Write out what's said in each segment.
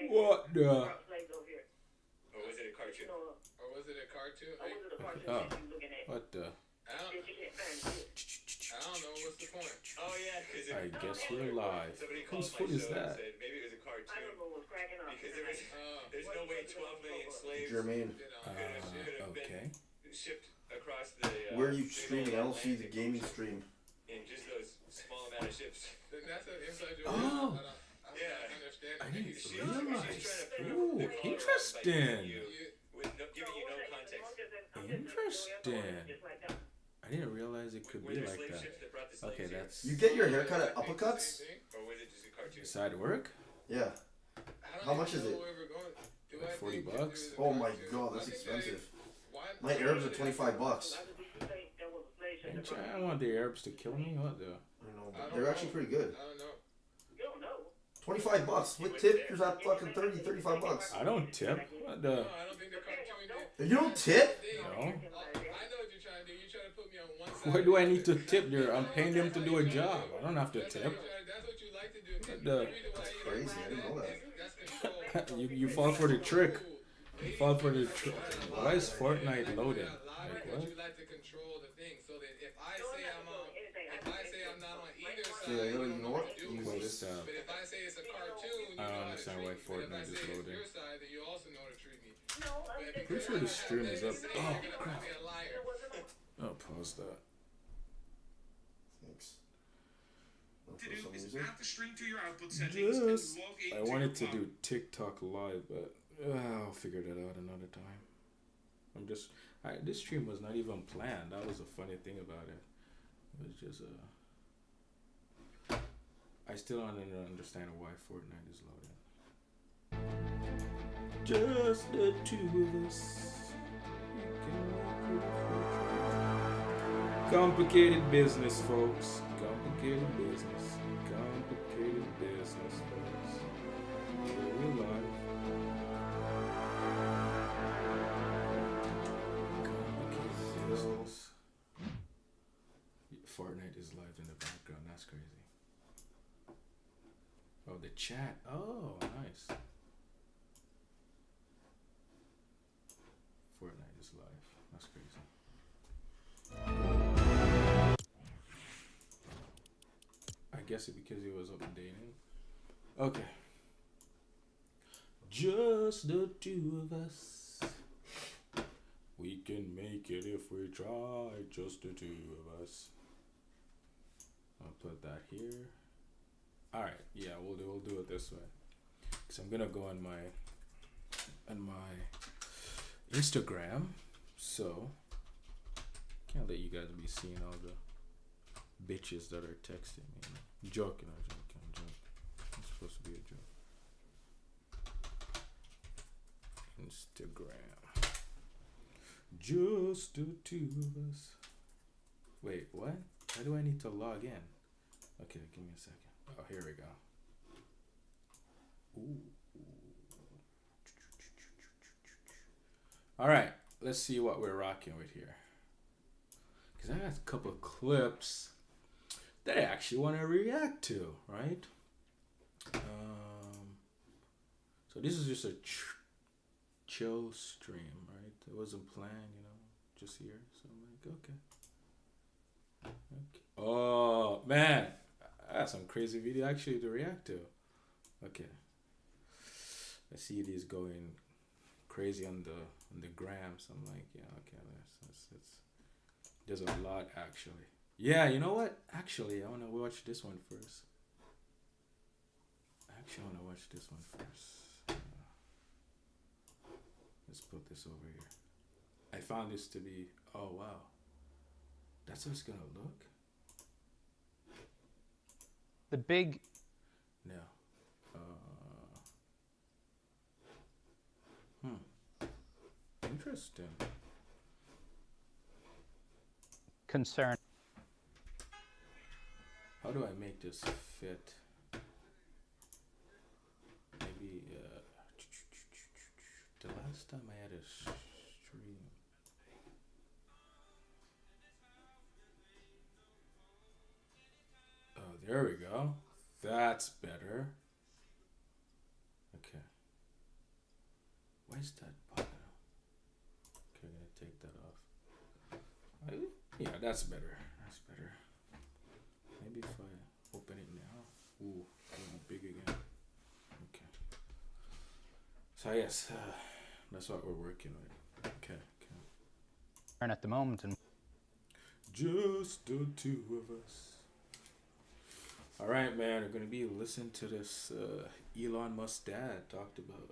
What the? Or was it a cartoon? Or was it a cartoon? Oh, what the? I don't, I don't know. What's the point? Oh yeah, because I guess we're live. somebody Whose called my foot is show and that? said maybe it was a cartoon because there's no way 12 million slaves Jermaine, could have Okay. been shipped across the. where are you big streaming? I old don't see the Atlantic gaming Ocean stream. in just those small amount of ships. That's an inside joke. Oh. I Yeah. don't understand. I didn't She's realize. trying to prove Ooh, the caller by interesting. with giving you no context. Interesting. I didn't realize it could Were be there like slave that. ships that brought the slaves Okay, here? that's You get your haircut at Uppercuts? Or was it just a cartoon? side work. Yeah. How much is it? Like 40 bucks? Oh my god, that's expensive. My Arabs are $25. I want the Arabs to kill me. What the? I know, but they're actually pretty good. I don't know. $25 with tip. You're at fucking 30, $35. I don't tip. What the? No, I don't think the cartoon did. You don't tip? No. I know what you're trying to do. You're trying to put me on one side. Why do I need to tip? I'm paying them to do a job. I don't have to tip. That's what you like to do. What the? That's crazy. I didn't know that. That's control. you fall for the trick. You fall for the trick. Why is Fortnite loaded? Like But what? you like to control the thing, so that if I say I'm not on either side, Yeah, you you know what? do Use it. this. But if I say it's a cartoon, you I don't know how to understand treat why me. But if I Fortnite is say it's loading. your side, then you also know how to treat me. But if Pretty sure the stream is up. you're Oh gonna call crap! me a liar. Oh, pause that. Thanks. To do is map the string to your output settings Just, and log I into wanted to your do TikTok live, but I'll figure that out another time. This stream was not even planned. That was a funny thing about it. It was just I still don't understand why Fortnite is loaded. Just the two of us. Complicated business, folks. Complicated business. Complicated business, folks. We're live. Complicated business. Fortnite is live in the background. That's crazy. Oh, the chat. Oh, nice. Fortnite is live. That's crazy. I guess it because it was updating. Okay. Just the two of us. We can make it if we try. Just the two of us. I'll put that here. All right. Yeah, we'll do it this way. Cause I'm gonna go on my Instagram. So can't let you guys be seeing all the bitches that are texting me. I'm joking. It's supposed to be a joke. Instagram. Just the two of us. Wait, what? Why do I need to log in? Okay, give me a second. Oh, here we go. Ooh. All right, let's see what we're rocking with here. Because I got a couple of clips that I actually want to react to, right? So this is just a chill stream, right? It wasn't planned, just here. So I'm like, okay. Oh, man. I got some crazy video actually to react to. Okay. I see these going crazy on the gram, so I'm like, yeah, okay, let's there's a lot actually. Yeah, you know what? Actually, I want to watch this one first. Let's put this over here. I found this to be, oh wow. That's how it's gonna look? The big No. Interesting. concern. How do I make this fit? Maybe the last time I had a stream. Oh, there we go. That's better. Okay. is that button? Okay, I'm gonna take that off. Yeah, that's better. That's better. Maybe if I open it now. Ooh, it's gonna be big again. Okay. So yes, that's what we're working with. Okay. And at the moment, and Just the two of us. All right, man. We're gonna be listening to this Elon Musk dad talk about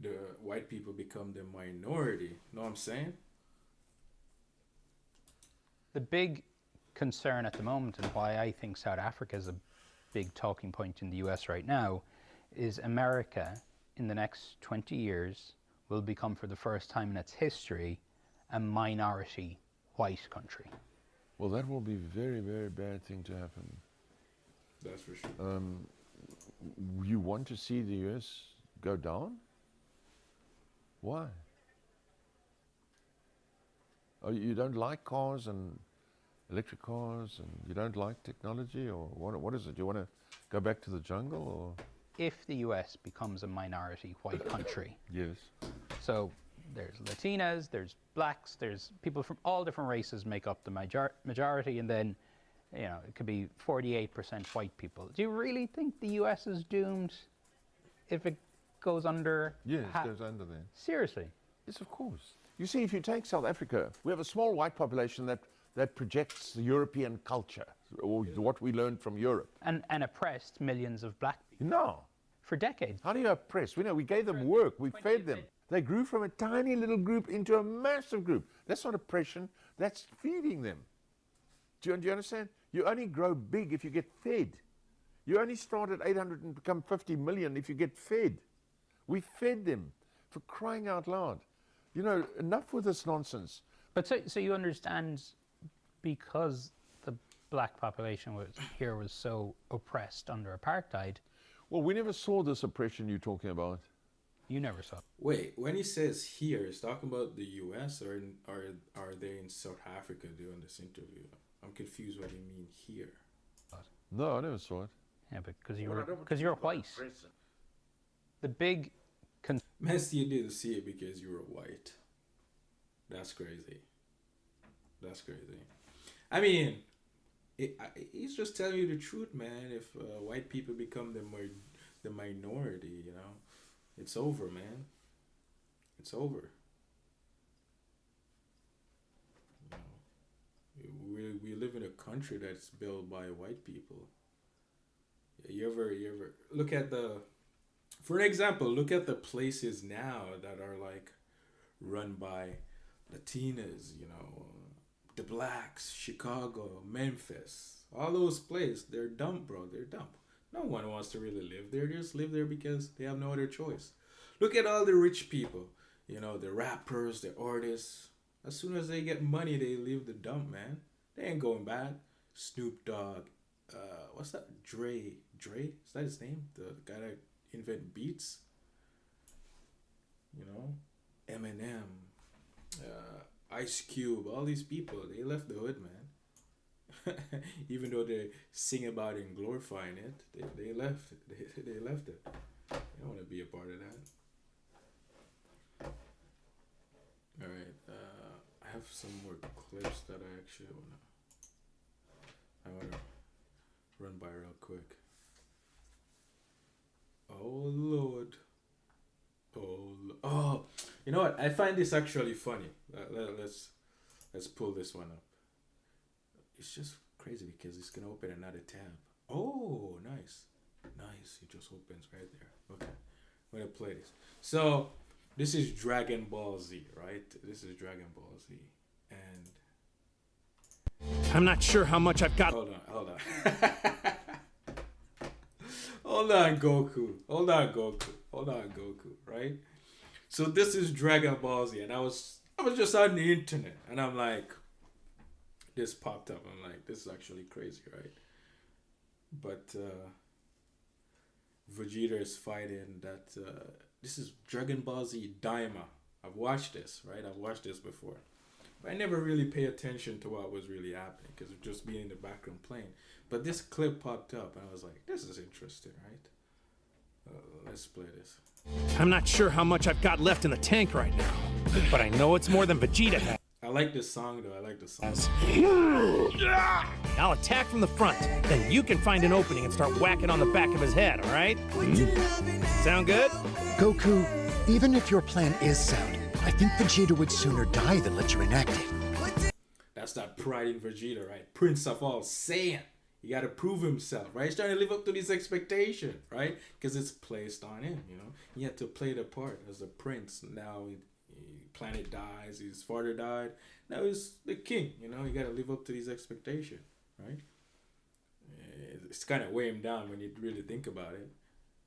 the white people become the minority. Know what I'm saying? the big concern at the moment, and why I think South Africa is a big talking point in the US right now, is America in the next 20 years will become, for the first time in its history, a minority white country. Well, that will be a very, very bad thing to happen. That's for sure. You want to see the US go down? Why? Oh, you don't like cars and electric cars, and you don't like technology, or what is it? You want to go back to the jungle, or? If the US becomes a minority white country, Yes. so there's Latinas, there's blacks, there's people from all different races make up the majority, and then, you know, it could be 48% white people. Do you really think the US is doomed if it goes under? Yes, it goes under there. Seriously? Yes, of course. You see, if you take South Africa, we have a small white population that projects the European culture, or what we learned from Europe. And oppressed millions of black people No. for decades. How do you oppress? We gave them work, we fed them. They grew from a tiny little group into a massive group. That's not oppression, that's feeding them. Do you understand? You only grow big if you get fed. You only start at 800 and become 50 million if you get fed. We fed them, for crying out loud. You know, enough with this nonsense. But so you understand, because the black population was so oppressed under apartheid, Well, we never saw this oppression you're talking about. you never saw it. Wait, when he says here, he's talking about the U.S. or are they in South Africa doing this interview? I'm confused what you mean here. No, I never saw it. Yeah, but because you're white. The big Mess, you didn't see it because you were white. That's crazy. That's crazy. I mean, he's just telling you the truth, man. If white people become the minority, you know, it's over, man. It's over. You know, we live in a country that's built by white people. You ever look at for an example, look at the places now that are like run by Latinas, you know, the blacks, Chicago, Memphis, all those places, they're dumb, bro. They're dumb. No one wants to really live there. They just live there because they have no other choice. Look at all the rich people, you know, the rappers, the artists. As soon as they get money, they leave the dump, man. They ain't going back. Snoop Dogg, what's that? Dre, is that his name? The guy that invent beats, you know, Eminem, Ice Cube, all these people, they left the hood, man. Even though they sing about it and glorifying it, they left it. They left it. They don't want to be a part of that. All right, I have some more clips that I actually wanna run by real quick. Oh Lord. Oh, you know what? I find this actually funny. Let's pull this one up. It's just crazy because it's gonna open another tab. Oh, nice. It just opens right there. Okay, I'm gonna play this. So this is Dragon Ball Z, right? This is Dragon Ball Z, and I'm not sure how much I've got. Hold on. Hold on, Goku. Right? So this is Dragon Ball Z, and I was just on the internet, and I'm like, this popped up. I'm like, this is actually crazy, right? But Vegeta is fighting that. This is Dragon Ball Z Daima. I've watched this, right? I've watched this before. I never really pay attention to what was really happening because it just being in the background playing. But this clip popped up and I was like, this is interesting, right? Let's play this. I'm not sure how much I've got left in the tank right now, but I know it's more than Vegeta has. I like this song though. I like the song. I'll attack from the front, then you can find an opening and start whacking on the back of his head, all right? Sound good? Goku, even if your plan is sound, I think Vegeta would sooner die than let you enact it. That's that pride in Vegeta, right? Prince of all Saiyan. He got to prove himself, right? He's trying to live up to this expectation, right? Because it's placed on him, you know? He had to play the part as the prince. Now planet dies, his father died. Now he's the king, you know? You got to live up to these expectations, right? It's kind of weigh him down when you really think about it.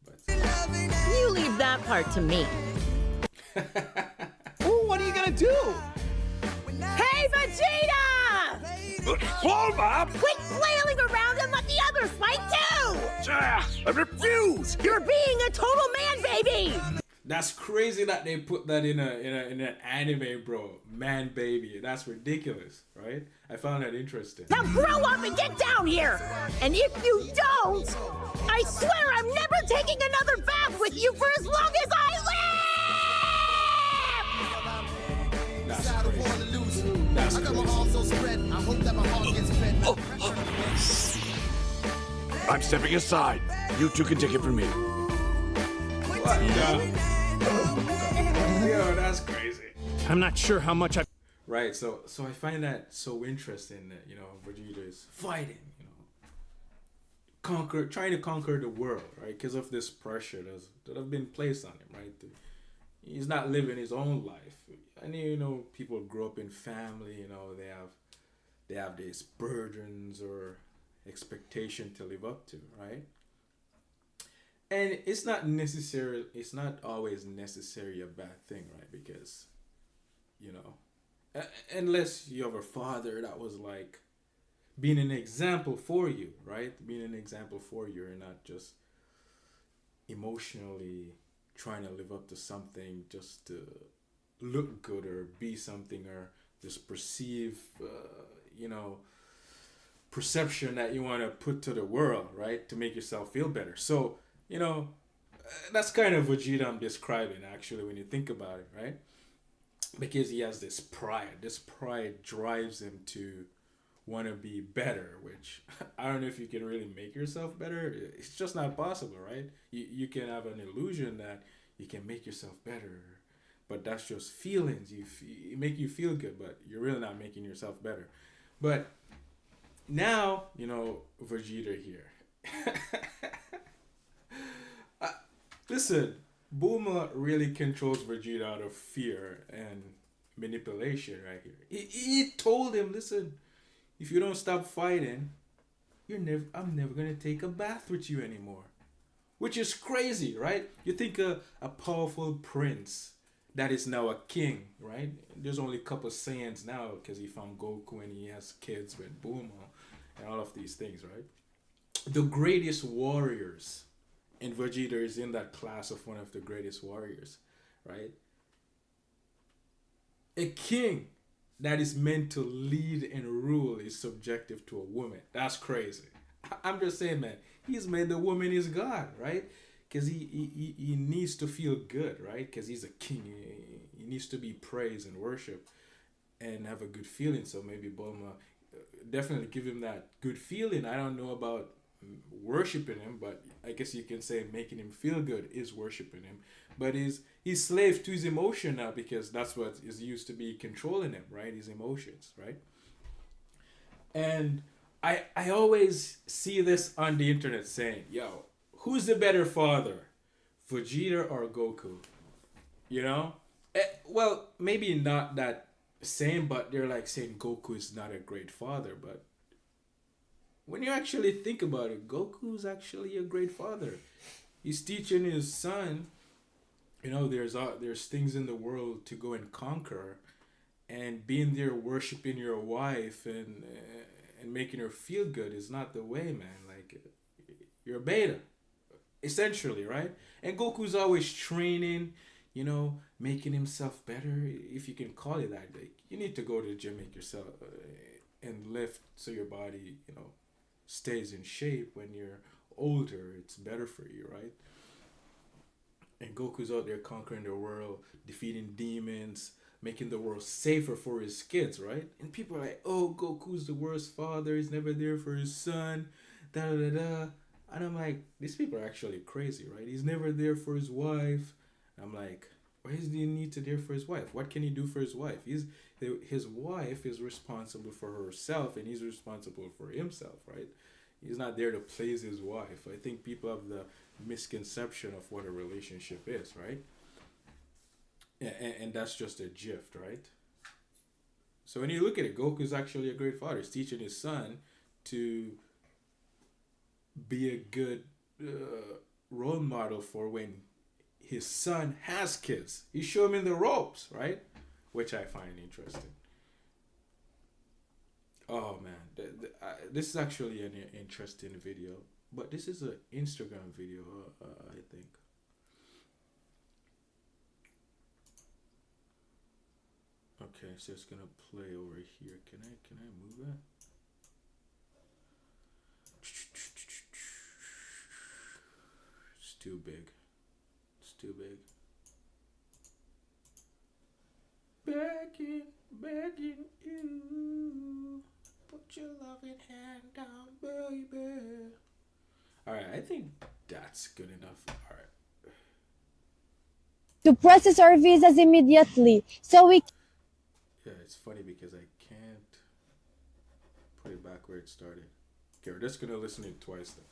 But you leave that part to me. Ooh, what are you gonna do? Hey, Vegeta! Bulma! Quit flailing around and let the others fight too! I refuse! You're being a total man baby! that's crazy that they put that in an anime, bro. Man baby. That's ridiculous, right? I found that interesting. Now grow up and get down here! And if you don't, I swear I'm never taking another bath with you for as long as I live! That's crazy. That's crazy. I'm stepping aside. You two can take it from me. What? Yo, that's crazy. I'm not sure how much I... Right, so I find that so interesting that, you know, Vegeta is fighting, you know, trying to conquer the world, right? Because of this pressure that have been placed on him, right? He's not living his own life. And, you know, people grow up in family, you know, they have these burdens or expectation to live up to, right? And it's not always necessarily a bad thing, right? Because, you know, unless you have a father that was like being an example for you, right? Being an example for you, and not just emotionally trying to live up to something just to look good or be something or just perceive, you know, perception that you want to put to the world, right? To make yourself feel better. So, you know, that's kind of Vegeta I'm describing, actually, when you think about it, right? Because he has this pride. This pride drives him to want to be better, which I don't know if you can really make yourself better. It's just not possible, right? You can have an illusion that you can make yourself better, but that's just feelings. It make you feel good, but you're really not making yourself better. But now, you know, Vegeta here. Listen, Bulma really controls Vegeta out of fear and manipulation right here. He told him, listen, if you don't stop fighting, I'm never gonna take a bath with you anymore. Which is crazy, right? You think a powerful prince that is now a king, right? There's only a couple Saiyans now because he found Goku and he has kids with Bulma and all of these things, right? The greatest warriors, and Vegeta is in that class of one of the greatest warriors, right? A king that is meant to lead and rule is subjective to a woman. That's crazy. I'm just saying, man, he's made the woman his God, right? Because he needs to feel good, right? Because he's a king. He needs to be praised and worshiped and have a good feeling. So maybe Bulma definitely give him that good feeling. I don't know about worshiping him, but I guess you can say making him feel good is worshiping him. But he's slave to his emotion now, because that's what is used to be controlling him, right? His emotions, right? And I always see this on the internet saying, yo, who's the better father, Vegeta or Goku? You know? Well, maybe not that same, but they're like saying Goku is not a great father. But when you actually think about it, Goku's actually a great father. He's teaching his son, you know, there's things in the world to go and conquer, and being there worshiping your wife and making her feel good is not the way, man. Like, you're a beta, essentially, right? And Goku's always training. you know, making himself better, if you can call it that. Like, you need to go to the gym, make yourself and lift so your body, you know, stays in shape when you're older. It's better for you, right? And Goku's out there conquering the world, defeating demons, making the world safer for his kids, right? And people are like, oh, Goku's the worst father. He's never there for his son. Da da da da. And I'm like, these people are actually crazy, right? He's never there for his wife. I'm like, why does he need to there for his wife? What can he do for his wife? His wife is responsible for herself, and he's responsible for himself, right? He's not there to please his wife. I think people have the misconception of what a relationship is, right? And that's just a gift, right? So when you look at it, Goku's actually a great father. He's teaching his son to be a good role model for when his son has kids. He showed him the ropes, right? Which I find interesting. Oh man, this is actually an interesting video, but this is an Instagram video, I think. Okay, so it's gonna play over here. Can I move that? It's too big. It's too big. Begging you, put your loving hand down, baby. All right, I think that's good enough. All right. To process our visas immediately, so we. Yeah, it's funny because I can't put it back where it started. Okay, we're just gonna listen to it twice then.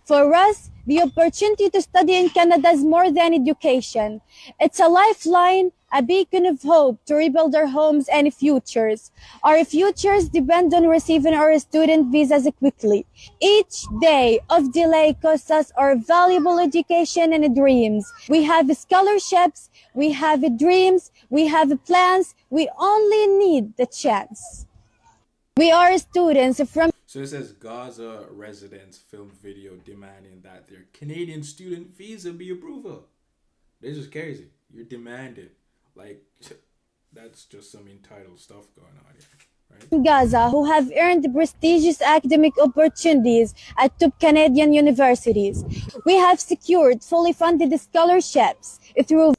For us, the opportunity to study in Canada is more than education. It's a lifeline, a beacon of hope to rebuild our homes and futures. Our futures depend on receiving our student visas quickly. Each day of delay costs us our valuable education and dreams. We have scholarships, we have dreams, we have plans, we only need the chance. We are students from... So it says Gaza residents film video demanding that their Canadian student visa be approved. This is crazy. You're demanding. Like, that's just some entitled stuff going on here, right? Gaza, who have earned prestigious academic opportunities at top Canadian universities. We have secured fully funded scholarships through...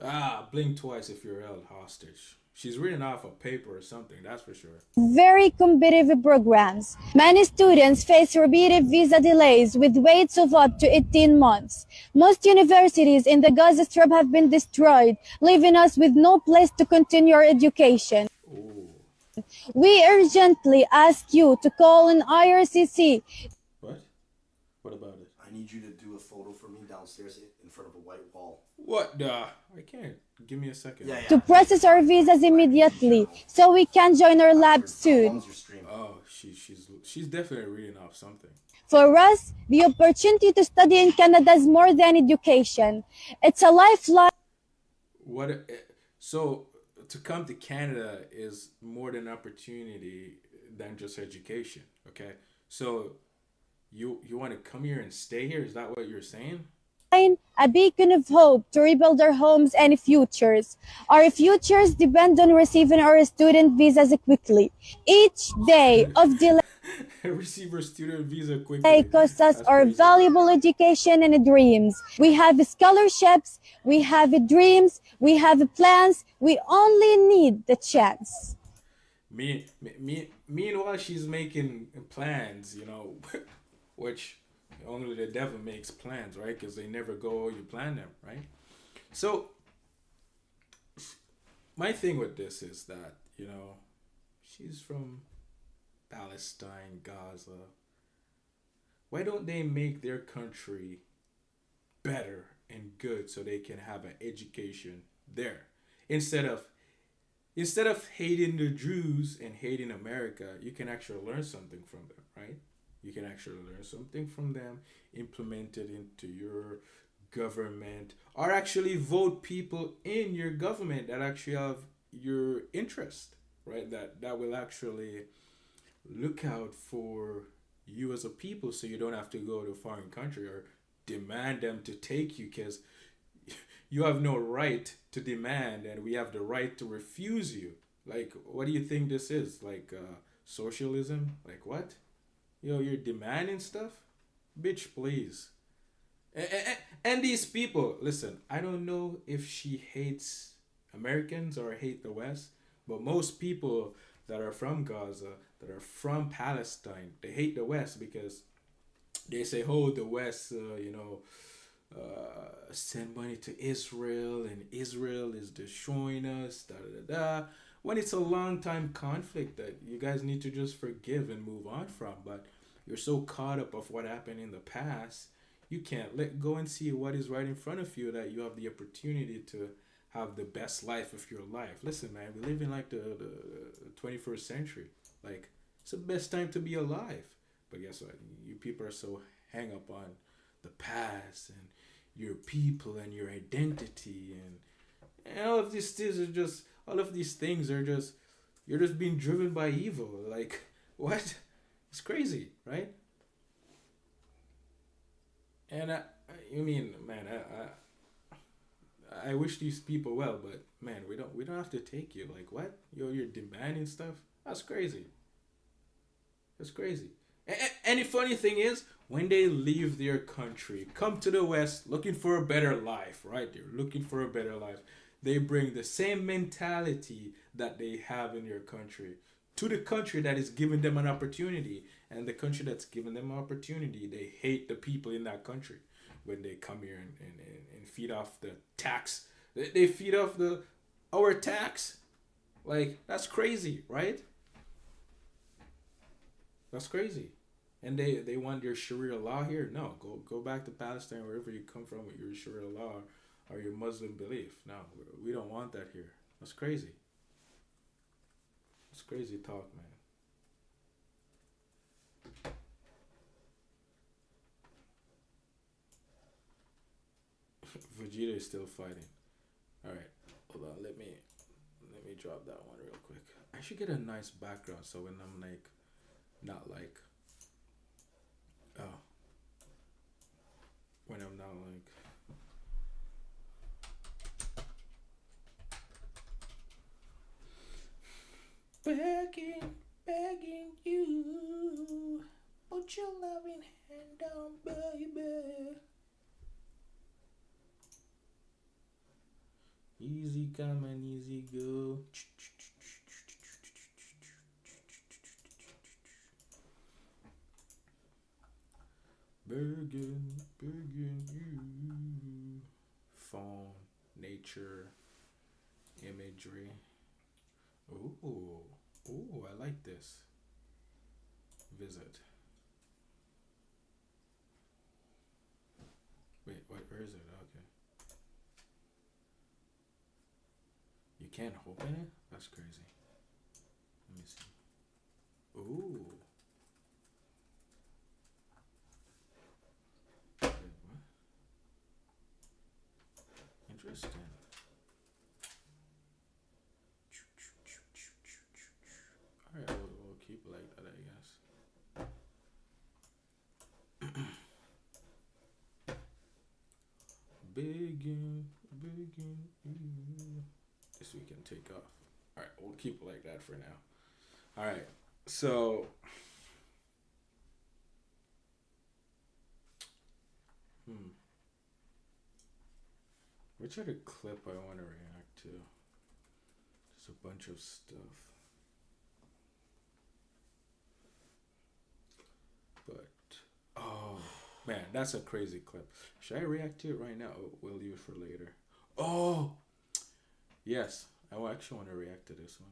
Blink twice if you're held hostage. She's reading off a paper or something, that's for sure. Very competitive programs. Many students face repeated visa delays with waits of up to 18 months. Most universities in the Gaza Strip have been destroyed, leaving us with no place to continue our education. Ooh. We urgently ask you to call an IRCC. What? What about it? I need you to do a photo for me downstairs in front of a white wall. What the? I can't. Give me a second. To process our visas immediately, so we can join our lab soon. Oh, she's definitely reading off something. For us, the opportunity to study in Canada is more than education. It's a lifeline. So to come to Canada is more than opportunity than just education. Okay, so you want to come here and stay here? Is that what you're saying? A beacon of hope to rebuild our homes and futures. Our futures depend on receiving our student visas quickly. Each day of delay receive our student visa quickly costs us our valuable education and dreams. We have scholarships, we have dreams, we have plans. We only need the chance. Meanwhile, she's making plans, you know, which only the devil makes plans, right? Because they never go how you plan them, right? So my thing with this is that, you know, she's from Palestine, Gaza. Why don't they make their country better and good so they can have an education there? Instead of hating the Jews and hating America, you can actually learn something from them, right? You can actually learn something from them, implement it into your government, or actually vote people in your government that actually have your interest, right? That will actually look out for you as a people, so you don't have to go to a foreign country or demand them to take you, because you have no right to demand, and we have the right to refuse you. Like, what do you think this is? Like socialism? Like what? Yo, you're demanding stuff? Bitch, please. And these people, listen, I don't know if she hates Americans or hate the West, but most people that are from Gaza, that are from Palestine, they hate the West because they say, oh, the West, send money to Israel, and Israel is destroying us, da da da. When it's a long time conflict that you guys need to just forgive and move on from, but you're so caught up of what happened in the past, you can't let go and see what is right in front of you, that you have the opportunity to have the best life of your life. Listen, man, we live in like the 21st century. Like, it's the best time to be alive. But guess what? You people are so hang up on the past and your people and your identity, and all of these things are just, you're just being driven by evil. Like, what? It's crazy, right? And I wish these people well, but man, we don't have to take you. Like, what? You're demanding stuff? That's crazy. That's crazy. And the funny thing is, when they leave their country, come to the West looking for a better life, right? They're looking for a better life. They bring the same mentality that they have in their country to the country that is giving them an opportunity. And the country that's giving them an opportunity, they hate the people in that country when they come here and feed off the tax. They feed off our tax. Like, that's crazy, right? That's crazy. And they want your Sharia law here? No, go back to Palestine, wherever you come from, with your Sharia law or your Muslim belief. No, we don't want that here. That's crazy. That's crazy talk, man. Vegeta is still fighting. All right, hold on. Let me drop that one real quick. I should get a nice background so when I'm like, not like, when I'm not like. Begging you, put your loving hand down, baby. Easy come and easy go. Begging you. Phone, nature, imagery. Ooh, I like this. Visit. Wait, where is it? Okay. You can't open it? That's crazy. Let me see. Ooh. Wait, what? Interesting. Alright, we'll keep it like that, I guess. Begging you. This we can take off. Alright, we'll keep it like that for now. Alright, so which other clip I want to react to? Just a bunch of stuff. But, oh, man, that's a crazy clip. Should I react to it right now? Or we'll leave it for later. Oh, yes. I actually want to react to this one.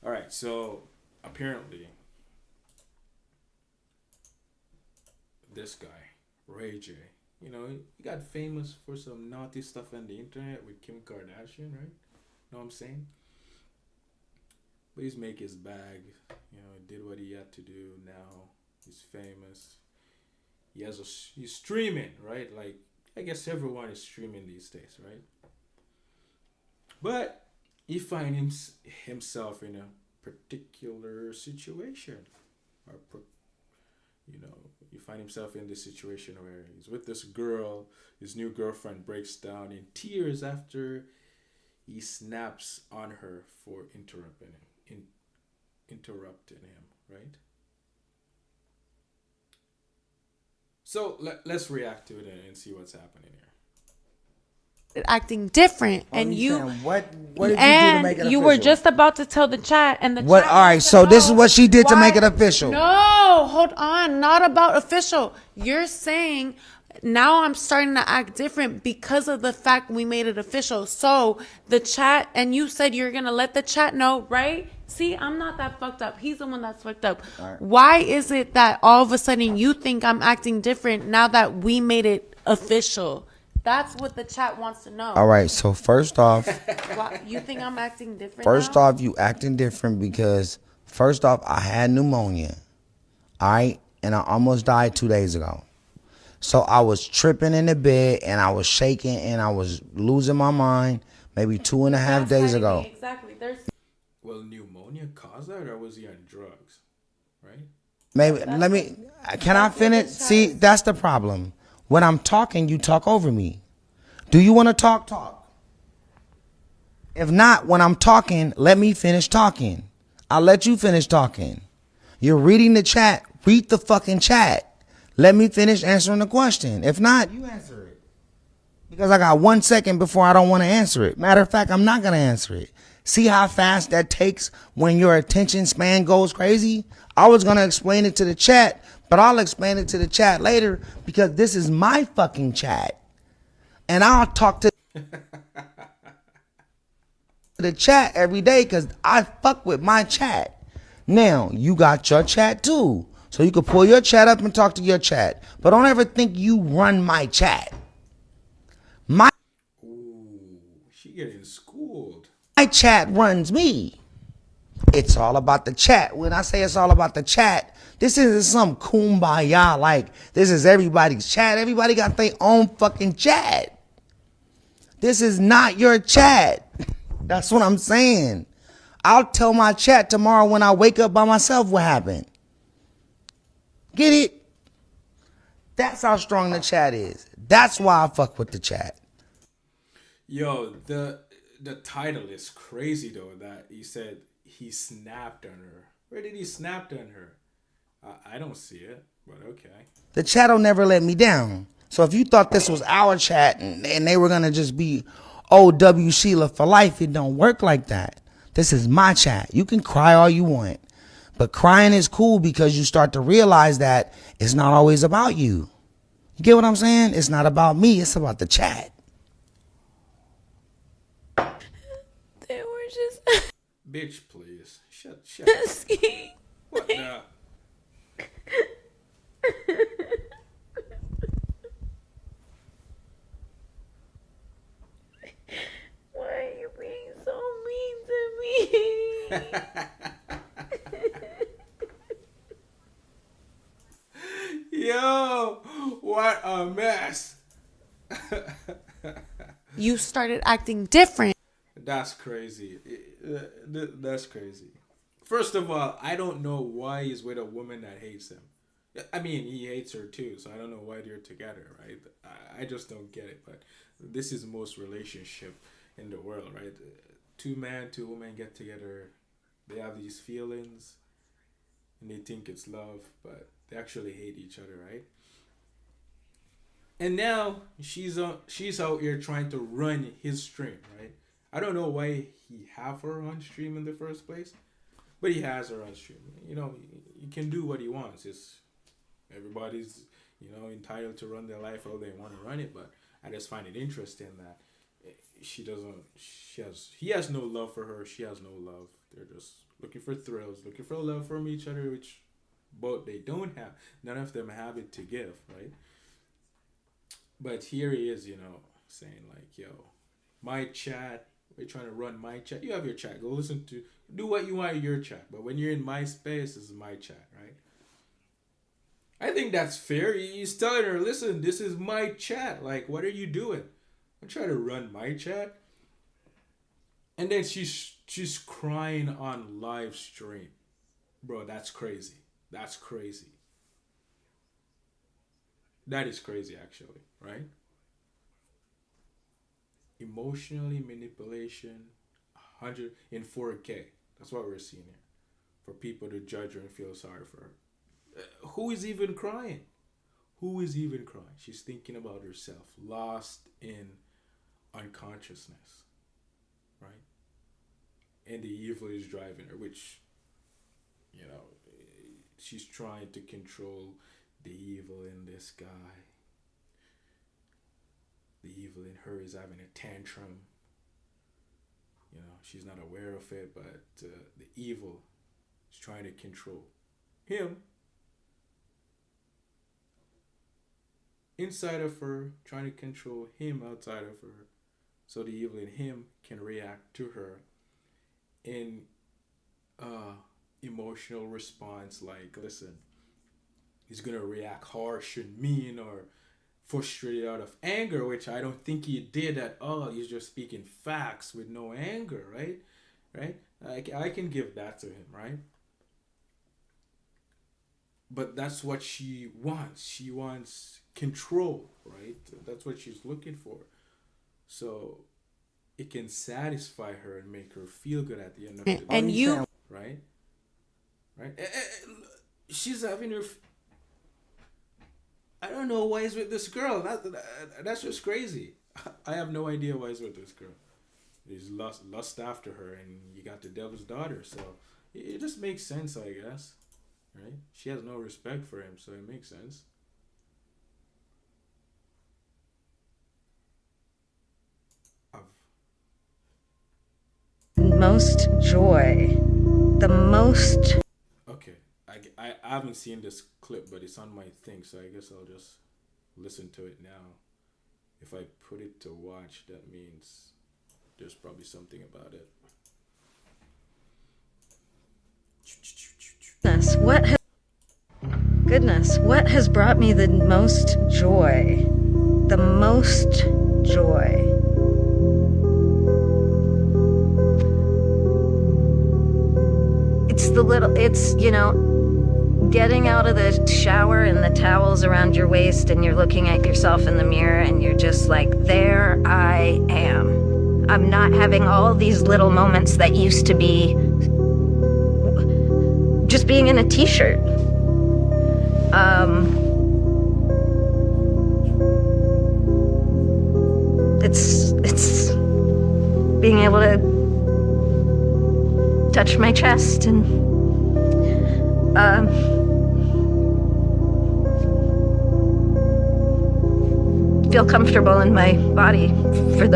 All right, so apparently this guy, Ray J, you know, he got famous for some naughty stuff on the internet with Kim Kardashian, right? Know what I'm saying? But he's make his bag, you know, did what he had to do. Now he's famous. He's streaming, right? Like, I guess everyone is streaming these days, right? But he finds himself in a particular situation, or you find himself in this situation where he's with this girl. His new girlfriend breaks down in tears after he snaps on her for interrupting him, right? So let's react to it and see what's happening here. Acting different, Oh, and you what did you do to and make it you were official? just about to tell the chat, and the What? chat All right. wants to So this is know what she did to why- make it official. No, hold on. Not about official. You're saying now I'm starting to act different because of the fact we made it official. So the chat, and you said you're gonna let the chat know, right? See, I'm not that fucked up. He's the one that's fucked up. right. Why is it that all of a sudden you think I'm acting different now that we made it official? That's what the chat wants to know. All right. So first off, Why, you think I'm acting different? first now? off, you acting different because first off, I had pneumonia. All right, and I almost died 2 days ago. So I was tripping in the bed and I was shaking and I was losing my mind maybe 2.5 days ago. Exactly. There's Well, pneumonia caused that, or was he on drugs? Right? Maybe let me. Can I finish? See, that's the problem. When I'm talking, you talk over me. Do you want to talk? Talk. If not, when I'm talking, let me finish talking. I'll let you finish talking. You're reading the chat. Read the fucking chat. Let me finish answering the question. If not, you answer it. Because I got 1 second before I don't want to answer it. Matter of fact, I'm not going to answer it. See how fast that takes when your attention span goes crazy? I was going to explain it to the chat, but I'll explain it to the chat later because this is my fucking chat. And I'll talk to the chat every day because I fuck with my chat. Now, you got your chat too. So you can pull your chat up and talk to your chat. But don't ever think you run my chat. My She getting schooled. chat runs me. It's all about the chat. When I say it's all about the chat, this isn't some kumbaya like this is everybody's chat. Everybody got their own fucking chat. This is not your chat. That's what I'm saying. I'll tell my chat tomorrow when I wake up by myself what happened. Get it? That's how strong the chat is. That's why I fuck with the chat. Yo, the title is crazy though. That he said he snapped on her. Where did he snap on her? I don't see it, but okay. The chat will never let me down. So if you thought this was our chat and they were gonna just be OW Sheila for life, it don't work like that. This is my chat. You can cry all you want. But crying is cool because you start to realize that it's not always about you. You get what I'm saying? It's not about me. It's about the chat. They were just Bitch, please. Shut ski. What the? Why are you being so mean to me? Yo, what a mess. You started acting different. That's crazy. That's crazy. First of all, I don't know why he's with a woman that hates him. I mean, he hates her too, so I don't know why they're together, right? I just don't get it. But this is most relationship in the world, right? Two women get together. They have these feelings, and they think it's love, but they actually hate each other, right? And now she's out here trying to run his stream, right? I don't know why he have her on stream in the first place, but he has her on stream. You know, he can do what he wants. It's everybody's, entitled to run their life how they want to run it, but I just find it interesting that he has no love for her. She has no love. They're just looking for thrills, looking for love from each other, which both they don't have. None of them have it to give, right? But here he is, saying like, yo, my chat, we're trying to run my chat. You have your chat. Go do what you want in your chat. But when you're in my space, this is my chat, right? I think that's fair. He's telling her, listen, this is my chat. Like, what are you doing? I'm trying to run my chat. And then she's crying on live stream. Bro, that's crazy. That's crazy. That is crazy, actually, right? Emotionally manipulation, 100 in 4K. That's what we're seeing here. For people to judge her and feel sorry for her. Who is even crying? Who is even crying? She's thinking about herself, lost in unconsciousness, right? And the evil is driving her, which, you know, she's trying to control the evil in this guy. The evil in her is having a tantrum. You know, she's not aware of it, but the evil is trying to control him. Inside of her, trying to control him outside of her. So the evil in him can react to her in emotional response, like, listen, he's gonna react harsh and mean or frustrated out of anger, which I don't think he did at all. He's just speaking facts with no anger, right? I can give that to him, right? But that's what she wants. She wants control, right? That's what she's looking for. So it can satisfy her and make her feel good at the end of the day. And you, right? She's having her. I don't know why he's with this girl. That's just crazy. I have no idea why he's with this girl. He's lust after her, and you got the devil's daughter. So it just makes sense, I guess. Right? She has no respect for him, so it makes sense. Most joy. The most. Okay. I haven't seen this clip, but it's on my thing, so I guess I'll just listen to it now. If I put it to watch, that means there's probably something about it. Goodness, what has brought me the most joy? The most joy. It's, you know, getting out of the shower and the towels around your waist and you're looking at yourself in the mirror and you're just like, there I am. I'm not having all these little moments that used to be just being in a t-shirt. It's being able to touch my chest and feel comfortable in my body for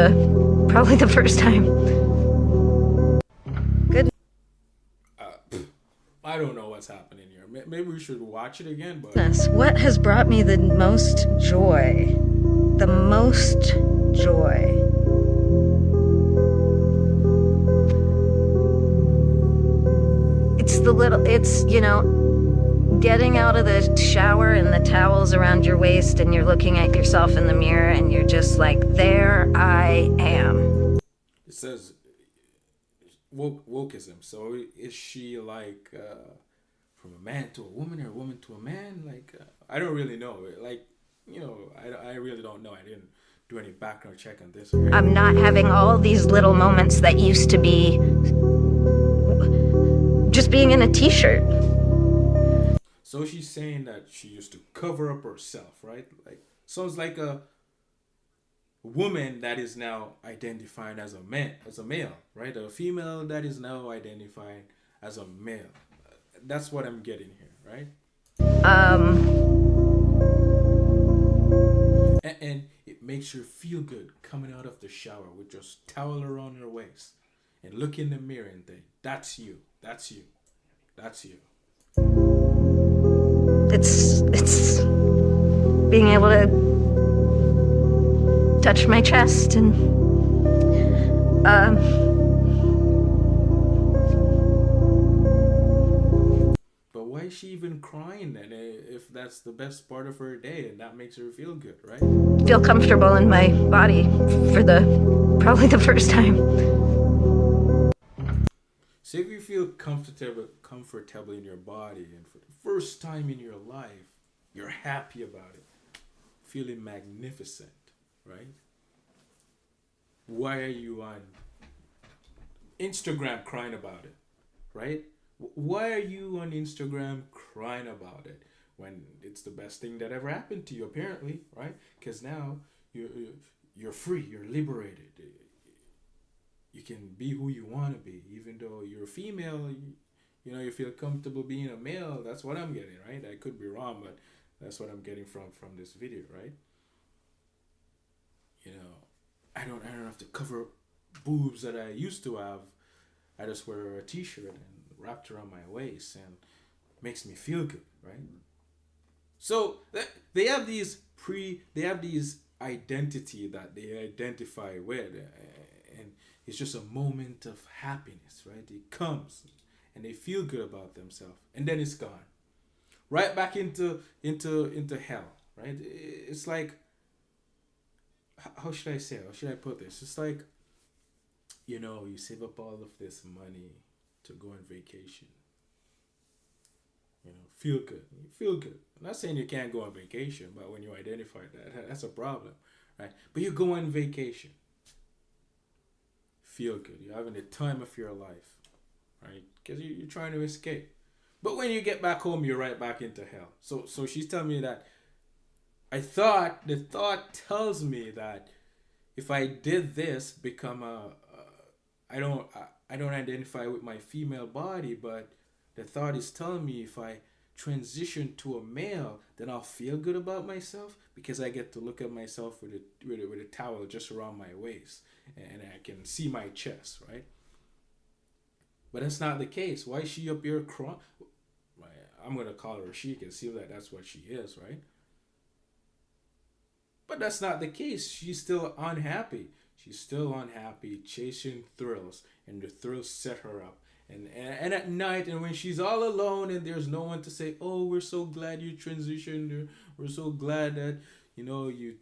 probably the first time. Good. I don't know what's happening here. Maybe we should watch it again. But what has brought me the most joy? The most joy. It's, you know, getting out of the shower and the towels around your waist and you're looking at yourself in the mirror and you're just like, there I am. It says wokeism. So is she like from a man to a woman or a woman to a man? Like, I don't really know. Like, you know, I really don't know. I didn't do any background check on this. I'm not having all these little moments that used to be just being in a t-shirt. So she's saying that she used to cover up herself, right? Like, sounds like a woman that is now identifying as a male, right? A female that is now identifying as a male. That's what I'm getting here, right? And it makes her feel good coming out of the shower with just towel around her waist and look in the mirror and think, that's you, that's you, that's you. It's being able to touch my chest and But why is she even crying then if that's the best part of her day and that makes her feel good, right? Feel comfortable in my body for probably the first time. Say if you feel comfortable in your body, and for the first time in your life, you're happy about it, feeling magnificent, right? Why are you on Instagram crying about it, right? Why are you on Instagram crying about it when it's the best thing that ever happened to you, apparently, right? Because now you're free, you're liberated. You can be who you want to be, even though you're a female. You feel comfortable being a male. That's what I'm getting, right? I could be wrong, but that's what I'm getting from this video, right? I don't have to cover boobs that I used to have. I just wear a t-shirt and wrapped around my waist, and makes me feel good, right? So they have these identity that they identify with, and it's just a moment of happiness, right? It comes, and they feel good about themselves, and then it's gone, right back into hell, right? It's like, how should I say it? How should I put this? It's like, you save up all of this money to go on vacation. Feel good. You feel good. I'm not saying you can't go on vacation, but when you identify that's a problem, right? But you go on vacation. Feel good. You're having the time of your life, right? Because you're trying to escape. But when you get back home, you're right back into hell. So she's telling me that the thought tells me that if I did this, become I don't identify with my female body, but the thought is telling me if I transition to a male, then I'll feel good about myself because I get to look at myself with a towel just around my waist, and I can see my chest, right? But that's not the case. Why is she up here crying? I'm gonna call her she, can see that that's what she is, right? But that's not the case. She's still unhappy. She's still unhappy, chasing thrills, and the thrills set her up. And at night, and when she's all alone and there's no one to say, oh, we're so glad you transitioned, we're so glad that, you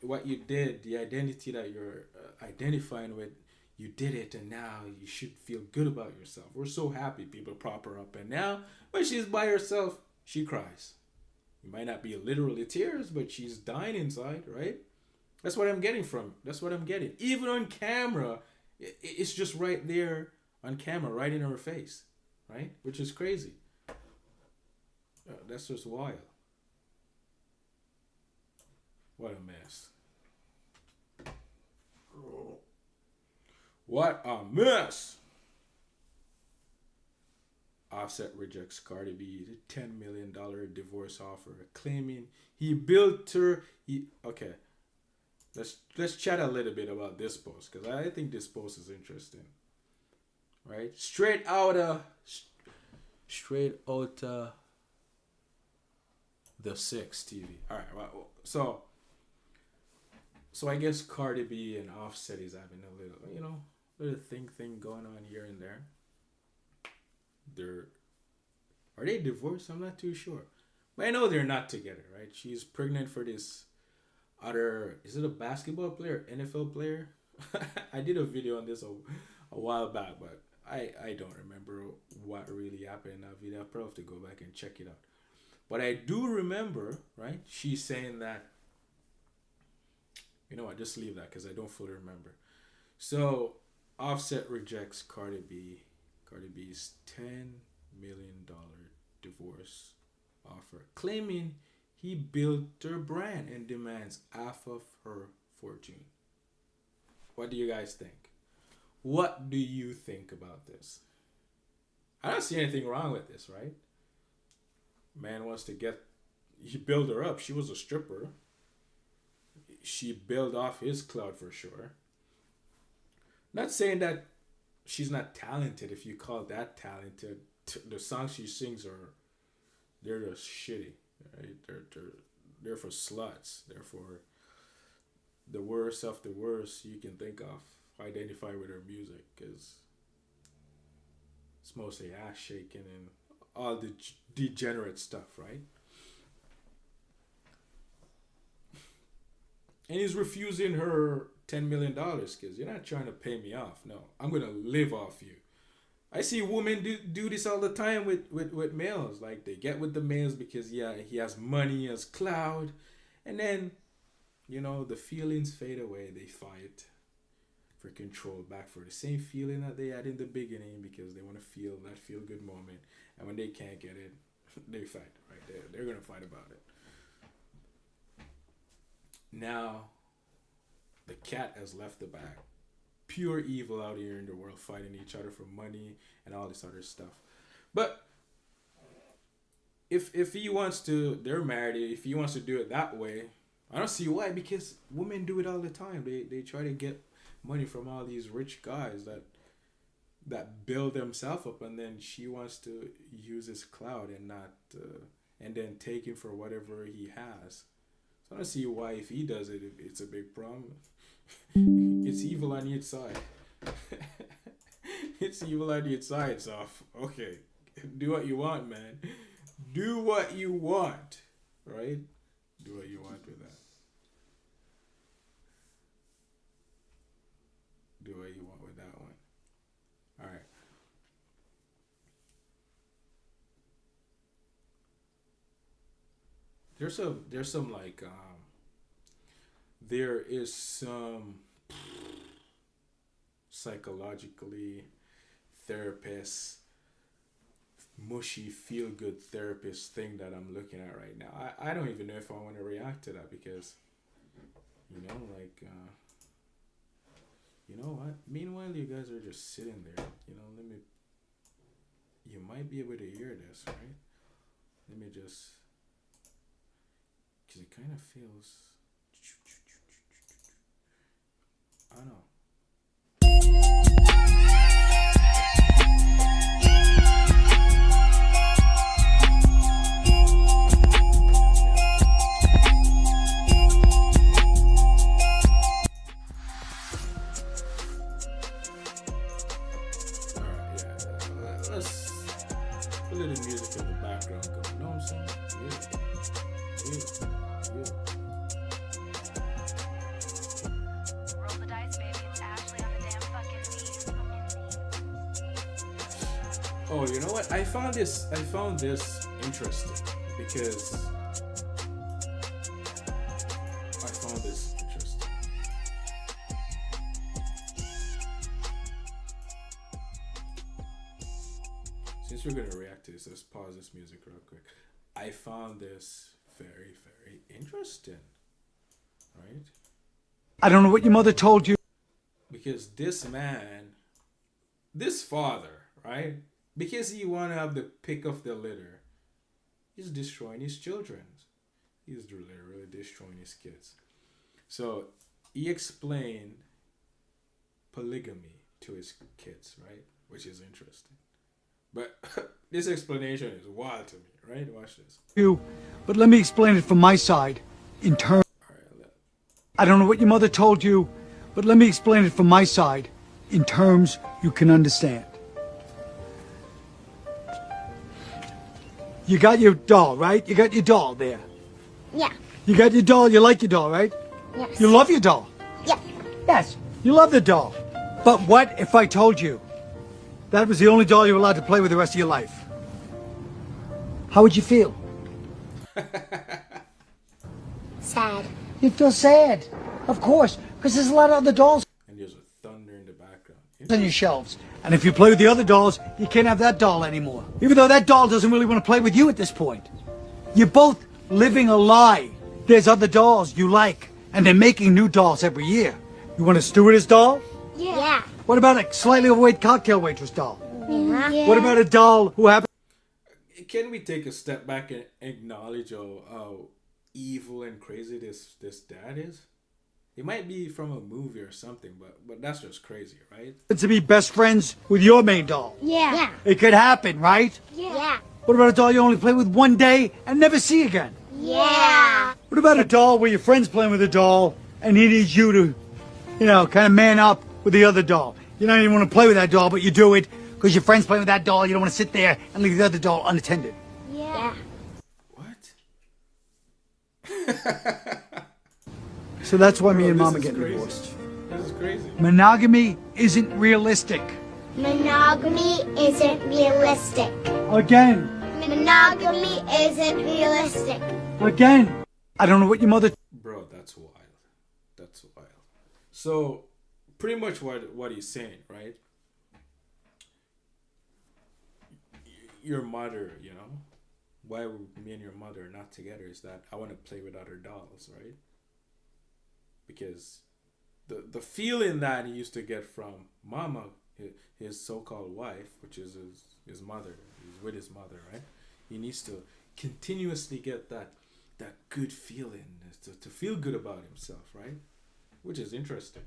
what you did, the identity that you're identifying with, you did it, and now you should feel good about yourself. We're so happy. People prop her up, and now when she's by herself, she cries. It might not be literally tears, but she's dying inside, right? That's what I'm getting from. That's what I'm getting. Even on camera, it's just right there on camera, right in her face, right? Which is crazy. That's just wild. What a mess. What a mess. Offset rejects Cardi B's $10 million divorce offer, claiming he built her. Okay, let's chat a little bit about this post, because I think this post is interesting. Right, straight out the 6 TV. All right, well, so I guess Cardi B and Offset is having a little, little thing going on here and there. Are they divorced? I'm not too sure, but I know they're not together, right? She's pregnant for this other, is it a basketball player, NFL player? I did a video on this a while back, but I don't remember what really happened in that video. I'll probably have to go back and check it out. But I do remember, right? She's saying that, I just leave that because I don't fully remember. So Offset rejects Cardi B's $10 million divorce offer, claiming he built her brand and demands half of her fortune. What do you guys think? What do you think about this? I don't see anything wrong with this, right? Man wants to he built her up. She was a stripper. She built off his clout for sure. Not saying that she's not talented, if you call that talented. The songs she sings they're just shitty, right? They're for sluts. They're for the worst of the worst you can think of. Identify with her music, because it's mostly ass shaking and all the degenerate stuff, right? And he's refusing her $10 million because you're not trying to pay me off. No, I'm going to live off you. I see women do this all the time with males. Like, they get with the males because, yeah, he has money, he has clout. And then, you know, the feelings fade away. They fight for control, back for the same feeling that they had in the beginning because they want to feel that feel-good moment. And when they can't get it, they fight, right? They're going to fight about it. Now, the cat has left the bag. Pure evil out here in the world, fighting each other for money and all this other stuff. But if he wants to, they're married. If he wants to do it that way, I don't see why. Because women do it all the time. They try to get money from all these rich guys that build themselves up, and then she wants to use his clout and not and then take him for whatever he has. So I don't see why if he does it, it's a big problem. It's evil on each side. It's evil on each side, so okay. Do what you want, man. Do what you want. Right? Do what you want with that. Do what you want with that one. Alright. There's some like there is some psychologically therapist, mushy feel good therapist thing that I'm looking at right now. I don't even know if I want to react to that because, you know, like you know what? Meanwhile, you guys are just sitting there. You know, you might be able to hear this, right? Let me just, because it kind of feels, I don't know. Oh, you know what? I found this interesting because I found this interesting. Since we're gonna react to this, let's pause this music real quick. I found this very, very interesting. Right? I don't know what your mother told you. Because this man, this father, right? Because he want to have the pick of the litter, he's destroying his children. He's literally destroying his kids. So he explained polygamy to his kids, right? Which is interesting. But this explanation is wild to me, right? Watch this. But let me explain it from my side in terms. I don't know what your mother told you, but let me explain it from my side in terms you can understand. You got your doll, right? You got your doll there. Yeah. You got your doll. You like your doll, right? Yes. You love your doll. Yeah. Yes. You love the doll. But what if I told you that was the only doll you were allowed to play with the rest of your life? How would you feel? Sad. You'd feel sad. Of course. Because there's a lot of other dolls. And there's a thunder in the background. On your shelves. And if you play with the other dolls, you can't have that doll anymore. Even though that doll doesn't really want to play with you at this point. You're both living a lie. There's other dolls you like, and they're making new dolls every year. You want a stewardess doll? Yeah. What about a slightly overweight cocktail waitress doll? Yeah. What about a doll who happens... Can we take a step back and acknowledge how evil and crazy this dad is? It might be from a movie or something, but that's just crazy, right? to be best friends with your main doll? Yeah. It could happen, right? Yeah. What about a doll you only play with one day and never see again? Yeah. What about a doll where your friend's playing with a doll and he needs you to, you know, kind of man up with the other doll? You don't even want to play with that doll, but you do it because your friend's playing with that doll. You don't want to sit there and leave the other doll unattended. Yeah. So that's why me and Bro, Mom are this is getting crazy. divorced. This is crazy. Monogamy isn't realistic. Monogamy isn't realistic. Again. Monogamy isn't realistic. Again. I don't know what your mother... Bro, that's wild. That's wild. So, pretty much what he's saying, right? Your mother, you know, why me and your mother are not together is that I want to play with other dolls, right? Because the feeling that he used to get from Mama, his so-called wife, which is his mother, he's with his mother, right? He needs to continuously get that good feeling, to feel good about himself, right? Which is interesting.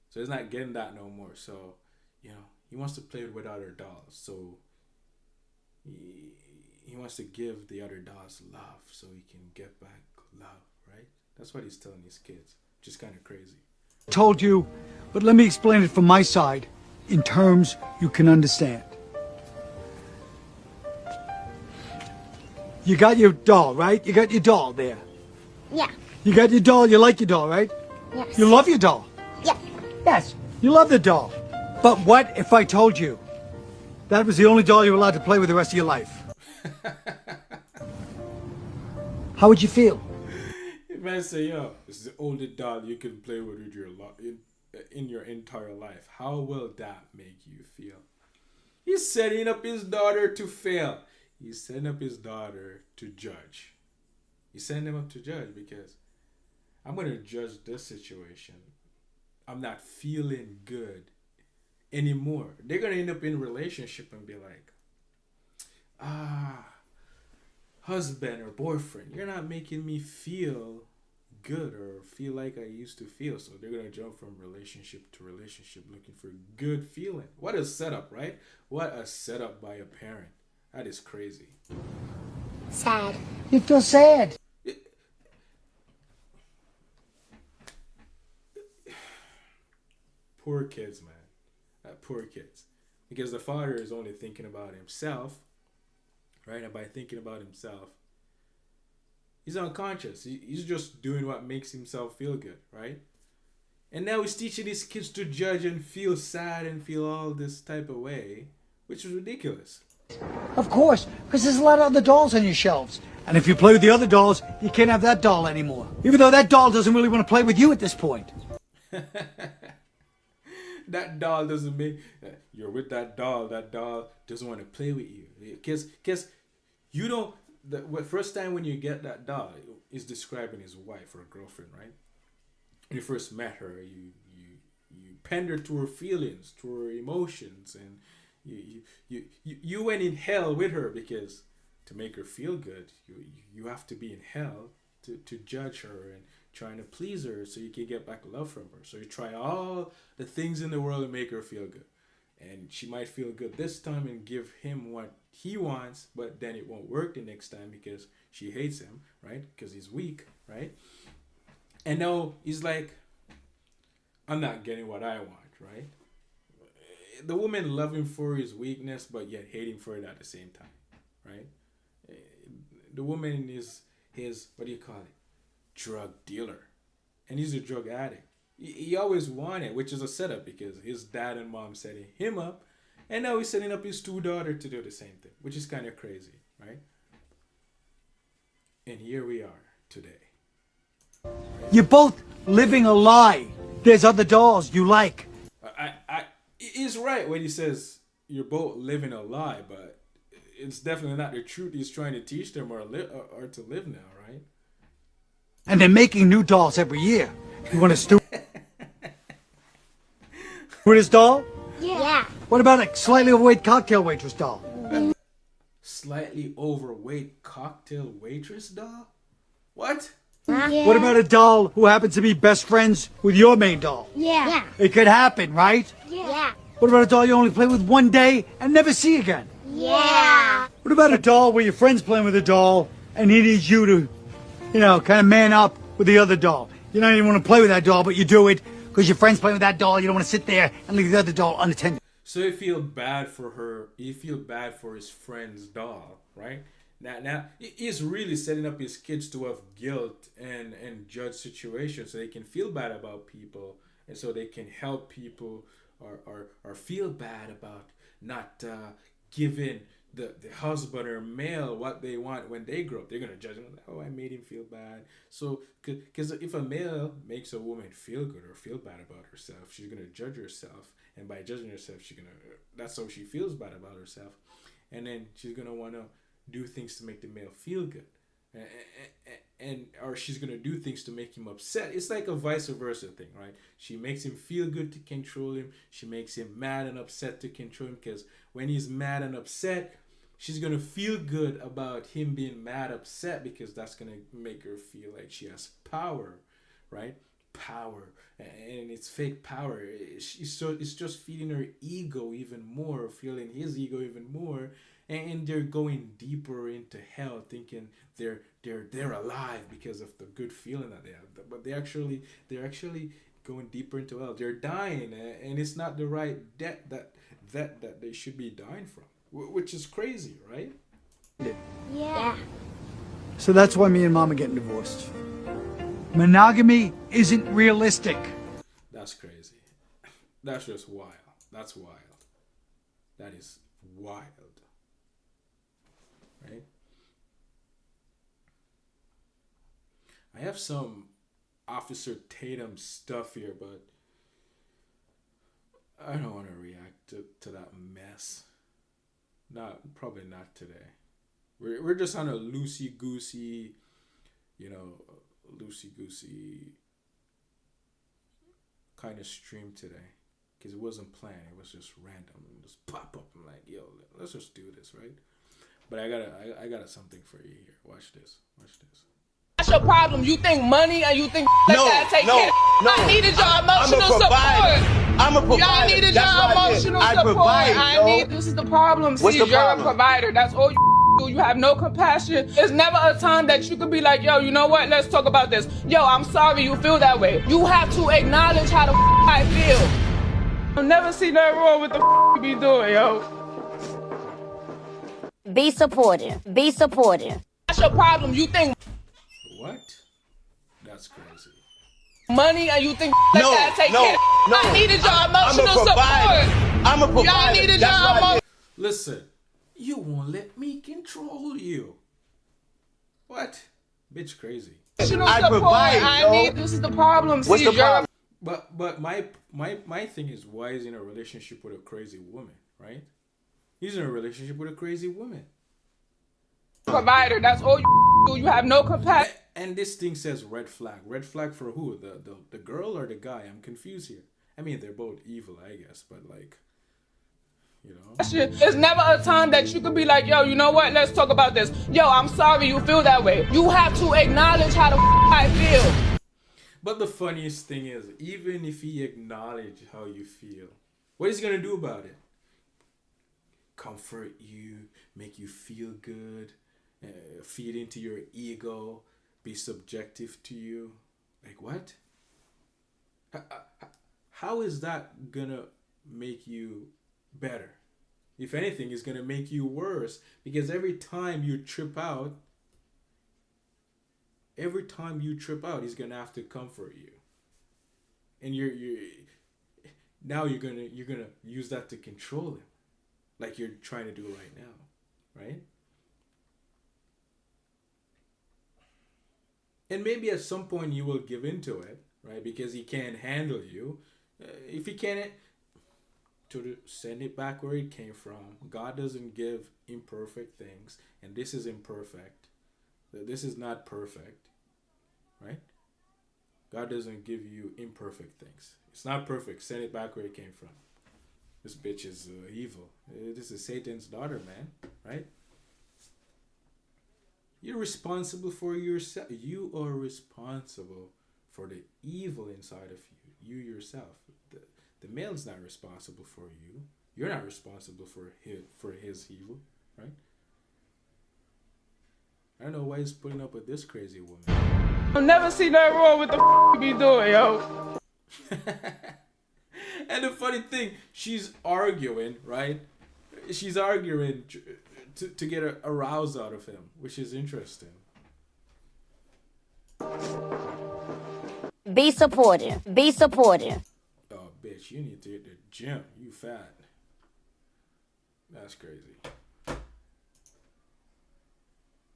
So he's not getting that no more. So, you know, he wants to play with other dolls. So he wants to give the other dolls love so he can get back love, right? That's what he's telling his kids, which is kind of crazy. Told you, but let me explain it from my side in terms you can understand. You got your doll, right? You got your doll there. Yeah. You got your doll, you like your doll, right? Yes. You love your doll. Yeah. Yes, you love the doll. But what if I told you that was the only doll you were allowed to play with the rest of your life? How would you feel? If I say, yo, this is the only doll you can play with in your entire life, how will that make you feel? He's setting up his daughter to fail. He's setting up his daughter to judge. He's setting him up to judge because I'm going to judge this situation. I'm not feeling good anymore. They're going to end up in a relationship and be like, husband or boyfriend, you're not making me feel good or feel like I used to feel. So they're going to jump from relationship to relationship looking for good feeling. What a setup, right? What a setup by a parent. That is crazy. Sad. You feel sad. Poor kids, man. Poor kids. Because the father is only thinking about himself, right? And by thinking about himself, he's unconscious. He's just doing what makes himself feel good, right? And now he's teaching his kids to judge and feel sad and feel all this type of way, which is ridiculous. Of course, because there's a lot of other dolls on your shelves. And if you play with the other dolls, you can't have that doll anymore. Even though that doll doesn't really want to play with you at this point. That doll doesn't make... You're with that doll doesn't want to play with you. Because you don't... The first time when you get that doll, is describing his wife or girlfriend, right? When you first met her, you pander to her feelings, to her emotions, and you went in hell with her because to make her feel good, you have to be in hell to judge her and trying to please her so you can get back love from her. So you try all the things in the world to make her feel good. And she might feel good this time and give him what he wants, but then it won't work the next time because she hates him, right? Because he's weak, right? And now he's like, I'm not getting what I want, right? The woman love him for his weakness, but yet hate him for it at the same time, right? The woman is his, what do you call it? Drug dealer. And he's a drug addict. He always wanted, which is a setup because his dad and mom setting him up, and now he's setting up his two daughters to do the same thing, which is kind of crazy, right? And here we are today. You're both living a lie. There's other dolls you like. He's right when he says you're both living a lie, but it's definitely not the truth he's trying to teach them or to live now, right? And they're making new dolls every year. You want to with his doll? Yeah. What about a slightly overweight cocktail waitress doll? Slightly overweight cocktail waitress doll? What? Yeah. What about a doll who happens to be best friends with your main doll? Yeah. It could happen, right? Yeah. What about a doll you only play with one day and never see again? Yeah. What about a doll where your friend's playing with a doll and he needs you to, kind of man up with the other doll? You don't even want to play with that doll, but you do it because your friend's playing with that doll. You don't want to sit there and leave the other doll unattended. So you feel bad for her. You feel bad for his friend's doll, right? Now he's really setting up his kids to have guilt and judge situations so they can feel bad about people and so they can help people or feel bad about not giving the husband or male what they want when they grow up. They're gonna judge them like, oh, I made him feel bad. So because if a male makes a woman feel good or feel bad about herself, she's gonna judge herself, and by judging herself, that's how she feels bad about herself, and then she's gonna want to do things to make the male feel good, and or she's gonna do things to make him upset. It's like a vice versa thing, right? She makes him feel good to control him. She makes him mad and upset to control him, because when he's mad and upset, she's gonna feel good about him being mad, upset, because that's gonna make her feel like she has power, right? Power, and it's fake power. It's just feeding her ego even more, feeling his ego even more, and they're going deeper into hell, thinking they're alive because of the good feeling that they have. But they're actually going deeper into hell. They're dying, and it's not the right death that they should be dying from. Which is crazy, right? Yeah. So that's why me and Mom are getting divorced. Monogamy isn't realistic. That's crazy. That's just wild. That's wild. That is wild. Right? I have some Officer Tatum stuff here, but I don't want to react to that mess. Probably not today. We're just on a loosey-goosey kind of stream today, because it wasn't planned. It was just random. It just pop up. I'm like, yo, let's just do this, right? But I got something for you here. Watch this. That's your problem. You think money and you think like that take care. I needed your emotional support. I'm a provider. Y'all needed your emotional support. This is the problem. See, you're a provider. That's all you do. You have no compassion. There's never a time that you could be like, yo, you know what? Let's talk about this. Yo, I'm sorry you feel that way. You have to acknowledge how the I feel. I'll never see nothing wrong with the you be doing, yo. Be supportive. Be supportive. That's your problem. You think What? That's crazy. money and you think like that take care. I needed your emotional support. I'm a provider. Y'all needed your emotional. Listen, you won't let me control you. What? Bitch, crazy. I provide. This is the problem. What's the problem? But my thing is, why is he in a relationship with a crazy woman, right? He's in a relationship with a crazy woman. Provider. That's all you do. You have no compassion. And this thing says red flag. Red flag for who? The girl or the guy? I'm confused here. I mean, they're both evil, I guess, but like, you know. There's never a time that you could be like, yo, you know what? Let's talk about this. Yo, I'm sorry you feel that way. You have to acknowledge how the I feel. But the funniest thing is, even if he acknowledged how you feel, what is he gonna do about it? Comfort you, make you feel good, feed into your ego, be subjective to you. Like what? How is that gonna make you better? If anything, it's gonna make you worse, because every time you trip out, he's gonna have to comfort you, and you're gonna use that to control him, like you're trying to do right now, right? And maybe at some point you will give into it, right? Because he can't handle you. If he can't, to send it back where it came from. God doesn't give imperfect things, and this is imperfect. This is not perfect, right? God doesn't give you imperfect things. It's not perfect. Send it back where it came from. This bitch is evil. This is Satan's daughter, man, right? You're responsible for yourself. You are responsible for the evil inside of you yourself. The male's not responsible for you. You're not responsible for his evil, right? I don't know why he's putting up with this crazy woman. I'll never see nothing wrong with the you be doing, yo. And the funny thing, she's arguing, right? She's arguing to get a rouse out of him, which is interesting. Be supportive. Be supportive. Oh, bitch, you need to hit the gym. You fat. That's crazy.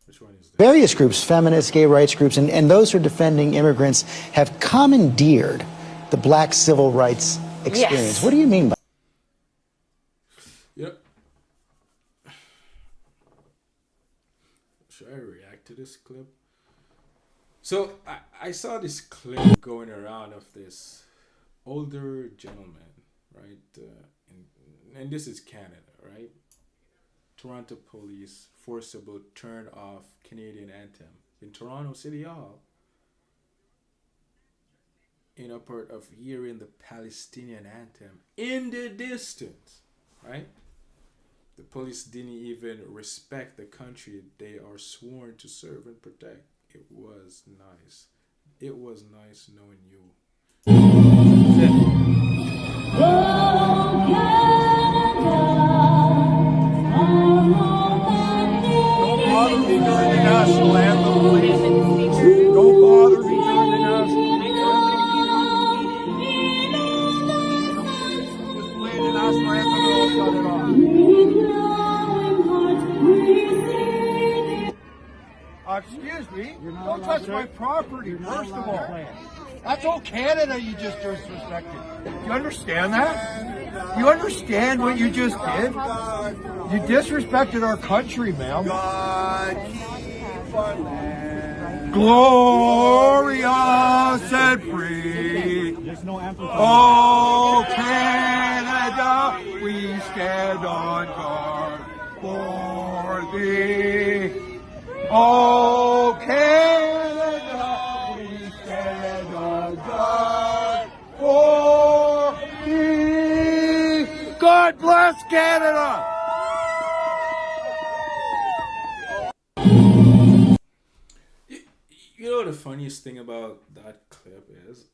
Which one is that? Various groups, feminists, gay rights groups, and those who are defending immigrants have commandeered the black civil rights experience. What do you mean by Yep. Should I react to this clip? So I saw this clip going around of this older gentleman, right? And this is Canada, right? Toronto police forcible turn off Canadian anthem in Toronto City Hall in a part of hearing the Palestinian anthem in the distance, right? The police didn't even respect the country they are sworn to serve and protect. It was nice. It was nice knowing you. Don't bother me during the national anthem, please. Don't bother me during the national anthem. Just play the national anthem and I'll shut it off. Excuse me, don't touch my property, first of all. That's all Canada you just disrespected. You understand that? You understand what you just did? You disrespected our country, ma'am. Glorious and free. Oh, Canada, we stand on guard for thee. Oh, Canada, we stand on guard for thee. God bless Canada. You know the funniest thing about that clip is,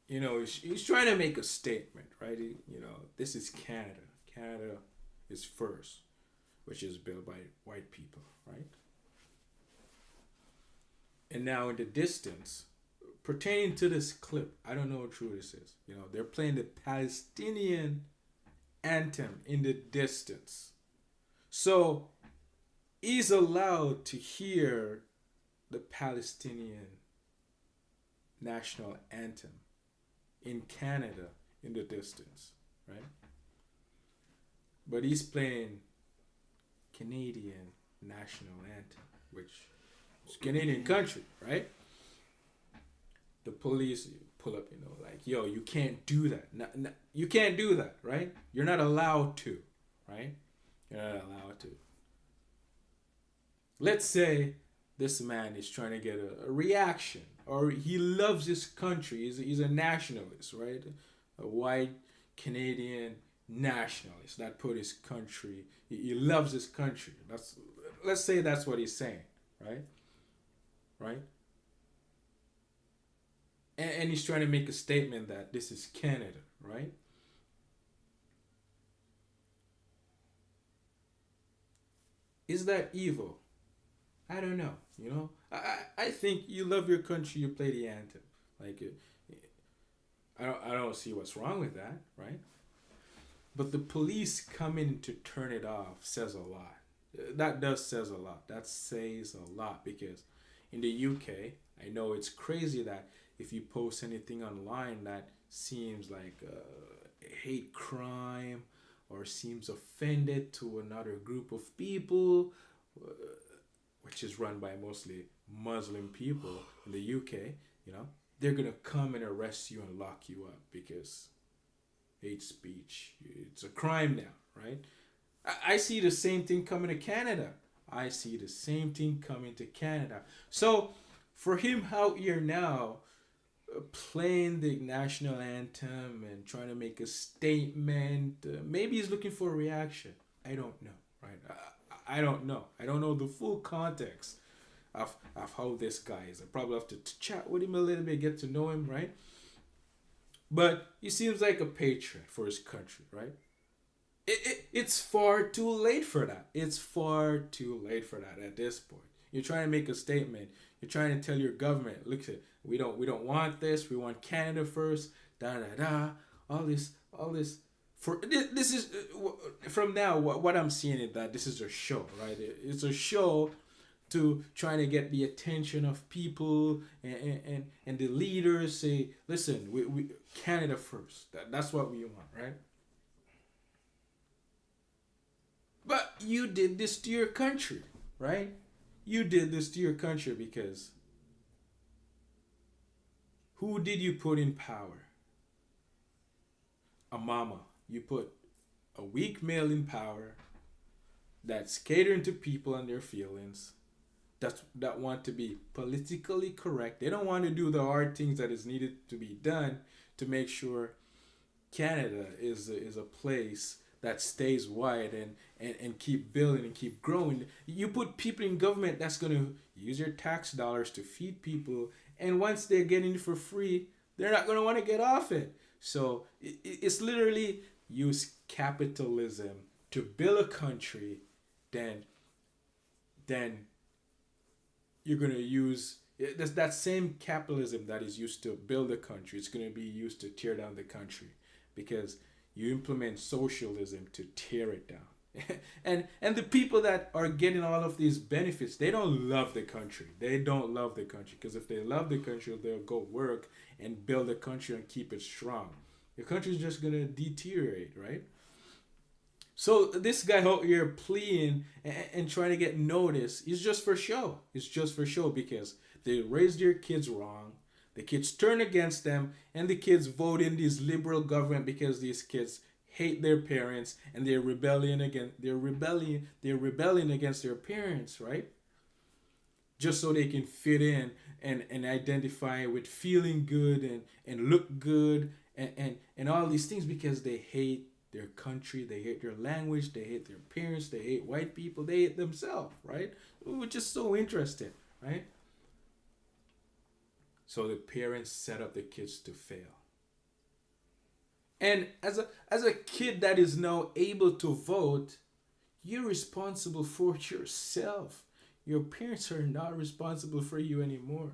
you know, he's trying to make a statement, right? You know, this is Canada. Canada is first, which is built by white people, right? And now in the distance, pertaining to this clip, I don't know how true this is. You know, they're playing the Palestinian anthem in the distance. So he's allowed to hear the Palestinian national anthem in Canada in the distance, right? But he's playing Canadian national anthem, which is Canadian country, right? The police pull up, you know, like, yo, you can't do that. You can't do that, right? You're not allowed to, right? You're not allowed to. Let's say this man is trying to get a reaction, or he loves his country. He's a nationalist, right? A white Canadian nationalist that put his country. He loves his country. Let's say that's what he's saying, right? Right? And he's trying to make a statement that this is Canada, right? Is that evil? I don't know. You know, I think you love your country, you play the anthem. Like, I don't see what's wrong with that, right? But the police coming to turn it off says a lot. That does says a lot. That says a lot, because in the UK, I know it's crazy that if you post anything online that seems like a hate crime or seems offended to another group of people, which is run by mostly Muslim people in the UK, you know, they're going to come and arrest you and lock you up because hate speech, it's a crime now, right? I see the same thing coming to Canada. I see the same thing coming to Canada. So for him out here now, playing the national anthem and trying to make a statement, maybe he's looking for a reaction. I don't know, right? I don't know. I don't know the full context of how this guy is. I probably have to chat with him a little bit, get to know him, right? But he seems like a patriot for his country, right? It's far too late for that. It's far too late for that at this point. You're trying to make a statement. You're trying to tell your government, look, we don't want this. We want Canada first. Da da da. All this. For this is from now. What I'm seeing is that this is a show, right? It's a show to trying to get the attention of people and the leaders. Say, listen, we Canada first. That's what we want, right? But you did this to your country, right? You did this to your country because who did you put in power? A mama. You put a weak male in power that's catering to people and their feelings, that want to be politically correct. They don't want to do the hard things that is needed to be done to make sure Canada is a place that stays wide and keep building and keep growing. You put people in government that's going to use your tax dollars to feed people, and once they're getting it for free, they're not going to want to get off it. So it's literally use capitalism to build a country, then you're going to use that same capitalism that is used to build a country. It's going to be used to tear down the country because you implement socialism to tear it down. and the people that are getting all of these benefits, they don't love the country. They don't love the country because if they love the country, they'll go work and build the country and keep it strong. The country is just going to deteriorate, right? So this guy out here pleading and trying to get noticed is just for show. It's just for show because they raised their kids wrong. The kids turn against them, and the kids vote in this liberal government because these kids hate their parents and they're rebelling against their parents, right? Just so they can fit in and identify with feeling good and look good and all these things because they hate their country, they hate their language, they hate their parents, they hate white people, they hate themselves, right? Which is so interesting, right? So the parents set up the kids to fail. And as a kid that is now able to vote, you're responsible for yourself. Your parents are not responsible for you anymore.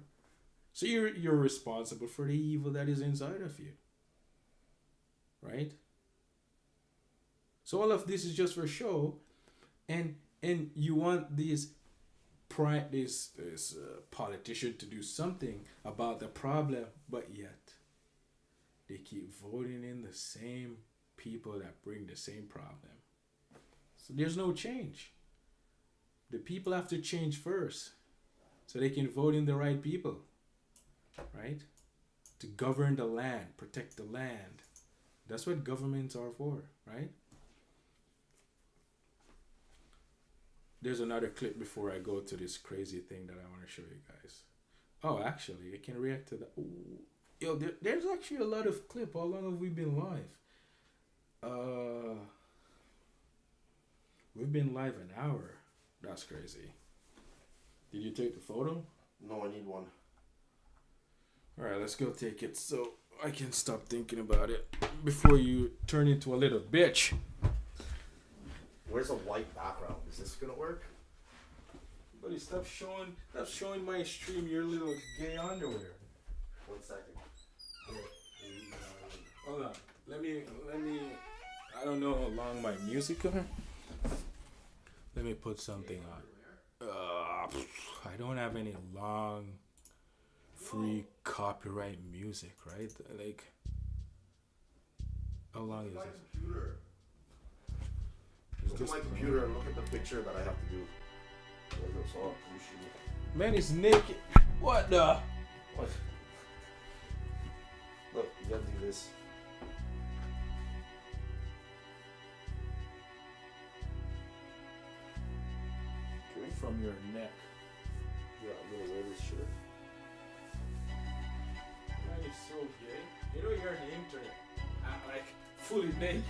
So you're responsible for the evil that is inside of you. Right? So all of this is just for show, and you want this politician to do something about the problem, but yet they keep voting in the same people that bring the same problem. So there's no change. The people have to change first so they can vote in the right people, right? To govern the land, protect the land. That's what governments are for, right? There's another clip before I go to this crazy thing that I want to show you guys. Oh, actually, I can react to that. Ooh. Yo, there's actually a lot of clip. How long have we been live? We've been live an hour. That's crazy. Did you take the photo? No, I need one. Alright, let's go take it so I can stop thinking about it before you turn into a little bitch. Where's a white background? Is this gonna work? Buddy, stop showing my stream your little gay underwear. 1 second. Hold on. Let me I don't know how long my music are. Let me put something on. I don't have any long free copyright music, right? Like, how long is this? Look at my computer and look at the picture that I have to do. Man is naked. What the? What? Look, you gotta do this. Okay. From your neck. Yeah, I'm gonna wear this shirt. Man is so gay. You know you're on the internet. I'm like fully naked.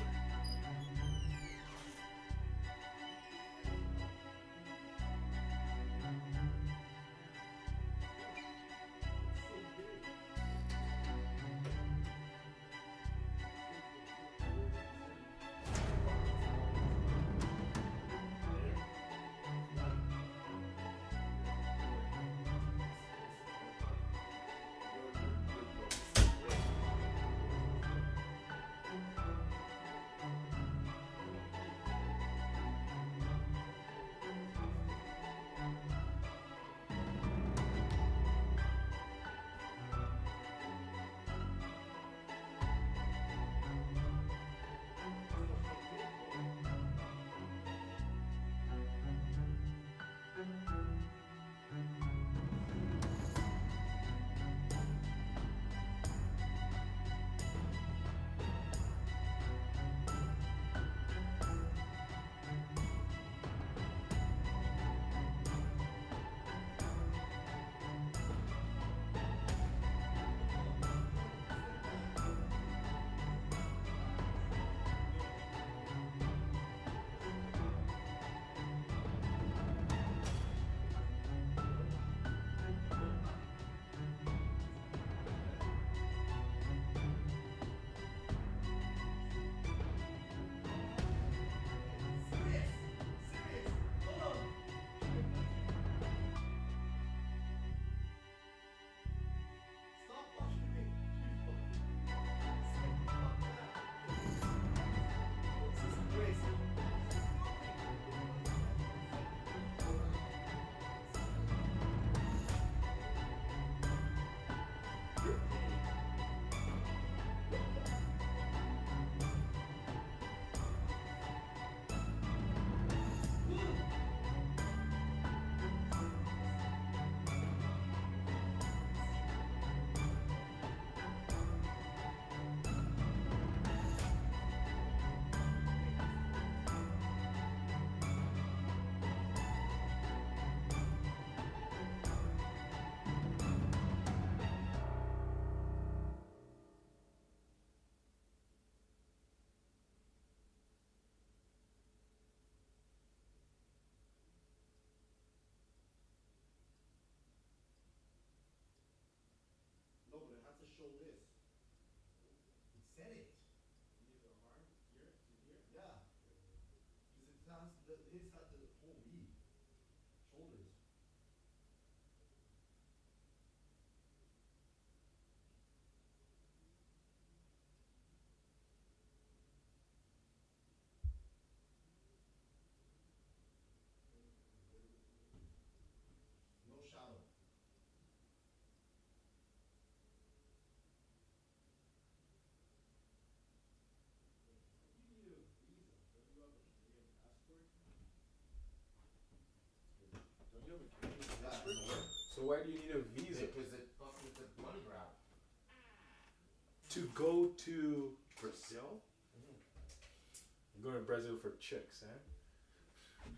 So why do you need a visa? Because it fucks with the money grab. To go to Brazil? I'm going to Brazil for chicks, eh?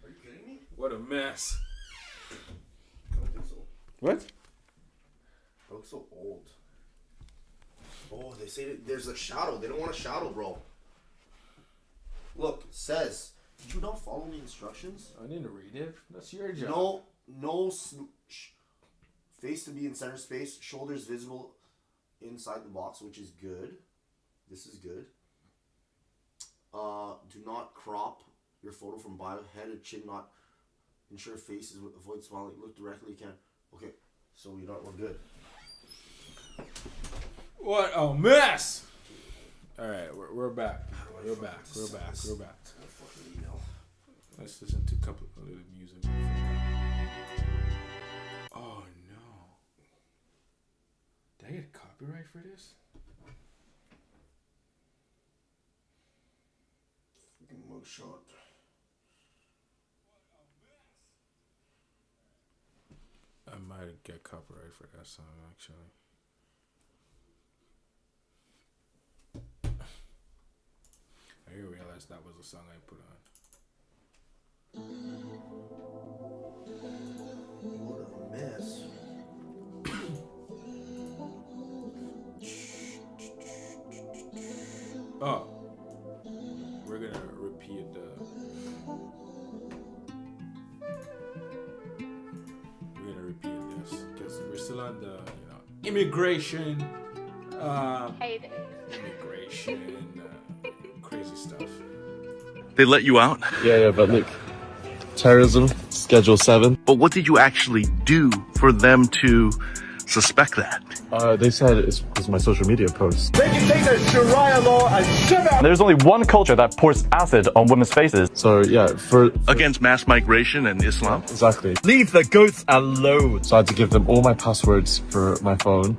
Are you kidding me? What a mess. I don't think so. What? I look so old. Oh, they say that there's a shadow. They don't want a shadow, bro. Look, it says, did you not follow the instructions? I didn't read it. That's your job. Face to be in center space, shoulders visible inside the box, which is good. This is good. Do not crop your photo from bio, head and chin, not ensure faces, avoid smiling, look directly, you can. Okay, so we're good. What a mess! Alright, we're back. We're back. Let's listen to a little music. Oh no. Did I get copyright for this? Freaking mugshot. I might get copyright for that song actually. I didn't realize that was a song I put on. What a mess. Oh, we're gonna repeat this because we're still on the immigration, crazy stuff. They let you out? Yeah, but look, terrorism, Schedule 7. But what did you actually do for them to suspect that? They said it's because of my social media posts. They can take the Sharia law and shove it. There's only one culture that pours acid on women's faces. So yeah, for against mass migration and Islam? Exactly. Leave the goats alone. So I had to give them all my passwords for my phone,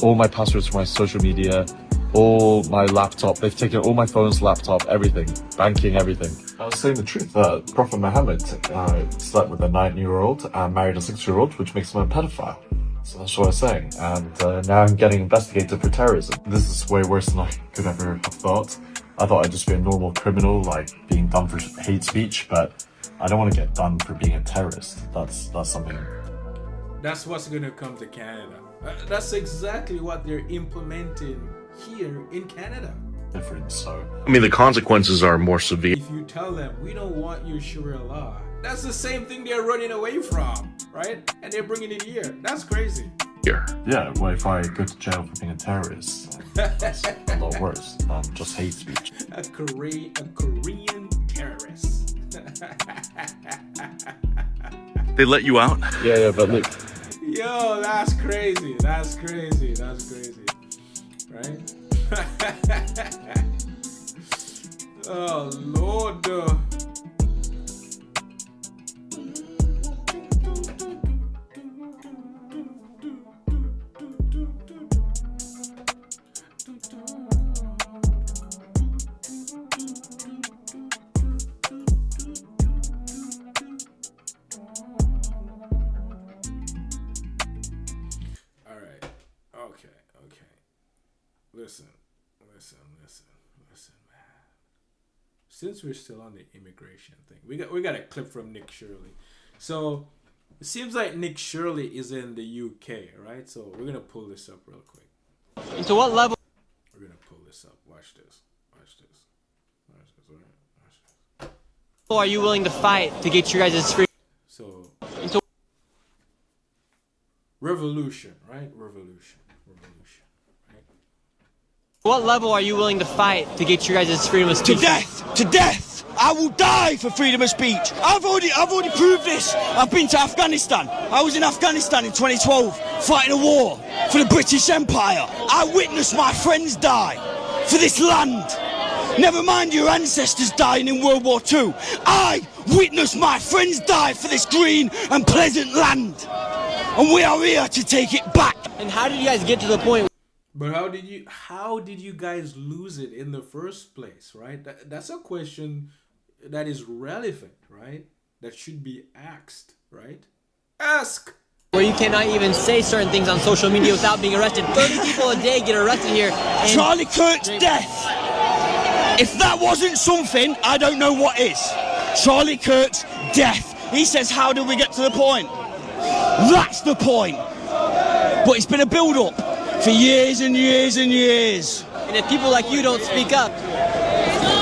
all my passwords for my social media, all my laptop. They've taken all my phones, laptop, everything, banking, everything. I was saying the truth. Prophet Muhammad slept with a 9-year-old and married a 6-year-old, which makes him a pedophile. So that's what I was saying. And now I'm getting investigated for terrorism. This is way worse than I could ever have thought. I thought I'd just be a normal criminal, like being done for hate speech, but I don't want to get done for being a terrorist. That's something. That's what's gonna come to Canada. That's exactly what they're implementing here in Canada. Different, so. I mean, the consequences are more severe. If you tell them, we don't want your Sharia law, that's the same thing they're running away from, right? And they're bringing it here. That's crazy. Yeah, well, if I go to jail for being a terrorist, that's a lot worse than just hate speech. A Korean terrorist. They let you out? Yeah, but look. Yo, that's crazy. Right? Oh, Lord. Okay. Listen, man. Since we're still on the immigration thing, we got a clip from Nick Shirley. So it seems like Nick Shirley is in the UK, right? So we're gonna pull this up real quick. And to what level? We're gonna pull this up. Watch this. Are you willing to fight to get your guys' free? So revolution, right? Revolution. What level are you willing to fight to get your guys' freedom of speech? To death! To death! I will die for freedom of speech. I've already proved this. I've been to Afghanistan. I was in Afghanistan in 2012 fighting a war for the British Empire. I witnessed my friends die for this land. Never mind your ancestors dying in World War II. I witnessed my friends die for this green and pleasant land. And we are here to take it back. And how did you guys get to the point? But how did you guys lose it in the first place, right? That's a question that is relevant, right? That should be asked, right? Ask! Where you cannot even say certain things on social media without being arrested. 30 people a day get arrested here. Charlie Kirk's death. If that wasn't something, I don't know what is. Charlie Kirk's death. He says, how did we get to the point? That's the point. But it's been a build-up for years and years and years. And if people like you don't speak up,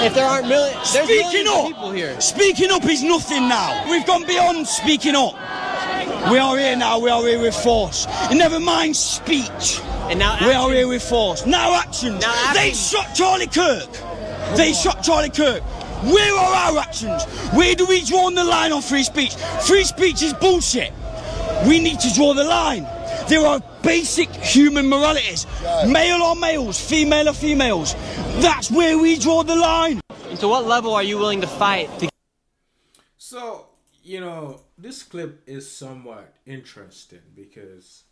if there aren't there's millions of people here. Speaking up is nothing now. We've gone beyond speaking up. We are here now. We are here with force. And never mind speech. And now we are here with force. Now actions. They shot Charlie Kirk. They shot Charlie Kirk. Where are our actions? Where do we draw the line on free speech? Free speech is bullshit. We need to draw the line. There are basic human moralities. Male are males, female are females. That's where we draw the line. And to what level are you willing to fight? So, you know, this clip is somewhat interesting because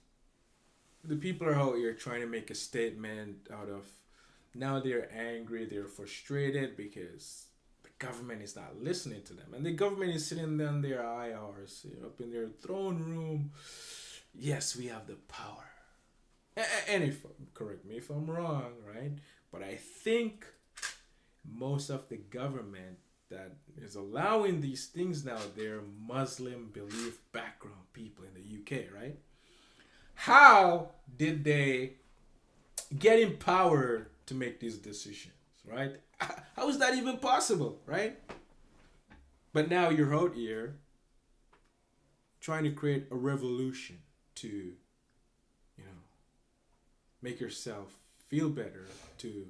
the people are out here trying to make a statement out of, now they're angry, they're frustrated because the government is not listening to them. And the government is sitting on their IRs, up in their throne room. Yes, we have the power. And if, correct me if I'm wrong, right? But I think most of the government that is allowing these things now, they're Muslim belief background people in the UK, right? How did they get empowered to make these decisions, right? How is that even possible, right? But now you're out here trying to create a revolution to, you know, make yourself feel better, to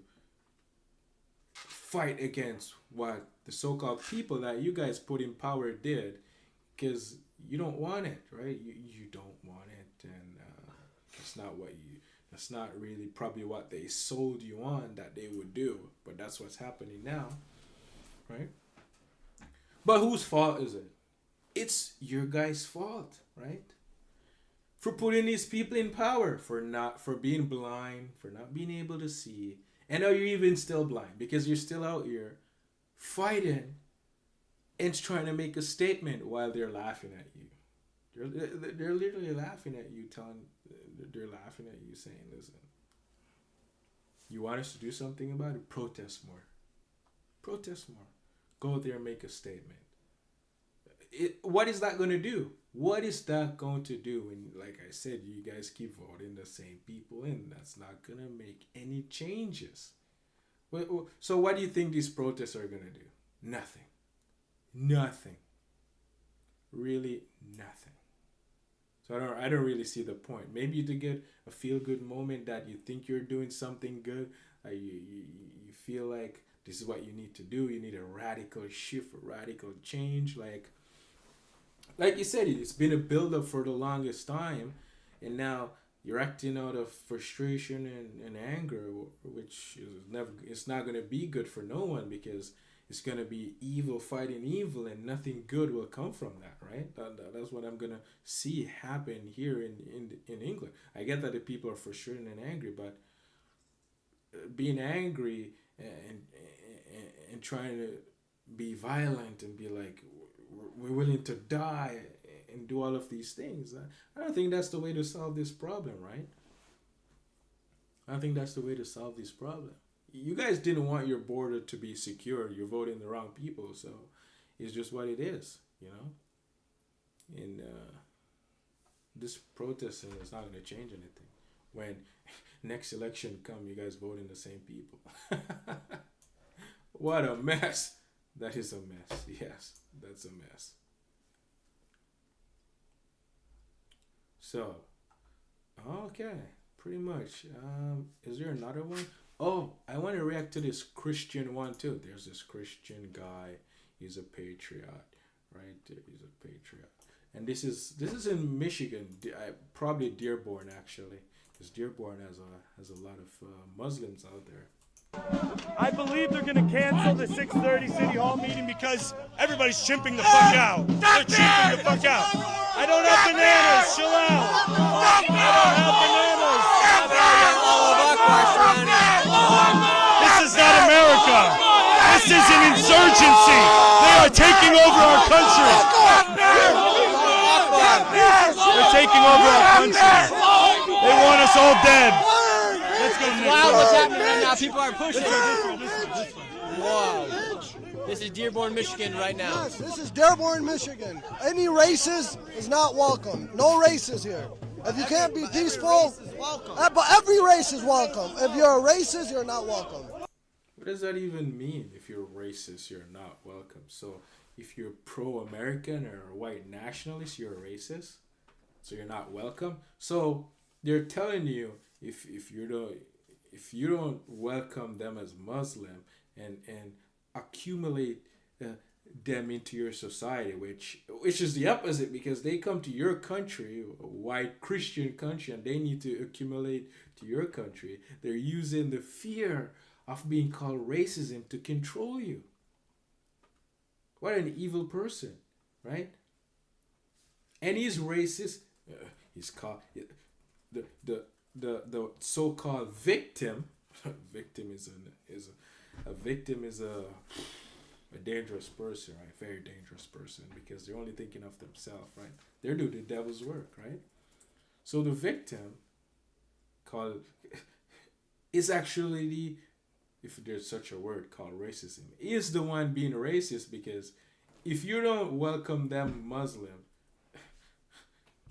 fight against what the so-called people that you guys put in power did, because you don't want it, right? You don't want it, and that's not really probably what they sold you on that they would do, but that's what's happening now, right? But whose fault is it? It's your guys' fault, right? For putting these people in power, for being blind, for not being able to see, and now you're even still blind because you're still out here fighting and trying to make a statement while they're laughing at you. They're literally laughing at you, they're laughing at you saying, listen, you want us to do something about it? Protest more. Protest more. Go there and make a statement. What is that going to do? What is that going to do? And like I said, you guys keep voting the same people in. That's not going to make any changes. So what do you think these protests are going to do? Nothing. Nothing. Really nothing. So I don't really see the point. Maybe to get a feel-good moment that you think you're doing something good, you feel like this is what you need to do. You need a radical shift, a radical change. Like you said, it's been a build-up for the longest time, and now you're acting out of frustration and anger, which it's not going to be good for no one, because it's going to be evil fighting evil, and nothing good will come from that, right? That's what I'm going to see happen here in England. I get that the people are frustrated and angry, but being angry and trying to be violent and be like, we're willing to die and do all of these things, I don't think that's the way to solve this problem, right? I don't think that's the way to solve this problem. You guys didn't want your border to be secure. You're voting the wrong people, so it's just what it is, you know? And this protesting is not going to change anything. When next election come, you guys voting the same people. What a mess. That is a mess. Yes, that's a mess. So, okay, pretty much. Is there another one? Oh, I want to react to this Christian one too. There's this Christian guy. he's a patriot, right? He's a patriot. And this is in Michigan, probably Dearborn actually, because Dearborn has a lot of Muslims out there. I believe they're going to cancel the 6:30 City Hall meeting because everybody's chimping the fuck out. They're chimping the fuck out. I don't have bananas. Chill out. I don't have bananas. This is not America. This is an insurgency. They are taking over our country. They're taking over our country. They want us all dead. Let's go. Wow, what's happening right now? People are pushing. This one. Wow. This is Dearborn, Michigan right now. Yes, this is Dearborn, Michigan. Any racist is not welcome. No races here. If you can't be peaceful, but every race is welcome. If you're a racist, you're not welcome. What does that even mean? If you're racist, you're not welcome. So if you're pro-American or a white nationalist, you're a racist. So you're not welcome. So they're telling you if you don't welcome them as Muslim and accumulate them into your society, which is the opposite, because they come to your country, a white Christian country, and they need to accumulate to your country. They're using the fear of being called racism to control you. What an evil person, right? And he's racist. He's called the so-called victim. Victim is a dangerous person, right? Very dangerous person, because they're only thinking of themselves, right? They're doing the devil's work, right? So the victim is actually if there's such a word called racism, is the one being racist, because if you don't welcome them Muslim,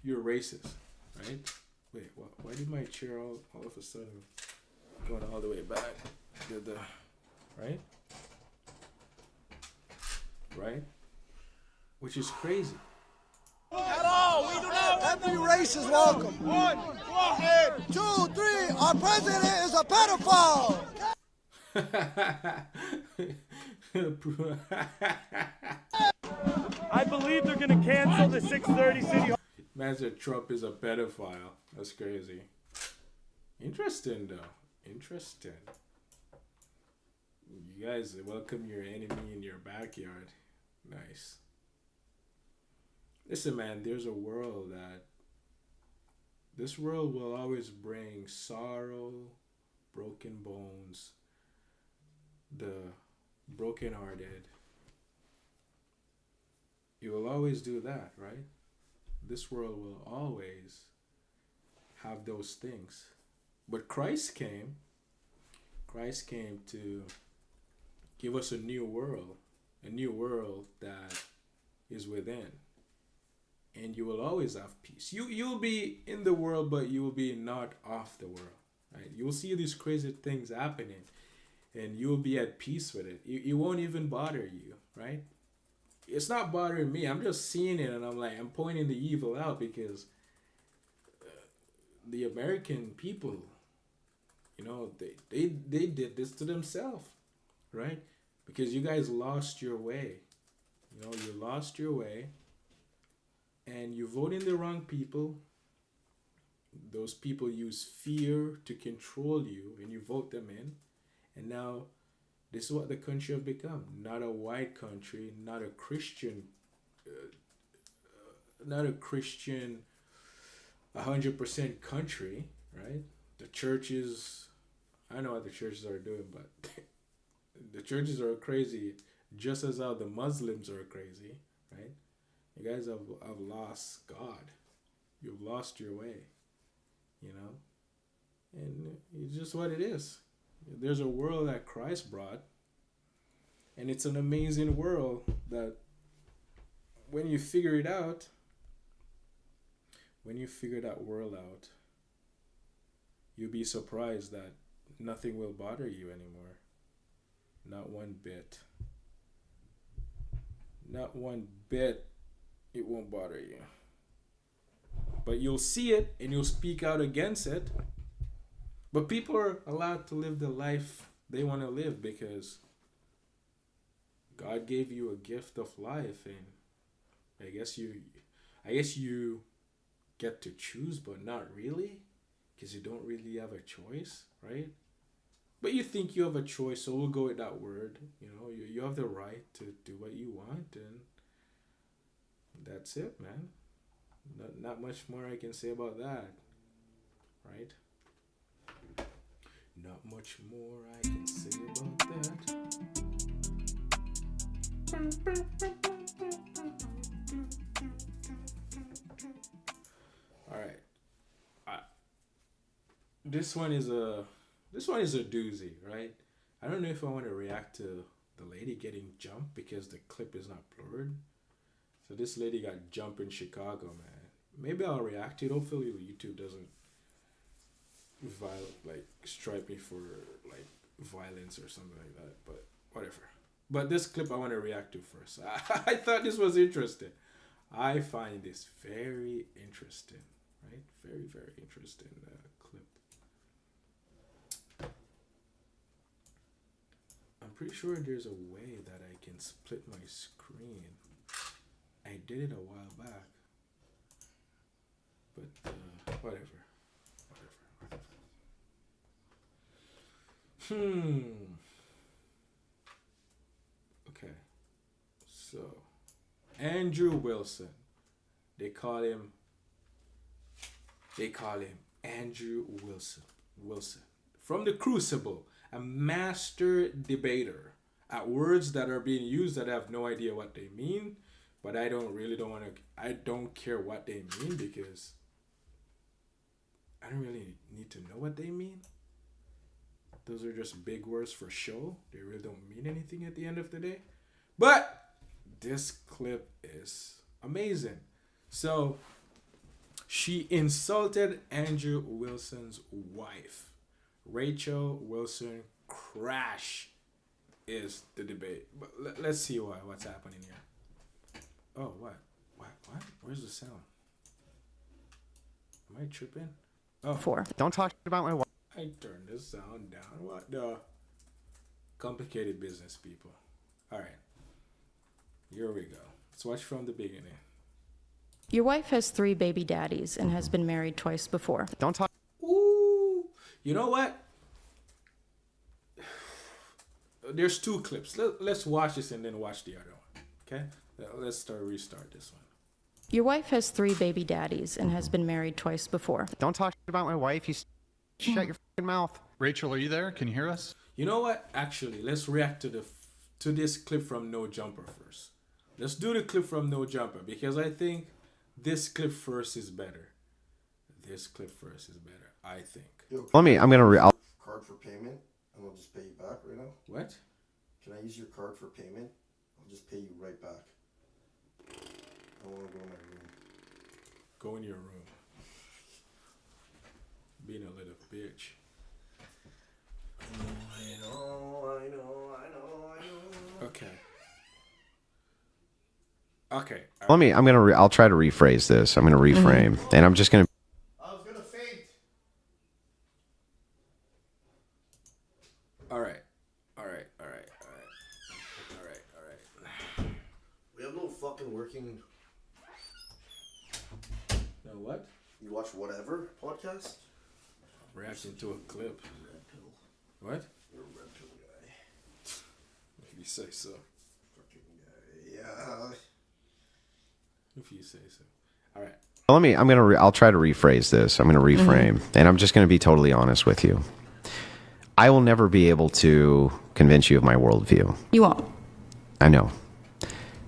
you're racist, right? Wait, why did my chair all of a sudden going all the way back? Right? Right? Which is crazy. Hello, we do not. Every race is welcome. 1, 2, 3. Our president is a pedophile. I believe they're going to cancel the 6:30 City Hall. Man said Trump is a pedophile. That's crazy. Interesting, though. Interesting. You guys welcome your enemy in your backyard. Nice. Listen, man, there's a world this world will always bring sorrow, broken bones, the brokenhearted. It will always do that, right? This world will always have those things. But Christ came to give us a new world that is within. And you will always have peace. You'll be in the world, but you will be not of the world, right? You will see these crazy things happening, and you will be at peace with it. It won't even bother you, right? It's not bothering me. I'm just seeing it, and I'm pointing the evil out, because the American people, they did this to themselves, right? Because you guys lost your way. You lost your way, and you vote in the wrong people. Those people use fear to control you, and you vote them in. And now this is what the country have become. Not a white country, not a Christian 100% country, right? The churches, I know what the churches are doing, but the churches are crazy, just as how the Muslims are crazy, right? You guys have lost God. You've lost your way, and it's just what it is. There's a world that Christ brought, and it's an amazing world that when you figure that world out, you'll be surprised that nothing will bother you anymore. Not one bit. Not one bit. It won't bother you. But you'll see it and you'll speak out against it. But people are allowed to live the life they want to live, because God gave you a gift of life, and I guess you get to choose, but not really, because you don't really have a choice, right? But you think you have a choice, so we'll go with that word. You know, you have the right to do what you want, and that's it, man. Not much more I can say about that, right? Not much more I can say about that. All right. This one is a doozy, right? I don't know if I want to react to the lady getting jumped because the clip is not blurred. So this lady got jumped in Chicago, man. Maybe I'll react to it. Hopefully YouTube doesn't stripe me for like violence or something like that. But whatever. But this clip I want to react to first. I thought this was interesting. I find this very interesting, right? Very, very interesting clip. I'm pretty sure there's a way that I can split my screen. I did it a while back. But whatever. Okay. So, Andrew Wilson. They call him Andrew Wilson. From the Crucible, a master debater at words that are being used that I have no idea what they mean, but I don't care what they mean because I don't really need to know what they mean. Those are just big words for show. They really don't mean anything at the end of the day. But this clip is amazing. So she insulted Andrew Wilson's wife. Rachel Wilson Crash is the debate. But let's see what's happening here. Oh, what? Where's the sound? Am I tripping? Oh. 4. Don't talk about my wife. I turned the sound down. What the? Complicated business, people. All right. Here we go. Let's watch from the beginning. Your wife has 3 baby daddies and has been married twice before. Don't talk. Ooh. You know what? There's 2 clips. Let's watch this and then watch the other one. Okay? Let's restart this one. Your wife has 3 baby daddies and has been married twice before. Don't talk about my wife. You shut your fucking mouth. Rachel, are you there? Can you hear us? You know what? Actually, let's react to this clip from No Jumper first. Let's do the clip from No Jumper because I think this clip first is better. I think. Yo, I'm gonna card for payment, and I'll just pay you back right now. What? Can I use your card for payment? I'll just pay you right back. I want to go in my room. Go in your room. Being a little bitch. I know. Okay. Okay. I'll try to rephrase this. I'm gonna reframe, and I'm just gonna. I was gonna faint. All right. We have no fucking working. No what? You watch whatever podcast? Reaction to a clip. Red pill. What? You're a red pill guy. If you say so. Fucking guy. Yeah. If you say so. All right. I'll try to rephrase this. I'm gonna reframe, and I'm just gonna be totally honest with you. I will never be able to convince you of my worldview. You won't. I know.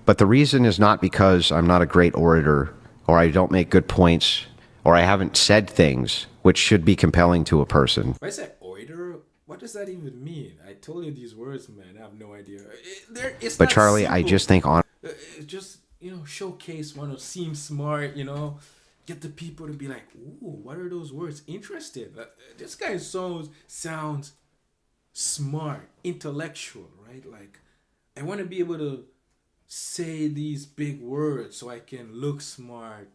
But the reason is not because I'm not a great orator, or I don't make good points, or I haven't said things which should be compelling to a person. When I say oiter, what does that even mean? I told you these words, man. I have no idea. It's But not Charlie, simple. I just think just showcase one of seem smart. Get the people to be like, ooh, what are those words? Interested. This guy sounds smart, intellectual, right? Like, I want to be able to say these big words so I can look smart,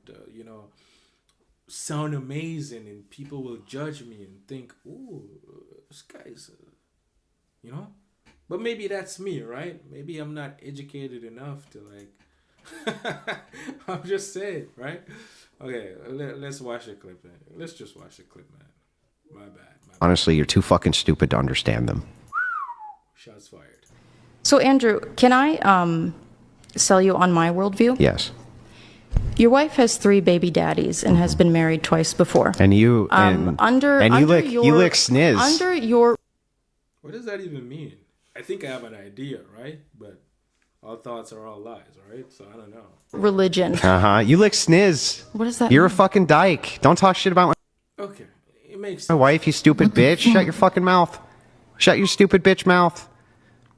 sound amazing, and people will judge me and think, ooh, this guy's, But maybe that's me, right? Maybe I'm not educated enough to like. I'm just saying, right? Okay, let's watch the clip. Man. Let's just watch the clip, man. My bad. Honestly, you're too fucking stupid to understand them. Shots fired. So, Andrew, can I sell you on my worldview? Yes. Your wife has 3 baby daddies and has been married twice before. And you you lick sniz. Under your. What does that even mean? I think I have an idea, right? But all thoughts are all lies, all right? So I don't know. Religion. You lick sniz. What does that You're mean? a fucking dyke. Don't talk shit about Okay, it makes my wife, you stupid bitch. Shut your fucking mouth. Shut your stupid bitch mouth.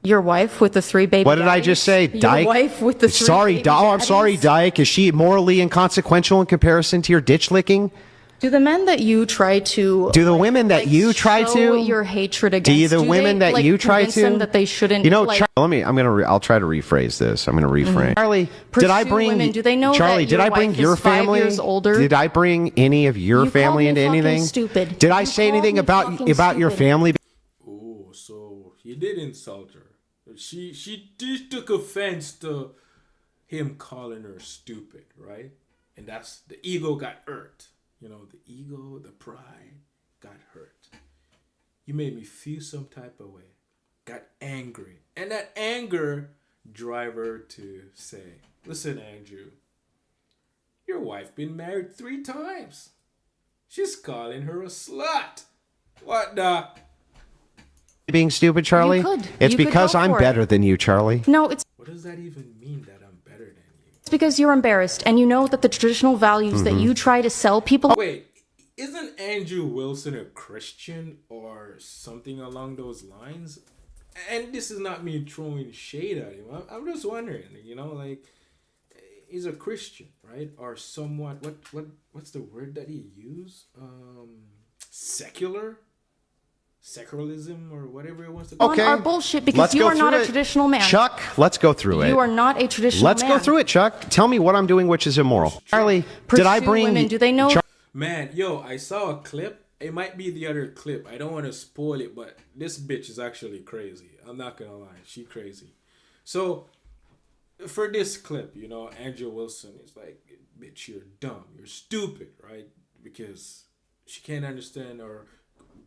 Your wife with the 3 baby What did I daddies? just say, Dyke? Your wife with the 3 Sorry, baby I'm sorry, daddies? Dyke. Is she morally inconsequential in comparison to your ditch licking? Do the men that you try to... Do the women that you try show to... your hatred against... Do the women that you try convince to... them that they shouldn't... You know, like, I'll try to rephrase this. I'm going to reframe. Charlie, did I pursue bring... women. Do they know Charlie, that did your I bring wife your is 5 family... years older? Did I bring any of your You family called me into fucking anything? stupid. Did I You say called anything me about fucking your stupid. family? Oh, so he did insult her. She took offense to him calling her stupid, right? And that's the ego got hurt. You know, the ego, the pride got hurt. You made me feel some type of way. Got angry. And that anger drive her to say, listen, Andrew, your wife been married 3 times. She's calling her a slut. What the... Being stupid, Charlie? You could. It's You could because go I'm for it. better than you, Charlie. No, it's... What does that even mean that I'm better than you? It's because you're embarrassed and you know that the traditional values that you try to sell people... Wait, isn't Andrew Wilson a Christian or something along those lines? And this is not me throwing shade at him. I'm just wondering, you know, like, he's a Christian, right? Or somewhat, what's the word that he used? Secular? Secularism or whatever it wants to call On our bullshit because you are not a traditional man. Chuck, let's go through it. You are not a traditional Let's man. go through it, Chuck. Tell me what I'm doing which is immoral. Charlie, did I Pursue bring... women. Do they know... Man, yo, I saw a clip. It might be the other clip. I don't want to spoil it, but this bitch is actually crazy. I'm not going to lie. She crazy. So, for this clip, you know, Andrew Wilson is like, bitch, you're dumb. You're stupid, right? Because she can't understand or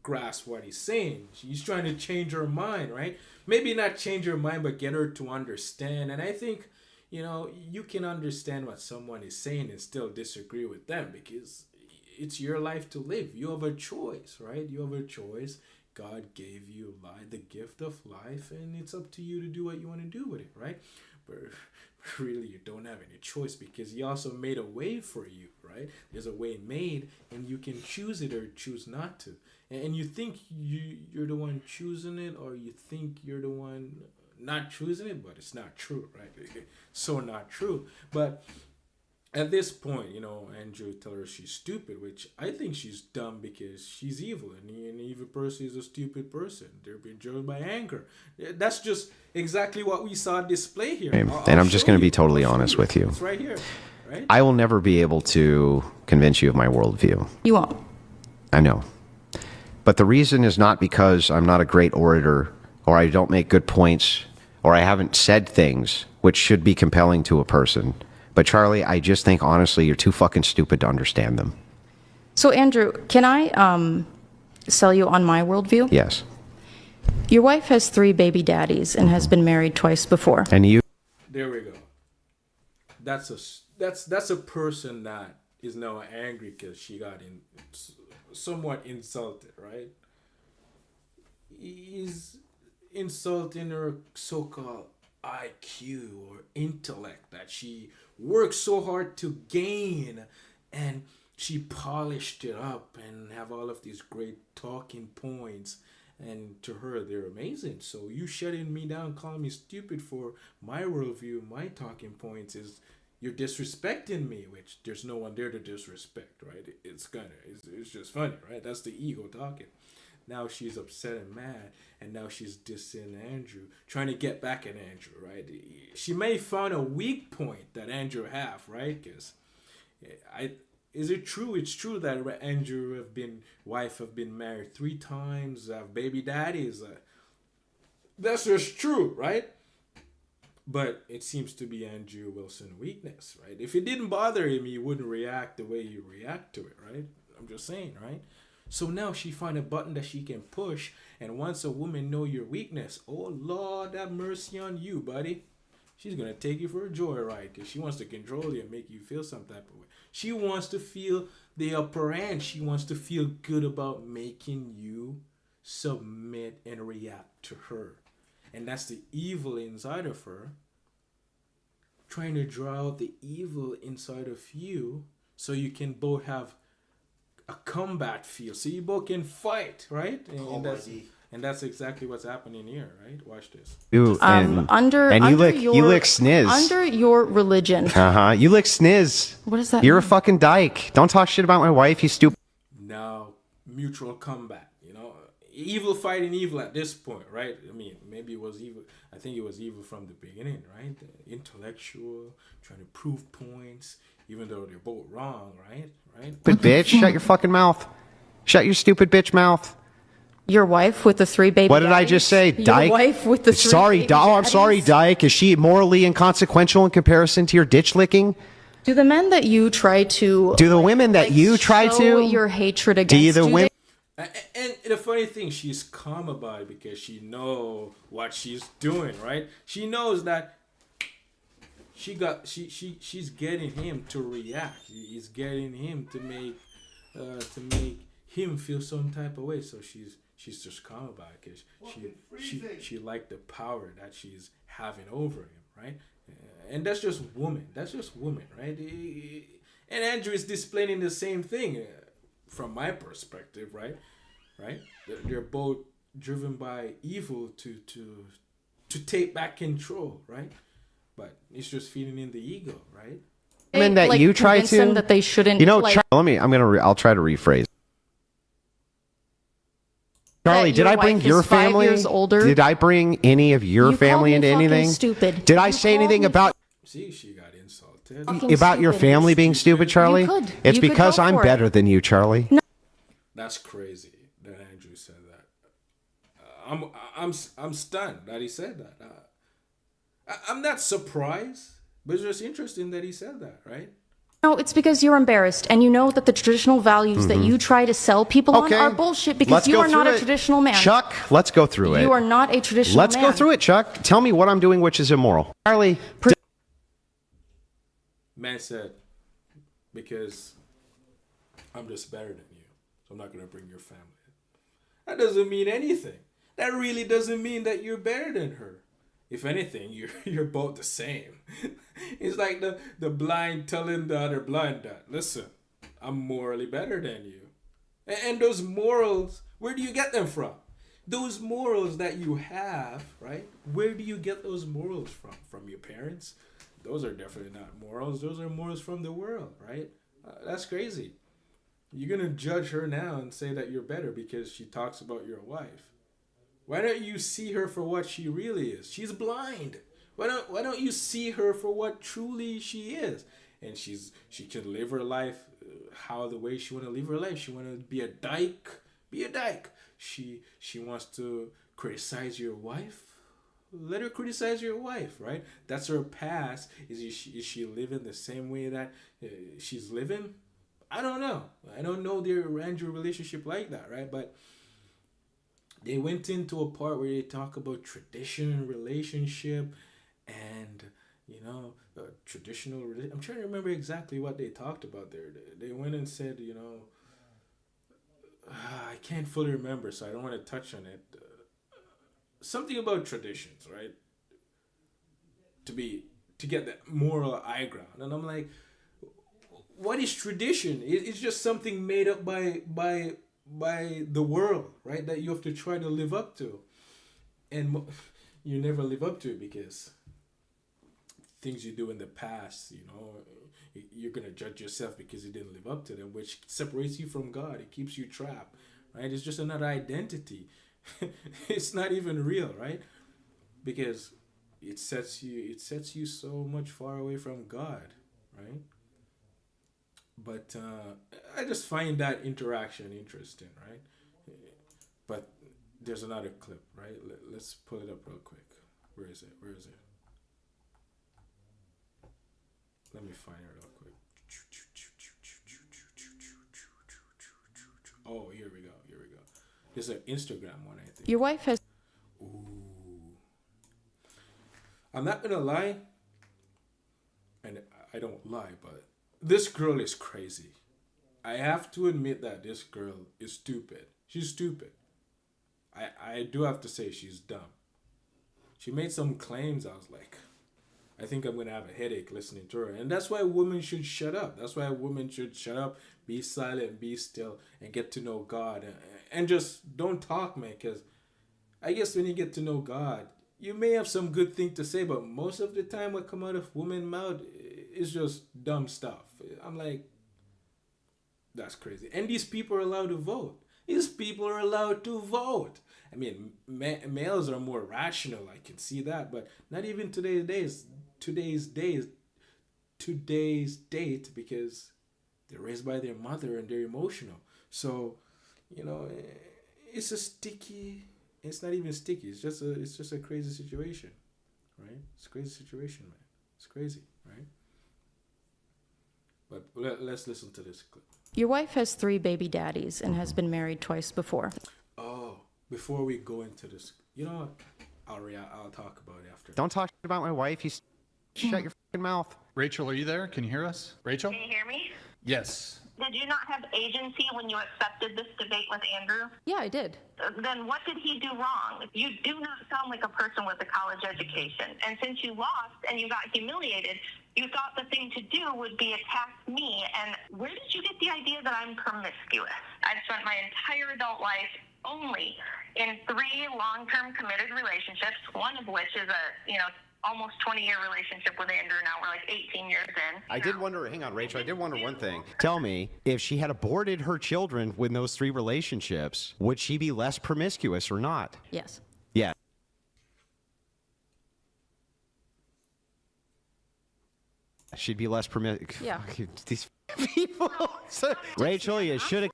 grasp what he's saying. He's trying to change her mind, right? Maybe not change her mind, but get her to understand. And I think, you know, you can understand what someone is saying and still disagree with them because it's your life to live. You have a choice, right? You have a choice. God gave you the gift of life, and it's up to you to do what you want to do with it, right? But really, you don't have any choice because he also made a way for you, right? There's a way made, and you can choose it or choose not to. And you think you're the one choosing it, or you think you're the one not choosing it, but it's not true, right? So not true. But at this point, you know, Andrew tell her she's stupid, which I think she's dumb because she's evil, and an evil person is a stupid person. They're being driven by anger. That's just exactly what we saw display here. And I'm just going to be totally honest with you. It's right here, right? I will never be able to convince you of my worldview. You won't. I know. But the reason is not because I'm not a great orator, or I don't make good points, or I haven't said things which should be compelling to a person. But Charlie, I just think honestly you're too fucking stupid to understand them. So, Andrew, can I sell you on my worldview? Yes. Your wife has 3 baby daddies and has been married twice before. And you... There we go. That's a person that is now angry because she got somewhat insulted, right? He's insulting her so-called IQ or intellect that she worked so hard to gain, and she polished it up and have all of these great talking points, and to her they're amazing. So you shutting me down, calling me stupid for my worldview, my talking points, is you're disrespecting me, which there's no one there to disrespect, right? It's just funny, right? That's the ego talking. Now she's upset and mad, and now she's dissing Andrew, trying to get back at Andrew, right? She may find a weak point that Andrew have, right? Because is it true? It's true that Andrew wife have been married 3 times, have baby daddies. That's just true, right? But it seems to be Andrew Wilson's weakness, right? If it didn't bother him, he wouldn't react the way you react to it, right? I'm just saying, right? So now she find a button that she can push, and once a woman know your weakness, oh Lord, have mercy on you, buddy. She's gonna take you for a joyride because she wants to control you and make you feel some type of way. She wants to feel the upper hand. She wants to feel good about making you submit and react to her. And that's the evil inside of her, trying to draw out the evil inside of you so you can both have a combat feel. So you both can fight, right? And that's exactly what's happening here, right? Watch this. Ooh, Under you lick sniz. Under your religion. You lick sniz. What does that You're a mean? fucking dyke. Don't talk shit about my wife, you stupid. Now, mutual combat, you know, evil fighting evil at this point, right? I mean, maybe it was evil. I think it was evil from the beginning, right? Intellectual, trying to prove points, even though they're both wrong, right? But bitch, shut your fucking mouth. Shut your stupid bitch mouth. Your wife with the 3 baby What did I daddies? just say? Dyke? Your wife with the 3 Sorry, baby I'm sorry, daddies? Dyke. Is she morally inconsequential in comparison to your ditch licking? Do the men that you try to... Do the women that you try show to? your hatred Do against... you the women? And the funny thing, she's calm about it because she knows what she's doing, right? She knows that she's getting him to react. He's getting him to make him feel some type of way. So she's just calm about it because she liked the power that she's having over him, right? And that's just woman. That's just woman, right? And Andrew is displaying the same thing from my perspective, right? They're both driven by evil to take back control, right? But it's just feeding in the ego, right? Women that like, you try convince them to. that they shouldn't, You know, like- I'll try to rephrase. Charlie, That did your I bring wife your is 5 family? years older? Did I bring any of your You family called me into fucking anything? stupid. Did I You say called anything me about See, she got insulted. about your stupid. family being stupid, Charlie? could. It's You could because go I'm for it. better than you, Charlie. That's crazy that Andrew said that. I'm stunned that he said that. I'm not surprised, but it's just interesting that he said that, right? No, it's because you're embarrassed and you know that the traditional values that you try to sell people on are bullshit because Let's you go are not through a it. traditional man. Chuck, let's go through it. You are not a traditional Let's man. go through it, Chuck. Tell me what I'm doing which is immoral. Charlie. Man said, because I'm just better than you, so I'm not going to bring your family in. That doesn't mean anything. That really doesn't mean that you're better than her. If anything, you're both the same. It's like the blind telling the other blind that, listen, I'm morally better than you. And those morals, where do you get them from? Those morals that you have, right? Where do you get those morals from? From your parents? Those are definitely not morals. Those are morals from the world, right? That's crazy. You're going to judge her now and say that you're better because she talks about your wife. Why don't you see her for what she really is? She's blind. Why don't you see her for what truly she is? And she can live her life how the way she want to live her life. She want to be a dyke. Be a dyke. She wants to criticize your wife. Let her criticize your wife, right? That's her past. Is she living the same way that she's living? I don't know. I don't know their Andrew relationship like that, right? But they went into a part where they talk about tradition, relationship, and, you know, traditional. I'm trying to remember exactly what they talked about there. They went and said, you know, I can't fully remember, so I don't want to touch on it. Something about traditions, right? To get that moral high ground, and I'm like, what is tradition? It's just something made up by the world, right? That you have to try to live up to, and you never live up to it because things you do in the past, you know, you're gonna judge yourself because you didn't live up to them, which separates you from God. It keeps you trapped, right? It's just another identity. It's not even real, right? Because it sets you so much far away from God, right? But I just find that interaction interesting, right? But there's another clip, right? Let's pull it up real quick. Where is it? Let me find it real quick. Oh, here we go. There's an Instagram one, I think. Your wife has. I'm not gonna lie, and I don't lie, but this girl is crazy. I have to admit that this girl is stupid. She's stupid. I do have to say she's dumb. She made some claims. I was like, I think I'm gonna have a headache listening to her. And that's why women should shut up. That's why women should shut up, be silent, be still, and get to know God. And just don't talk, man, because I guess when you get to know God, you may have some good thing to say, but most of the time what come out of women's mouth is just dumb stuff. I'm like, that's crazy. And these people are allowed to vote. These people are allowed to vote. I mean, males are more rational. I can see that, but not even today's date, because they're raised by their mother and they're emotional. So, you know, it's not even sticky. It's just a crazy situation, right? It's a crazy situation, man. It's crazy, right? But let's listen to this clip. Your wife has 3 baby daddies and has been married twice before. Oh, before we go into this, you know what? I'll talk about it after. Don't talk about my wife. You shut your fucking mouth. Rachel, are you there? Can you hear us? Rachel? Can you hear me? Yes. Did you not have agency when you accepted this debate with Andrew? Yeah, I did. Then what did he do wrong? You do not sound like a person with a college education. And since you lost and you got humiliated, you thought the thing to do would be attack me. And where did you get the idea that I'm promiscuous? I've spent my entire adult life only in 3 long-term committed relationships, one of which is a, almost 20-year relationship with Andrew. Now we're like 18 years in. I did wonder, hang on, Rachel, I did wonder one thing. Tell me, if she had aborted her children with those 3 relationships, would she be less promiscuous or not? Yes. Yeah. She'd be less promiscuous. Yeah. These people. Rachel, you should have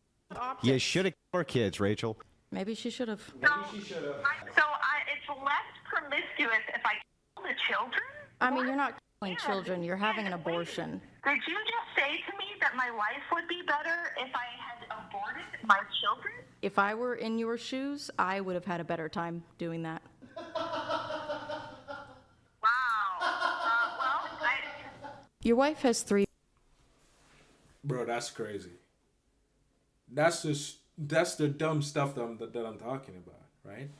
killed her kids, Rachel. Maybe she should have. So it's less promiscuous if I kill the children? I mean, you're not killing children. You're having an abortion. Did you just say to me that my life would be better if I had aborted my children? If I were in your shoes, I would have had a better time doing that. Your wife has 3. Bro, that's crazy. That's the dumb stuff that I'm talking about, right?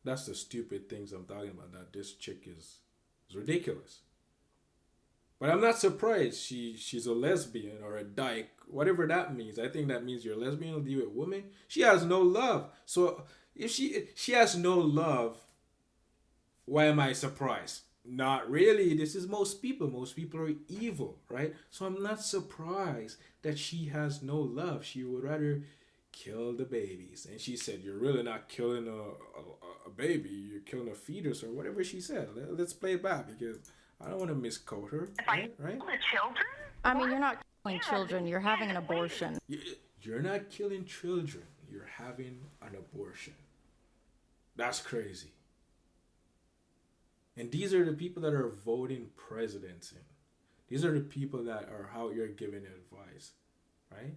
That's the stupid things I'm talking about. That this chick is ridiculous. But I'm not surprised she's a lesbian or a dyke, whatever that means. I think that means you're a lesbian with a woman. She has no love. So if she has no love, why am I surprised? Not really. This is most people. Most people are evil, right? So I'm not surprised that she has no love. She would rather kill the babies. And she said, you're really not killing a baby. You're killing a fetus or whatever she said. Let's play it back because I don't want to misquote her. Right? The children? I mean, you're not killing children. You're having an abortion. You're not killing children. You're having an abortion. That's crazy. And these are the people that are voting presidents in. These are the people that are out here giving advice, right?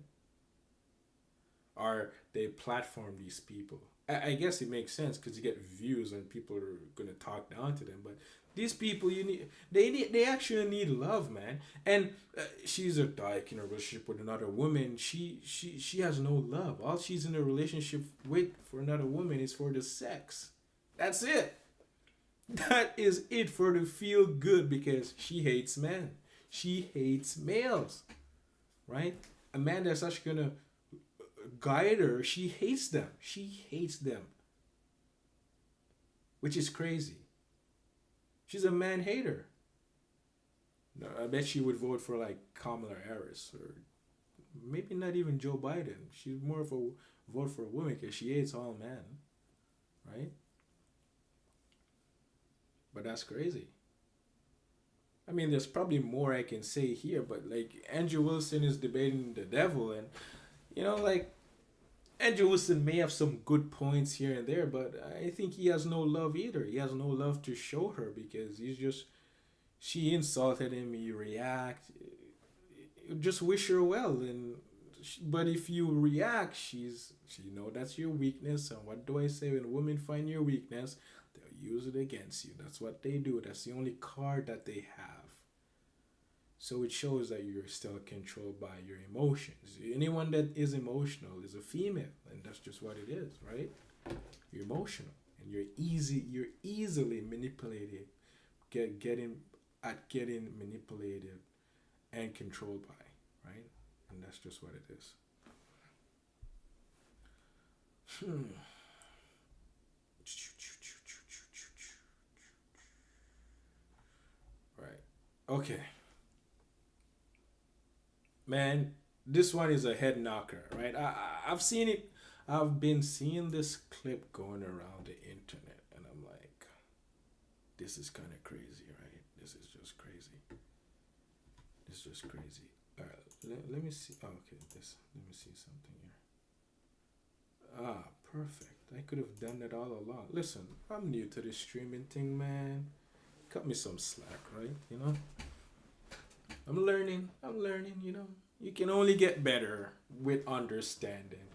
Or they platform these people. I guess it makes sense because you get views and people are gonna talk down to them. But these people, they actually need love, man. And she's a dyke in a relationship with another woman. She has no love. All she's in a relationship with for another woman is for the sex. That's it. That is it, for the feel good, because she hates men. She hates males, right? A man that's actually gonna guide her, she hates them. She hates them, which is crazy. She's a man hater. No, I bet she would vote for like Kamala Harris or maybe not even Joe Biden. She's more of a vote for a woman because she hates all men, right? But that's crazy. I mean, there's probably more I can say here, but like Andrew Wilson is debating the devil, and like Andrew Wilson may have some good points here and there, but I think he has no love either. He has no love to show her because she insulted him, he react. Just wish her well, but if you react, she know that's your weakness. And what do I say when women find your weakness? They'll use it against you. That's what they do. That's the only card that they have. So it shows that you're still controlled by your emotions. Anyone that is emotional is a female, and that's just what it is, right? You're emotional, and you're easily manipulated, getting manipulated and controlled by, right? And that's just what it is. Right. Okay. Man, this one is a head knocker, right? I've seen it. I've been seeing this clip going around the internet, and I'm like, this is kind of crazy, right? This is just crazy. It's just crazy. All right, let me see. Oh, okay, let me see something here. Ah, perfect. I could have done that all along. Listen, I'm new to this streaming thing, man. Cut me some slack, right? You know? I'm learning, you know. You can only get better with understanding,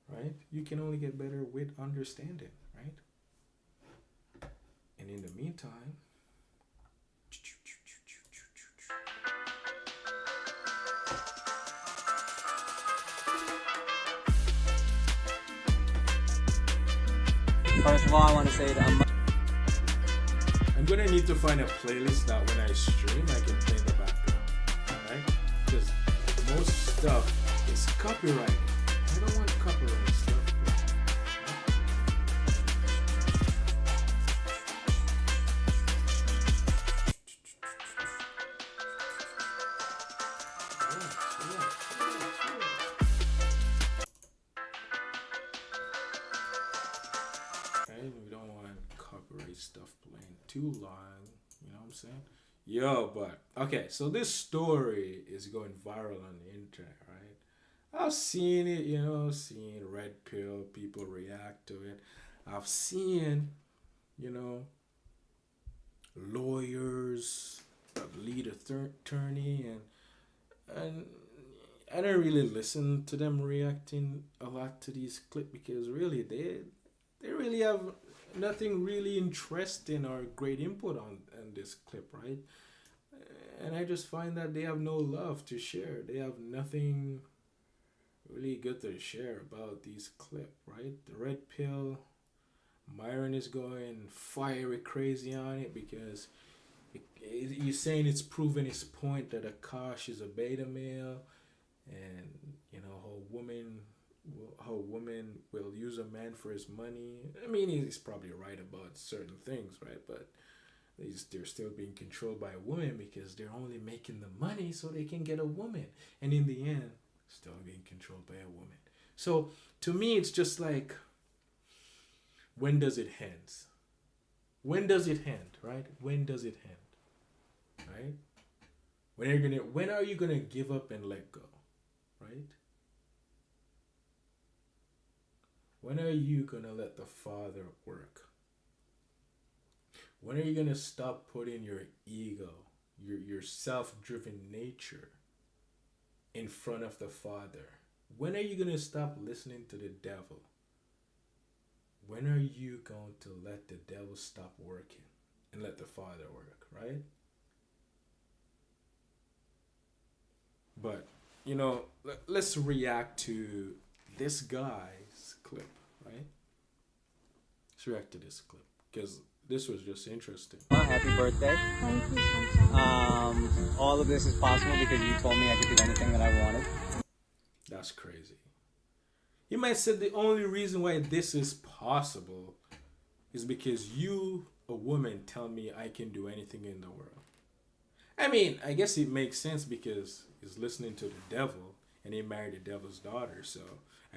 right? You can only get better with understanding, right? And in the meantime, first of all, I want to say that I'm gonna need to find a playlist that when I stream, I can play in the background, right? Because most stuff is copyrighted. I don't want copyright stuff. We don't want copyright stuff playing too long, you know what I'm saying? Yo, but okay, so this story is going viral on the internet, right? I've seen it, you know, seen Red Pill, people react to it. I've seen, you know, lawyers, lead attorney, and I don't really listen to them reacting a lot to these clips because really they really have nothing really interesting or great input on this clip, right? And I just find that they have no love to share. They have nothing really good to share about these clip, right? The Red Pill, Myron is going fiery crazy on it because he's saying it's proven his point that Akash is a beta male, and you know how women will use a man for his money. I mean, he's probably right about certain things, right? But they're still being controlled by a woman because they're only making the money so they can get a woman, and in the end, still being controlled by a woman. So to me, it's just like, when does it end? When does it end, right? When does it end, right? When are you gonna give up and let go, right? When are you gonna let the Father work? When are you gonna stop putting your ego, your self-driven nature in front of the Father? When are you gonna stop listening to the devil? When are you going to let the devil stop working and let the Father work, right? But, you know, let's react to this guy's clip, right? Let's react to this clip because this was just interesting. Happy birthday. Thank you so much. All of this is possible because you told me I could do anything that I wanted. That's crazy. You might say the only reason why this is possible is because you, a woman, tell me I can do anything in the world. I mean, I guess it makes sense because he's listening to the devil and he married the devil's daughter, so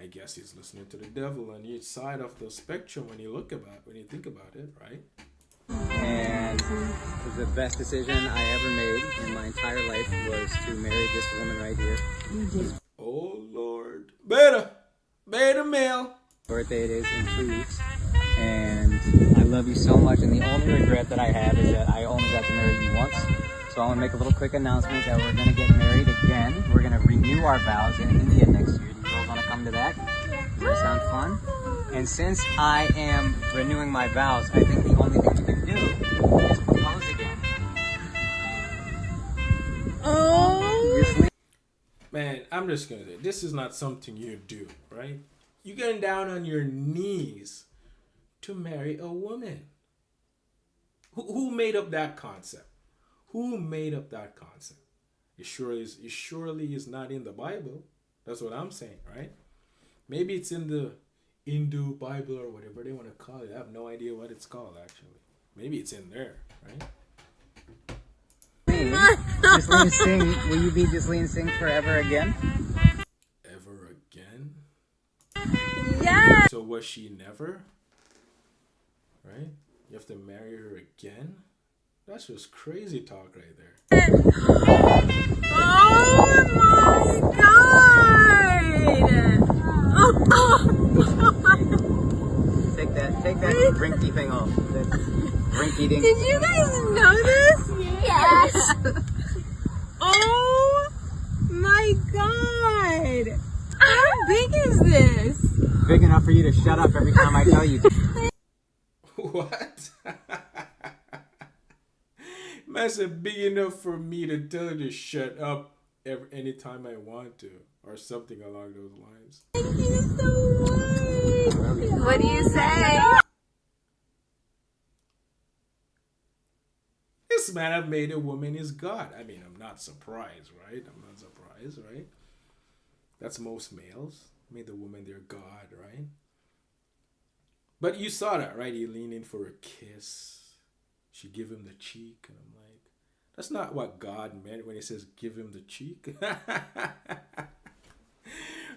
I guess he's listening to the devil on each side of the spectrum when you think about it, right? And the best decision I ever made in my entire life was to marry this woman right here. Oh Lord. Beta male. birthday it is in 2 weeks. And I love you so much, and the only regret that I have is that I only got to marry you once. So I want to make a little quick announcement that we're going to get married again. We're going to renew our vows in India next year. Do you girls want to come to that? Does that sound fun? And since I am renewing my vows, I think the only thing we can do is propose again. Man, I'm just gonna say, this is not something you do, right? You getting down on your knees to marry a woman. Who made up that concept? Who made up that concept? It surely is not in the Bible. That's what I'm saying, right? Maybe it's in the Hindu Bible or whatever they want to call it. I have no idea what it's called, actually. Maybe it's in there, right? Ghislaine Singh, will you be Ghislaine Singh forever again? Ever again? Yeah. So was she never? Right? You have to marry her again? That's just crazy talk right there. Oh my god! Take that drinky thing off. That drinky dink. Did you guys know this? Yes. Oh my god! How big is this? Big enough for you to shut up every time I tell you. What? Man said big enough for me to tell you to shut up anytime I want to, or something along those lines. Thank you so much. What do you say? This man have made a woman his God. I mean, I'm not surprised, right? That's most males. Made the woman their God, right? But you saw that, right? He leaned in for a kiss. She give him the cheek, and I'm like, that's not what God meant when he says give him the cheek.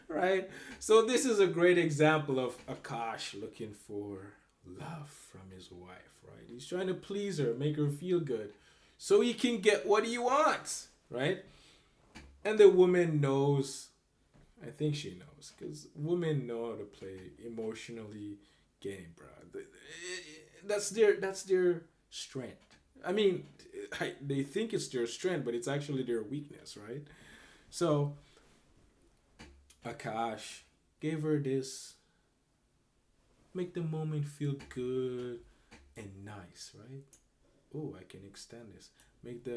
Right? So this is a great example of Akash looking for love from his wife, right? He's trying to please her, make her feel good, so he can get what he wants, right? And the woman knows, I think she knows, because women know how to play emotionally game, bro. That's their strength. I mean, they think it's their strength, but it's actually their weakness, right? So Akash gave her this, make the moment feel good and nice, right? Oh, I can extend this. Make the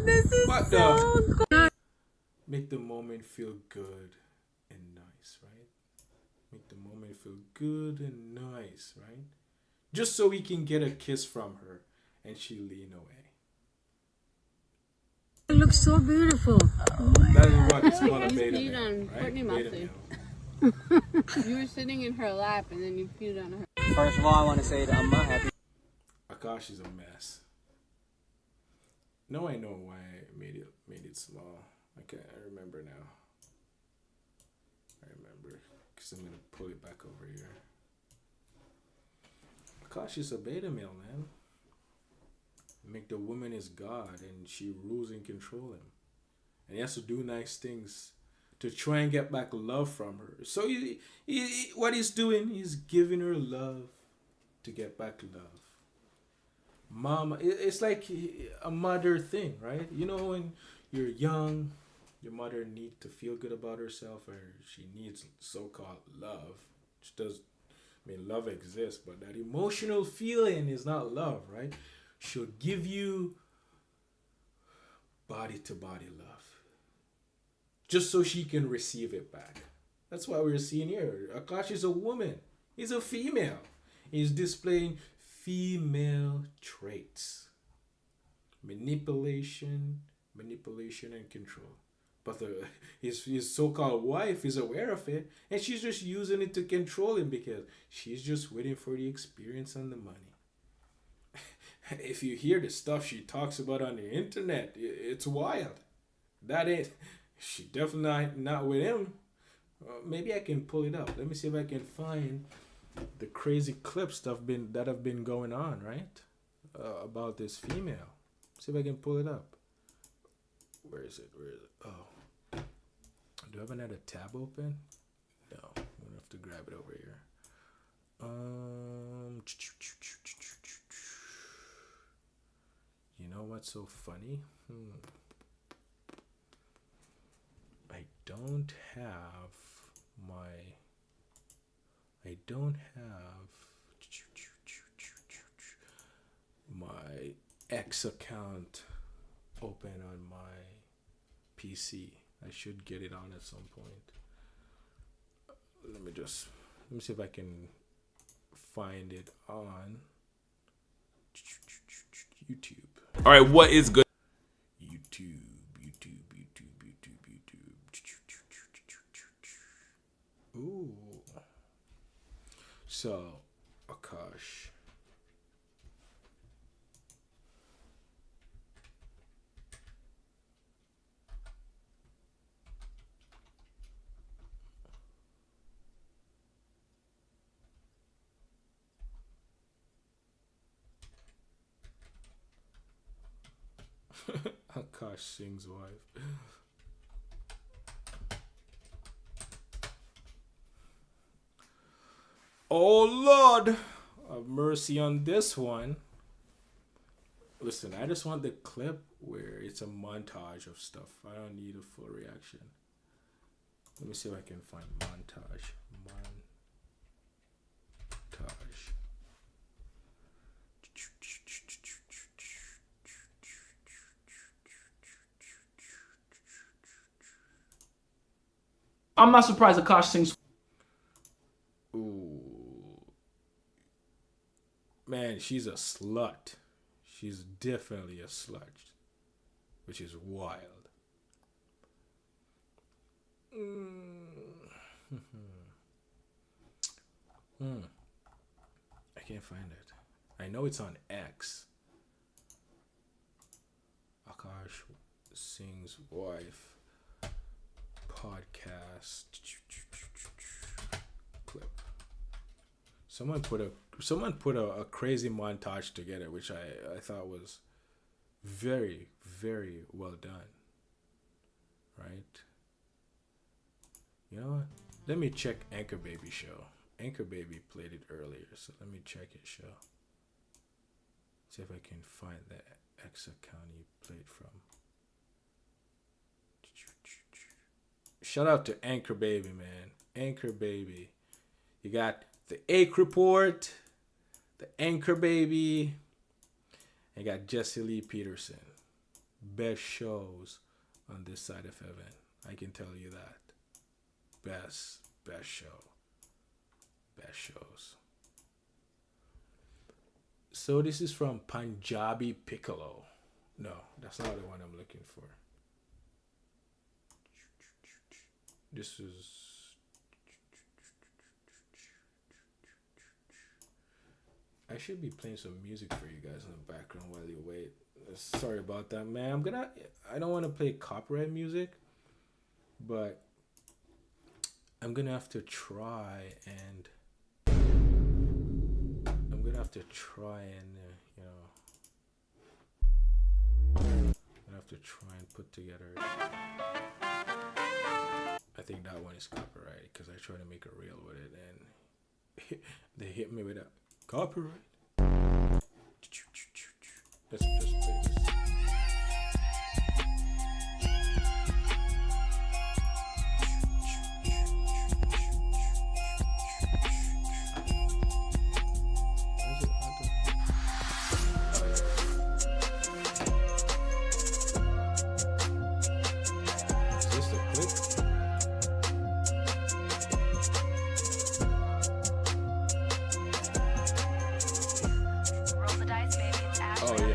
This is so good. Make the moment feel good and nice, right? Make the moment feel good and nice, right? Just so he can get a kiss from her and she lean away. It looks so beautiful. That is what it's called, a beta peed male, on right? Courtney Beta Mosley. male. You were sitting in her lap and then you peed on her. First of all, I want to say to Amma, happy. Akash is a mess. Now I know why I made it small. Okay, I remember now. Because I'm going to pull it back over here. Akash is a beta male, man. Make the woman his God and she rules and control him. And he has to do nice things to try and get back love from her. So what he's doing, he's giving her love to get back love. Mama, it's like a mother thing, right? You know, when you're young, your mother needs to feel good about herself, or she needs so-called love. She does, I mean, love exists, but that emotional feeling is not love, right? She'll give you body-to-body love, just so she can receive it back. That's why we're seeing here. Akash is a woman. He's a female. He's displaying female traits. Manipulation and control. But his so-called wife is aware of it, and she's just using it to control him because she's just waiting for the experience and the money. If you hear the stuff she talks about on the internet, it's wild. She definitely not with him. Maybe I can pull it up. Let me see if I can find the crazy clips that have been going on, right? About this female. See if I can pull it up. Where is it? Oh. Do I have another tab open? No. gonna have to grab it over here. You know what's so funny? I don't have my X account open on my PC. I should get it on at some point. Let me see if I can find it on YouTube. All right, what is good? YouTube. Ooh. So, Akash. Akash Singh's wife. Oh Lord, have mercy on this one. Listen, I just want the clip where it's a montage of stuff. I don't need a full reaction. Let me see if I can find montage. I'm not surprised Akash Singh's. Ooh. Man, she's a slut. She's definitely a slut. Which is wild. I can't find it. I know it's on X. Akash Singh's wife. Podcast clip. Someone put a crazy montage together, which I thought was very, very well done. Right? You know what? Let me check Anchor Baby show. Anchor Baby played it earlier, so let me check his show. See if I can find the X account he played from. Shout out to Anchor Baby, man. Anchor Baby. You got the Ake Report, the Anchor Baby, and you got Jesse Lee Peterson. Best shows on this side of heaven. I can tell you that. Best show. Best shows. So this is from Punjabi Piccolo. No, that's not the one I'm looking for. This is I should be playing some music for you guys in the background while you wait. Sorry about that, man. I don't want to play copyright music, but I'm gonna have to try and you know, I'm gonna have to try and put together. I think that one is copyrighted because I tried to make a reel with it and they hit me with a copyright. Let's just play this.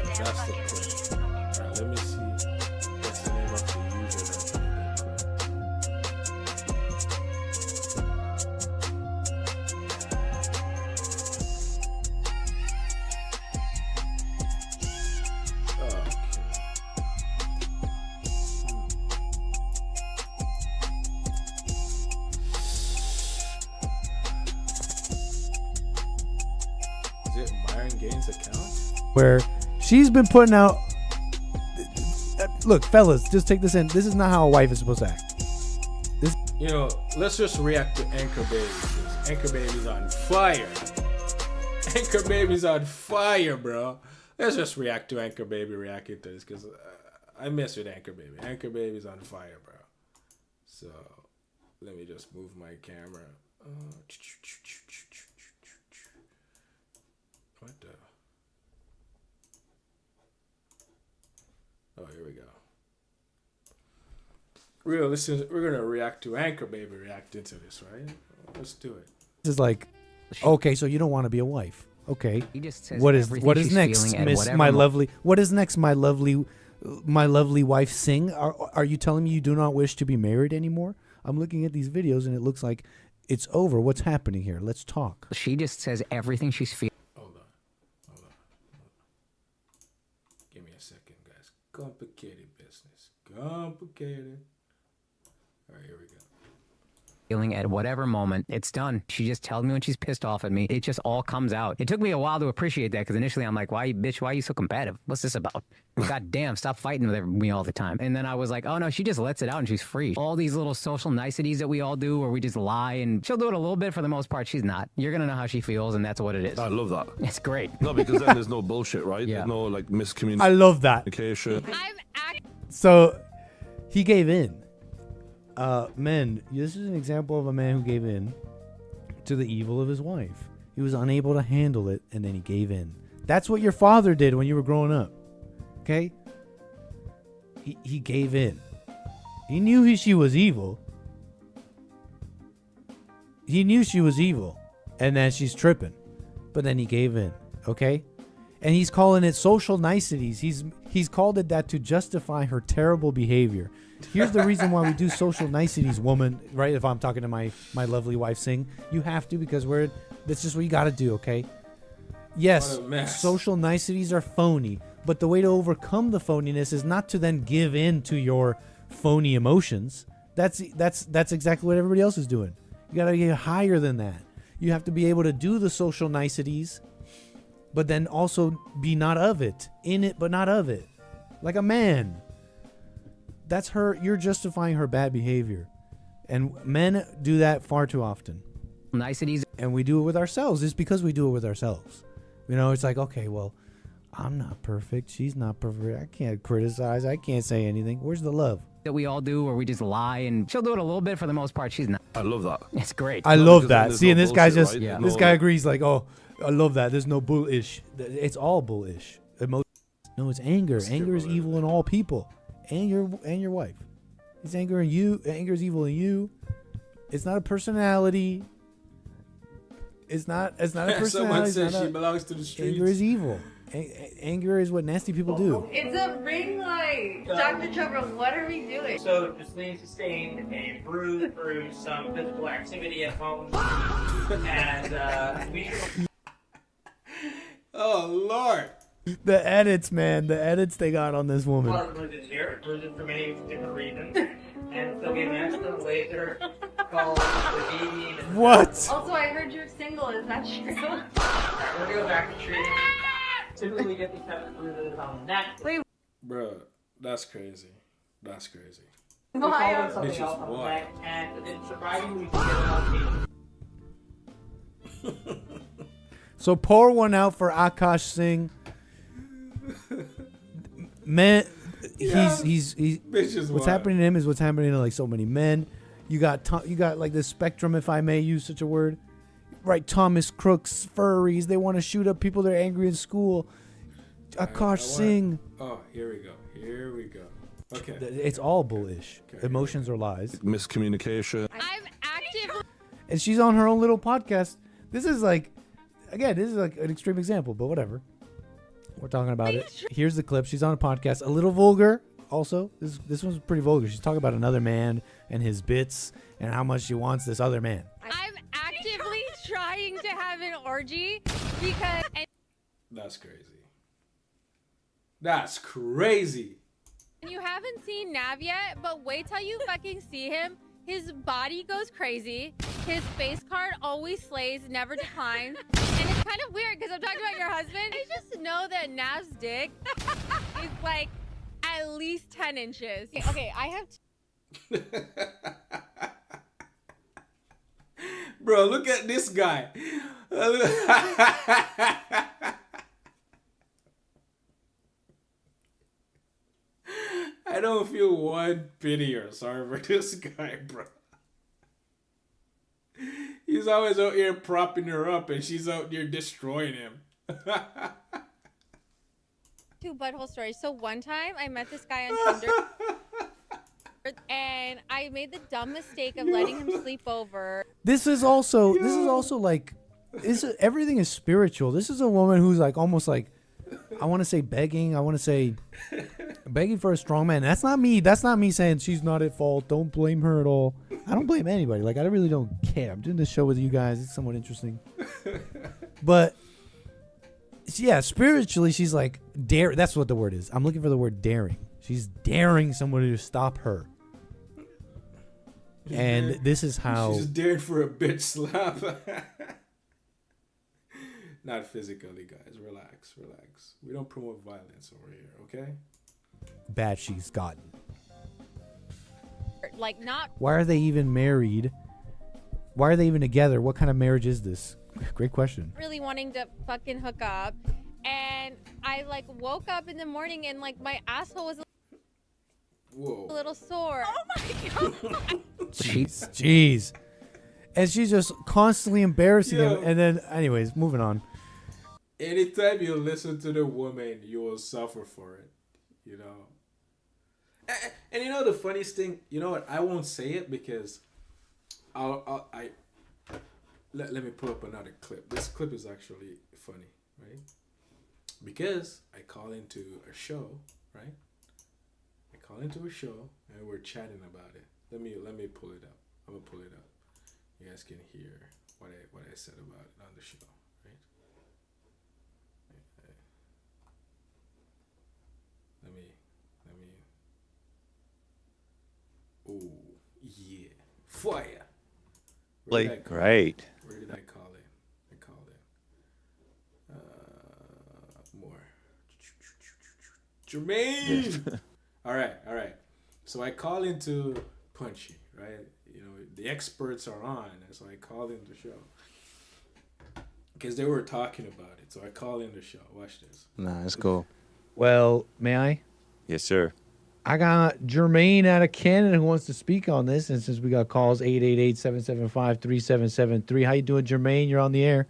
That's the clip. Alright, let me see what's the name of the user that made that. Is it Myron Gaines' account? Where she's been putting out. Look, fellas, just take this in. This is not how a wife is supposed to act. This You know, let's just react to Anchor Baby. 'Cause Anchor Baby's on fire. Anchor Baby's on fire, bro. Let's just react to Anchor Baby reacting to this, because I mess with Anchor Baby. Anchor Baby's on fire, bro. So let me just move my camera. What the? Oh, here we go. Real, listen, we're gonna react to Anchor Baby reacting to this, right? Let's do it. This is like, okay, so you don't want to be a wife. Okay. He just says What is everything she's next, feeling at Miss whatever My mo- Lovely? What is next, my lovely wife Singh? Are you telling me you do not wish to be married anymore? I'm looking at these videos and it looks like it's over. What's happening here? Let's talk. She just says everything she's feeling. Hold on. Give me a second, guys. Complicated business. Complicated. All right, here we go. Feeling at whatever moment, it's done. She just tells me when she's pissed off at me. It just all comes out. It took me a while to appreciate that because initially I'm like, why are you so combative? What's this about? God damn, stop fighting with me all the time. And then I was like, oh no, she just lets it out and she's free. All these little social niceties that we all do where we just lie, and she'll do it a little bit. For the most part, she's not. You're going to know how she feels, and that's what it is. I love that. It's great. No, because then there's no bullshit, right? Yeah. There's no like miscommunication. I love that. So he gave in. Men, this is an example of a man who gave in to the evil of his wife. He was unable to handle it, and then he gave in. That's what your father did when you were growing up. Okay? He gave in. He knew she was evil. He knew she was evil, and that she's tripping. But then he gave in. Okay? And he's calling it social niceties. He's called it that to justify her terrible behavior. Here's the reason why we do social niceties, woman, right? If I'm talking to my lovely wife Singh, you have to, because that's just what you got to do, okay? Yes, social niceties are phony, but the way to overcome the phoniness is not to then give in to your phony emotions. That's exactly what everybody else is doing. You got to get higher than that. You have to be able to do the social niceties, but then also be not of it, in it but not of it, like a man. That's her. You're justifying her bad behavior, and men do that far too often. Niceties, and we do it with ourselves. It's because we do it with ourselves. You know, it's like, okay, well, I'm not perfect. She's not perfect. I can't criticize. I can't say anything. Where's the love that we all do where we just lie, and she'll do it a little bit. For the most part, she's not. I love that. It's great. I love that. See, and this guy bullshit, just right? this guy agrees. Like, oh, I love that. There's no bullish. It's all bullish. No, it's anger. Anger is evil in all people. And your wife. It's anger in you. Anger is evil in you. It's not a personality. It's not a personality. Someone says she belongs to the streets. Anger is evil. Anger is what nasty people do. It's a ring light. Dr. Trevor, what are we doing? So Jasleen sustained a bruise through some physical activity at home. And we... Oh, Lord. The edits, man. The edits they got on this woman. A lot of bruises here. Bruises for many different reasons. And so we matched the laser called the baby. What? Also, I heard you're single. Is that true? Alright, we're gonna go back to treating. Typically, we get these types of bruises on the neck. Wait. Bro, that's crazy. That's crazy. We call them something Bitches, else on the why? neck, and it's surprisingly we can get them on tape. So pour one out for Akash Singh. Man, he's Bitches, what's why? happening to him is what's happening to like so many men. You got like this spectrum, if I may use such a word, right? Thomas Crooks, furries. They want to shoot up people. They're angry in school. Akash Singh. Oh, here we go. Here we go. Okay. It's all bullish. Emotions are lies. Miscommunication. I'm active. And she's on her own little podcast. This is like, again, this is like an extreme example, but whatever. We're talking about it. Here's the clip. She's on a podcast. A little vulgar. Also, this one's pretty vulgar. She's talking about another man and his bits and how much she wants this other man. I'm actively trying to have an orgy because... That's crazy. That's crazy. You haven't seen Nav yet, but wait till you fucking see him. His body goes crazy. His face card always slays, never declines. And it's kind of weird because I'm talking about your husband. I just know that Nav's dick is like at least 10 inches. Okay, I have... Bro, look at this guy. I don't feel one pity or sorry for this guy, bro. He's always out here propping her up and she's out there destroying him. Two butthole stories. So one time I met this guy on Tinder and I made the dumb mistake of letting him sleep over. This is also like everything is spiritual. This is a woman who's like almost like, I want to say begging. I want to say begging for a strong man. That's not me. That's not me saying she's not at fault. Don't blame her at all. I don't blame anybody. Like, I really don't care. I'm doing this show with you guys. It's somewhat interesting. But yeah, spiritually, she's like dare. That's what the word is. I'm looking for the word daring. She's daring somebody to stop her. And this is how she's dared for a bitch slap. Not physically, guys. Relax, relax. We don't promote violence over here, okay? bad she's gotten. Like, not. Why are they even married? Why are they even together? What kind of marriage is this? Great question. Really wanting to fucking hook up, and I like woke up in the morning and like my asshole was a little sore. Oh my god! Jeez. And she's just constantly embarrassing him. And then, anyways, moving on. Anytime you listen to the woman, you will suffer for it. You know. And you know the funniest thing? You know what? I won't say it because let me pull up another clip. This clip is actually funny, right? Because I call into a show, right? I call into a show and we're chatting about it. Let me pull it up. I'm gonna pull it up. You guys can hear what I said about it on the show, right? Let me. Oh yeah, fire! Like great. Where did I call it? I called it. More. Jermaine. All right. So I call into Punchy, right? You know, the experts are on, and so I called in the show because they were talking about it. So I call in the show. Watch this. Nah, that's cool. Well, may I? Yes, sir. I got Jermaine out of Canada who wants to speak on this, and since we got calls 888-775-3773. How you doing, Jermaine? You're on the air.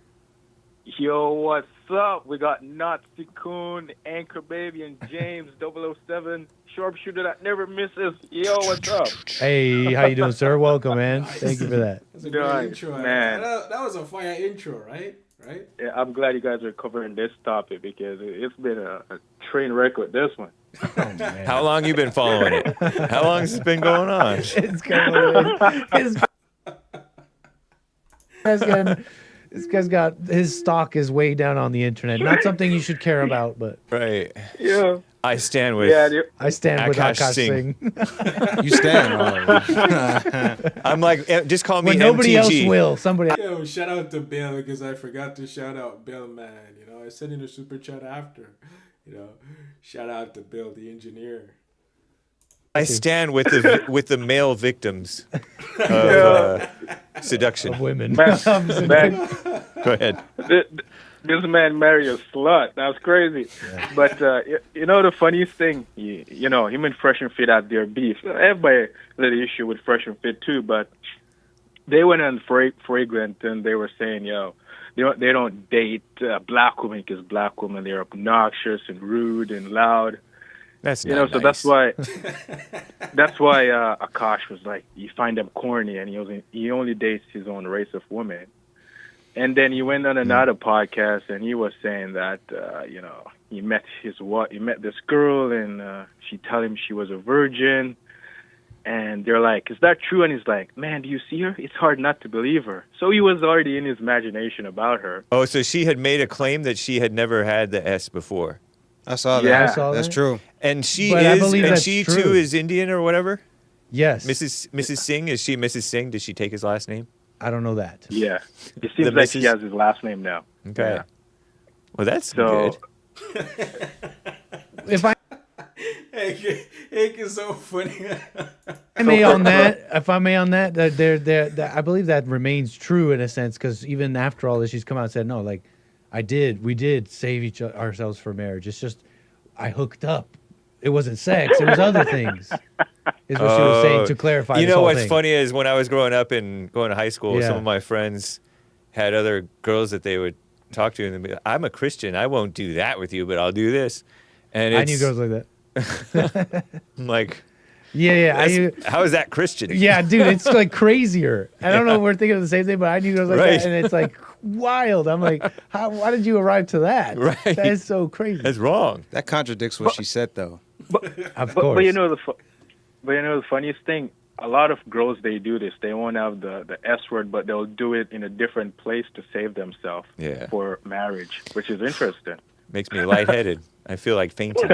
Yo, what's up? We got Nazi Coon, Anchor Baby, and James 007, sharpshooter that never misses. Yo, what's up? Hey, how you doing, sir? Welcome, man. Thank you for that. That's a great intro, man. That was a fire intro, right? Right? Yeah, I'm glad you guys are covering this topic because it's been a train wreck with this one. Oh, how long you been following it? How long has it been going on? This guy's got his stock is way down on the internet. Not something you should care about, but right. Yeah. I stand with. I stand with Akash Singh. You stand. I'm like, just call me when nobody MTG. else will. Somebody. Yo, shout out to Bill because I forgot to shout out Bill, man. You know, I sent in a super chat after. You know, shout out to Bill, the engineer. I stand with the male victims of seduction. Of women. Man, Go ahead. This man married a slut. That's crazy. Yeah. But you know the funniest thing, you know, him and Fresh and Fit had their beef. Everybody had an issue with Fresh and Fit too, but they went on Fragrant and they were saying, yo, they don't date black women because black women, they're obnoxious and rude and loud. That's you know, nice. so that's why Akash was like, you find them corny, and he only dates his own race of women. And then he went on another podcast, and he was saying that you know, he met this girl, and she told him she was a virgin, and they're like, is that true? And he's like, man, do you see her? It's hard not to believe her. So he was already in his imagination about her. Oh, so she had made a claim that she had never had the S before. I saw that. Yeah. That's true. And she But I believe that's she true. too is Indian or whatever? Yes. Mrs. Singh, is she Mrs. Singh? Does she take his last name? I don't know that. Yeah. It seems like he has his last name now. Okay. Yeah. Well, that's So- good. If I Hank is so funny. If I may on that, that I believe that remains true in a sense, because even after all this, she's come out and said, no, like, we did save ourselves for marriage. It's just, I hooked up. It wasn't sex. It was other things. Is what she was saying to clarify. You this know whole what's thing. funny is when I was growing up and going to high school, Yeah. some of my friends had other girls that they would talk to, and they'd be like, I'm a Christian. I won't do that with you, but I'll do this. And I it's, knew girls like that. I'm like, yeah. How is that Christian? Yeah, dude, it's like crazier. I don't know if we're thinking of the same thing, but I knew girls like Right. that, and it's like wild. I'm like, why did you arrive to that? Right. That is so crazy. That's wrong. That contradicts what she said, though. Of But course. you know the funniest thing, a lot of girls, they do this. They won't have the S word, but they'll do it in a different place to save themselves for marriage, which is interesting. Makes me lightheaded. I feel like fainting.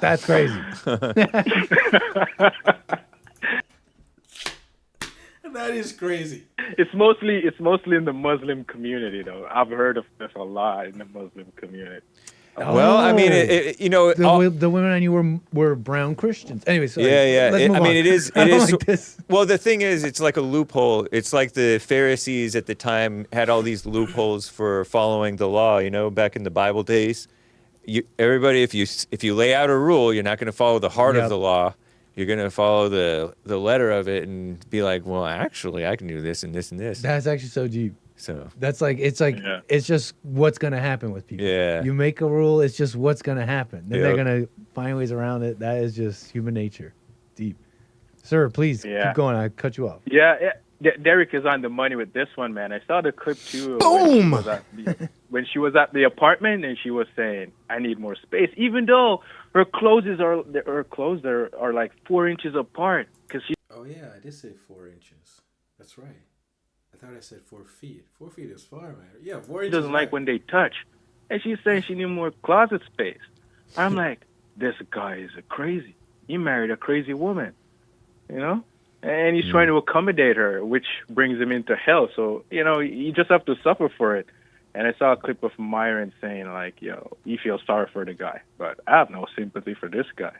That's crazy. That is crazy. It's mostly in the Muslim community, though. I've heard of this a lot in the Muslim community. Well, I mean, you know, the women I knew were brown Christians. Anyway, sorry. Yeah. Let's move I on. mean, it is. I It don't is. like this. Well, the thing is, it's like a loophole. It's like the Pharisees at the time had all these loopholes for following the law. You know, back in the Bible days, everybody, if you lay out a rule, you're not going to follow the heart of the law. You're going to follow the letter of it and be like, well, actually, I can do this and this and this. That's actually so deep. So that's like it's just what's gonna happen with people. Yeah. You make a rule, it's just what's gonna happen. Then they're Yep. gonna find ways around it. That is just human nature. Deep. Sir, please keep going. I cut you off. Yeah. Derek is on the money with this one, man. I saw the clip too. Boom! When she was at the apartment and she was saying, "I need more space," even though her clothes are like 4 inches apart. Cause she. Oh yeah, I did say 4 inches. That's right. I thought I said 4 feet. 4 feet is far, man. Yeah, 4 She inches. doesn't like when they touch, and she's saying she need more closet space. I'm like, this guy is crazy. He married a crazy woman, you know, and he's trying to accommodate her, which brings him into hell. So you just have to suffer for it. And I saw a clip of Myron saying like, yo, he feels sorry for the guy, but I have no sympathy for this guy.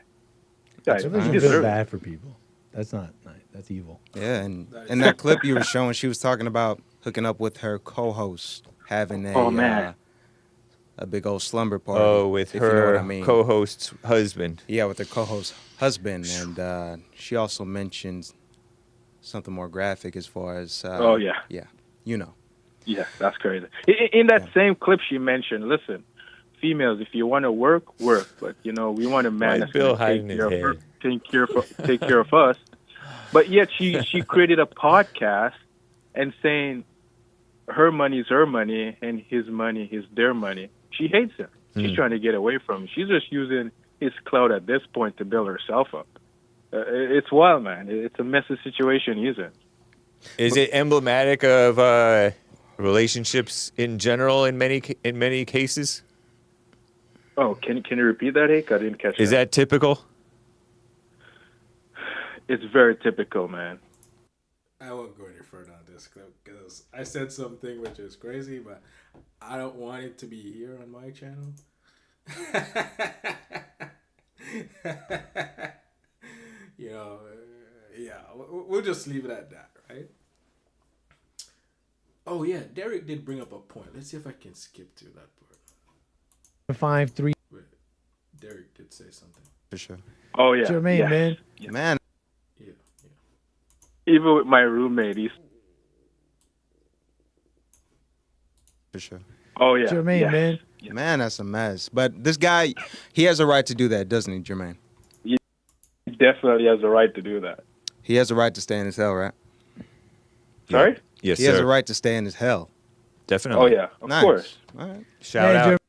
Sometimes you deserves feel it. bad for people. That's not nice. That's evil. Yeah, and in that clip you were showing, she was talking about hooking up with her co-host, having a big old slumber party. Oh, with if you know what her I mean. co-host's husband. Yeah, with her co-host husband, and she also mentioned something more graphic as far as. Oh, yeah. Yeah, you know. Yeah, that's crazy. In that same clip, she mentioned, listen, females, if you want to work, but we want a man that's Bill going hiding to his head? take care of us. But yet she created a podcast and saying her money is her money and his money is their money. She hates him. She's trying to get away from him. She's just using his clout at this point to build herself up. It's wild, man. It's a messy situation he's in. Is it emblematic of relationships in general in many cases? Oh, can you repeat that, Hake? I didn't catch Is that typical? It's very typical, man. I won't go any further on this clip because I said something which is crazy, but I don't want it to be here on my channel. We'll just leave it at that, right? Oh yeah, Derek did bring up a point. Let's see if I can skip to that part. 5-3. Wait, Derek did say something. For sure. Oh yeah, Jermaine, yeah. man. Yeah. Man. Even with my roommate, he's. For sure. Oh yeah, Jermaine, yeah. man. Man, that's a mess. But this guy, he has a right to do that, doesn't he, Jermaine? He definitely has a right to do that. He has a right to stay in his hell, right? Sorry? Yes, he sir. has a right to stay in his hell. Definitely. Oh yeah, of Nice. course. All right. Shout out.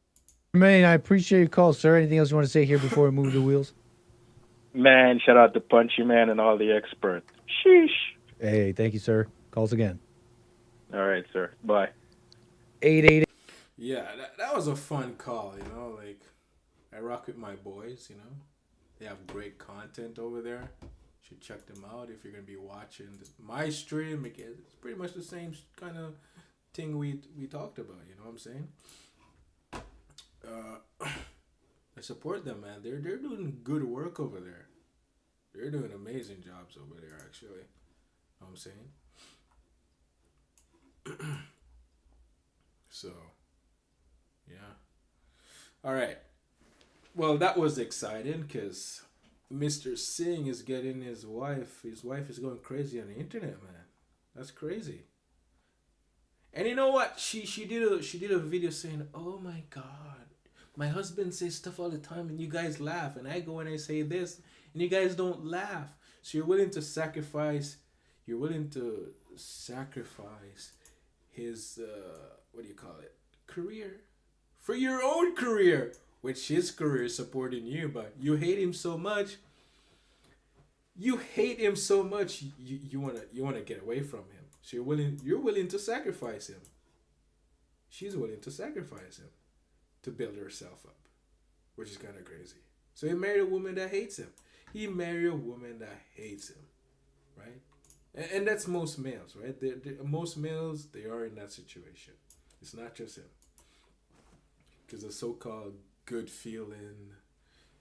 Jermaine, I appreciate your call, sir. Anything else you want to say here before we move the wheels? Man, shout out to Punchy Man and all the experts. Sheesh. Hey, thank you, sir. Calls again. All right, sir. Bye. 888. Yeah, that was a fun call, like I rock with my boys, They have great content over there. Should check them out if you're going to be watching my stream. It's pretty much the same kind of thing we talked about, you know what I'm saying? I support them, man. They're doing good work over there. They're doing amazing jobs over there, actually. You know what I'm saying? So, yeah. All right. Well, that was exciting because Mr. Singh is getting his wife. His wife is going crazy on the internet, man. That's crazy. And you know what? She did a video saying, "Oh my God, my husband says stuff all the time, and you guys laugh, and I go and I say this, and you guys don't laugh. So you're willing to sacrifice. You're willing to sacrifice his what do you call it? Career for your own career, which his career is supporting you, but you hate him so much. You hate him so much. You wanna get away from him. So you're willing to sacrifice him. She's willing to sacrifice him to build herself up, which is kind of crazy. So he married a woman that hates him. He married a woman that hates him, right? And that's most males, right? Most males, they are in that situation. It's not just him. Because the so-called good feeling,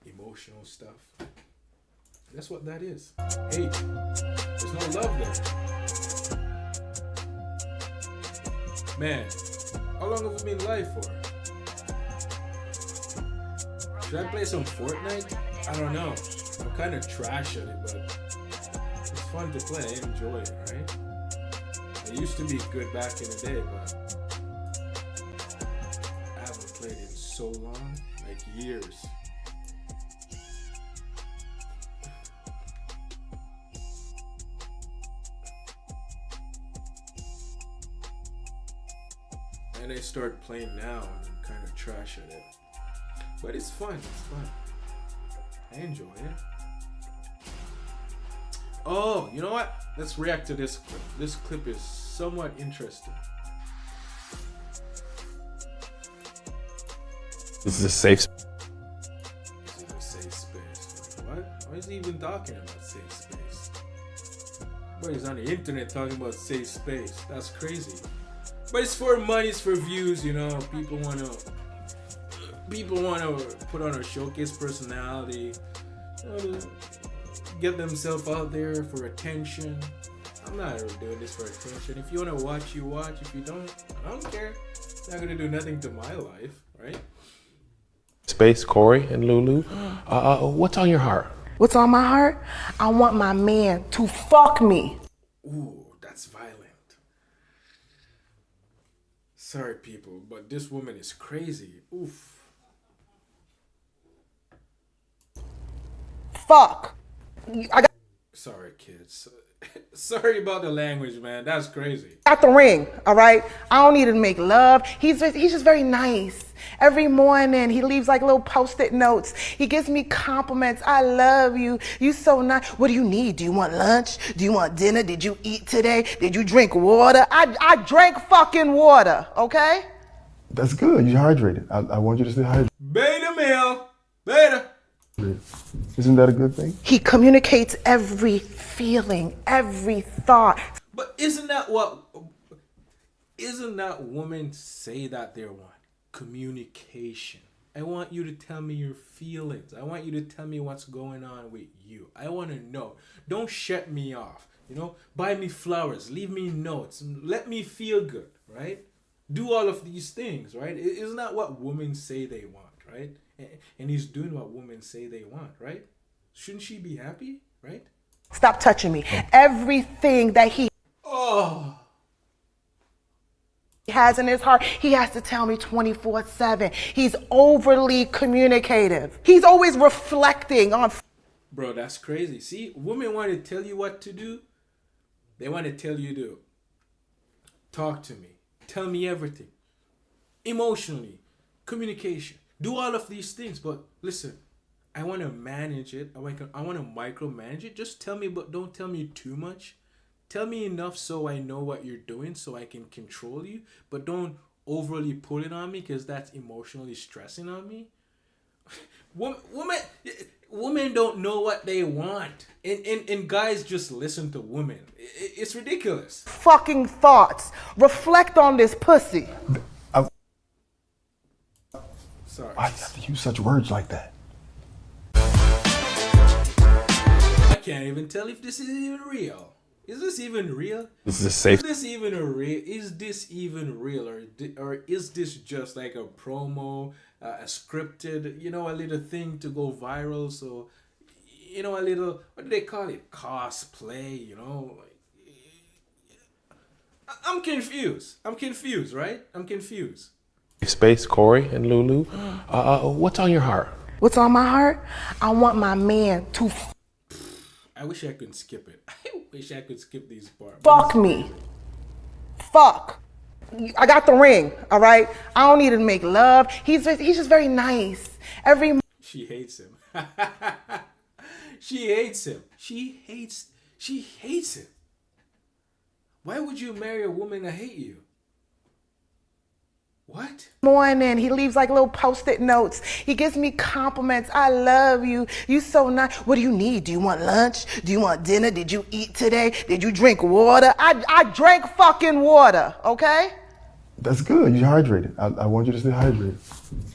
emotional stuff, that's what that is. Hate. There's no love there. Man, how long have we been live for? Should I play some Fortnite? I don't know. I'm kind of trash at it, but it's fun to play. I enjoy it, right? I used to be good back in the day, but I haven't played it in so long, like years. And I start playing now, and I'm kind of trash at it. But it's fun, it's fun. I enjoy it. Oh, you know what? Let's react to this clip. This clip is somewhat interesting. This is a safe space. This is a safe space. Like, what? Why is he even talking about safe space? But he's on the internet talking about safe space. That's crazy. But it's for money, it's for views, you know. People wanna put on a showcase personality, you know, get themselves out there for attention. I'm not ever doing this for attention. If you wanna watch, you watch. If you don't, I don't care. It's not gonna do nothing to my life, right? Space, Corey and Lulu. What's on your heart? What's on my heart? I want my man to fuck me. Ooh, that's violent. Sorry, people, but this woman is crazy. Oof. Fuck. Sorry, kids. Sorry about the language, man. That's crazy. Got the ring, all right? I don't need to make love. He's just very nice. Every morning, he leaves like little post-it notes. He gives me compliments. I love you. You so nice. What do you need? Do you want lunch? Do you want dinner? Did you eat today? Did you drink water? I drank fucking water, okay? That's good. You're hydrated. I want you to stay hydrated. Beta male. Beta. Isn't that a good thing? He communicates every feeling, every thought. But isn't that women say that they want? Communication. I want you to tell me your feelings. I want you to tell me what's going on with you. I want to know. Don't shut me off. You know, buy me flowers, leave me notes, let me feel good, right? Do all of these things, right? Isn't that what women say they want, right? And he's doing what women say they want, right? Shouldn't she be happy, right? Stop touching me. Everything that he has in his heart, he has to tell me 24/7. He's overly communicative. He's always reflecting on. Bro, that's crazy. See, women want to tell you what to do. They want to tell you to talk to me. Tell me everything. Emotionally, communication. Do all of these things, but listen, I want to manage it. I want to micromanage it. Just tell me, but don't tell me too much. Tell me enough so I know what you're doing so I can control you, but don't overly pull it on me because that's emotionally stressing on me. Women don't know what they want. And guys just listen to women. It's ridiculous. Fucking thoughts. Reflect on this pussy. Sorry. Why do you have to use such words like that? I can't even tell if this is even real. Is this even real? This is safe. Is this even real, or is this just like a promo, a scripted, a little thing to go viral? So, a little, what do they call it? Cosplay, I'm confused. Right? I'm confused. Space, Corey and Lulu. What's on your heart? What's on my heart? I want my man to I wish I could skip it. I wish I could skip these parts. fuck me. Fuck. I got the ring, all right? I don't need to make love. He's just very nice. She hates him. She hates him. She hates him. Why would you marry a woman that hate you? What? Morning, he leaves like little post-it notes. He gives me compliments. I love you. You so nice. What do you need? Do you want lunch? Do you want dinner? Did you eat today? Did you drink water? I drank fucking water, okay? That's good. You're hydrated. I want you to stay hydrated.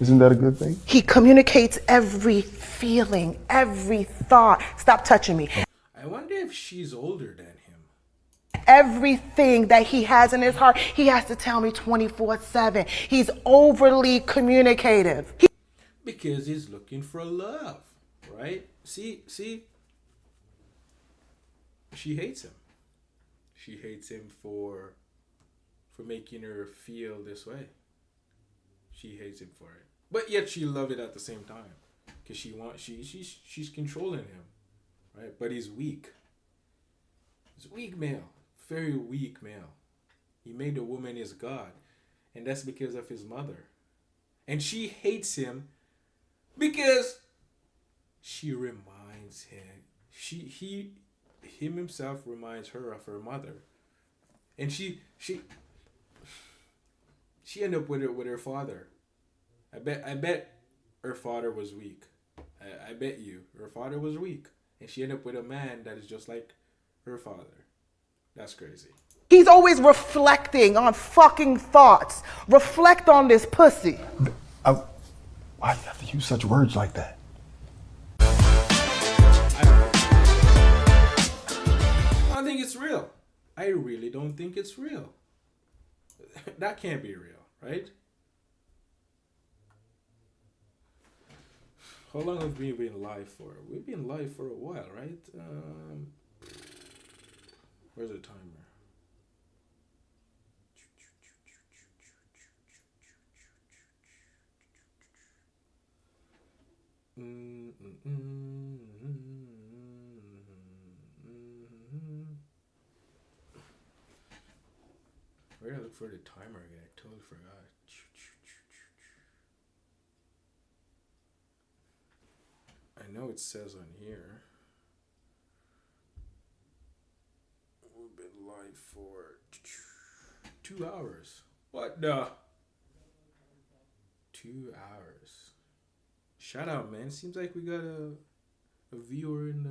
Isn't that a good thing? He communicates every feeling, every thought. Stop touching me. I wonder if she's older than him. Everything that he has in his heart, he has to tell me 24/7. He's overly communicative. Because he's looking for love, right? See? She hates him. She hates him for making her feel this way. She hates him for it. But yet she loved it at the same time. Because she's controlling him. Right? But he's weak. He's a weak male. Very weak male. He made the woman his god. And that's because of his mother. And she hates him because she reminds him. Him himself reminds her of her mother. And she ended up with her father. I bet her father was weak. I bet you her father was weak. And she ended up with a man that is just like her father. That's crazy. He's always reflecting on fucking thoughts. Reflect on this pussy. Why do you have to use such words like that? I don't think it's real. I really don't think it's real. That can't be real, right? How long have we been live for? We've been live for a while, right? Where's the timer? Where did I look for the timer again? I totally forgot. I know it says on here. We've been live for 2 hours. What the? 2 hours. Shout out, man. Seems like we got a viewer in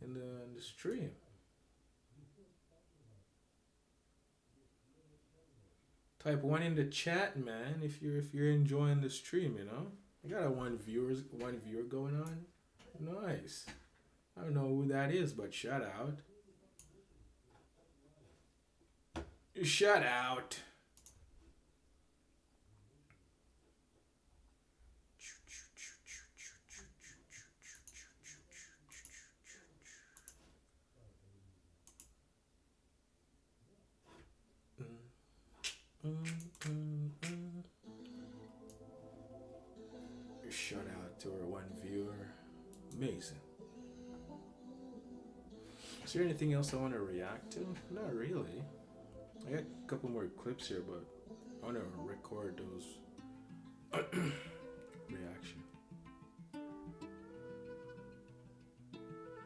the stream. Type 1 in the chat, man. If you're enjoying the stream, I got a one viewer going on. Nice. I don't know who that is, but shout out. Shout out. Shout out to our one viewer. Amazing. Is there anything else I want to react to? Not really. I got a couple more clips here, but I want to record those reaction.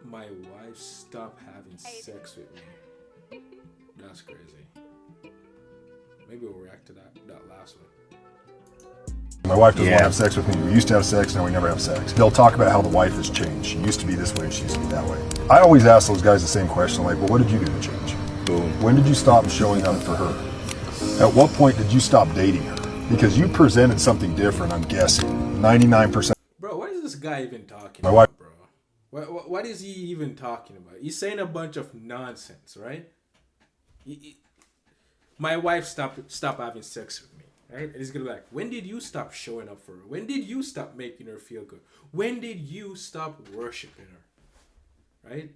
My wife stopped having sex with me. That's crazy. Maybe we'll react to that last one. My wife doesn't want to have sex with me. We used to have sex, now we never have sex. They'll talk about how the wife has changed. She used to be this way, and she used to be that way. I always ask those guys the same question, like, well, what did you do to change? Boom. When did you stop showing up for her? At what point did you stop dating her? because you presented something different. I'm guessing 99%. Bro, what is this guy even talking My about, wife. bro? What is he even talking about? He's saying a bunch of nonsense, right? My wife stopped having sex with me, right? And he's gonna be like, when did you stop showing up for her? When did you stop making her feel good? When did you stop worshiping her? Right?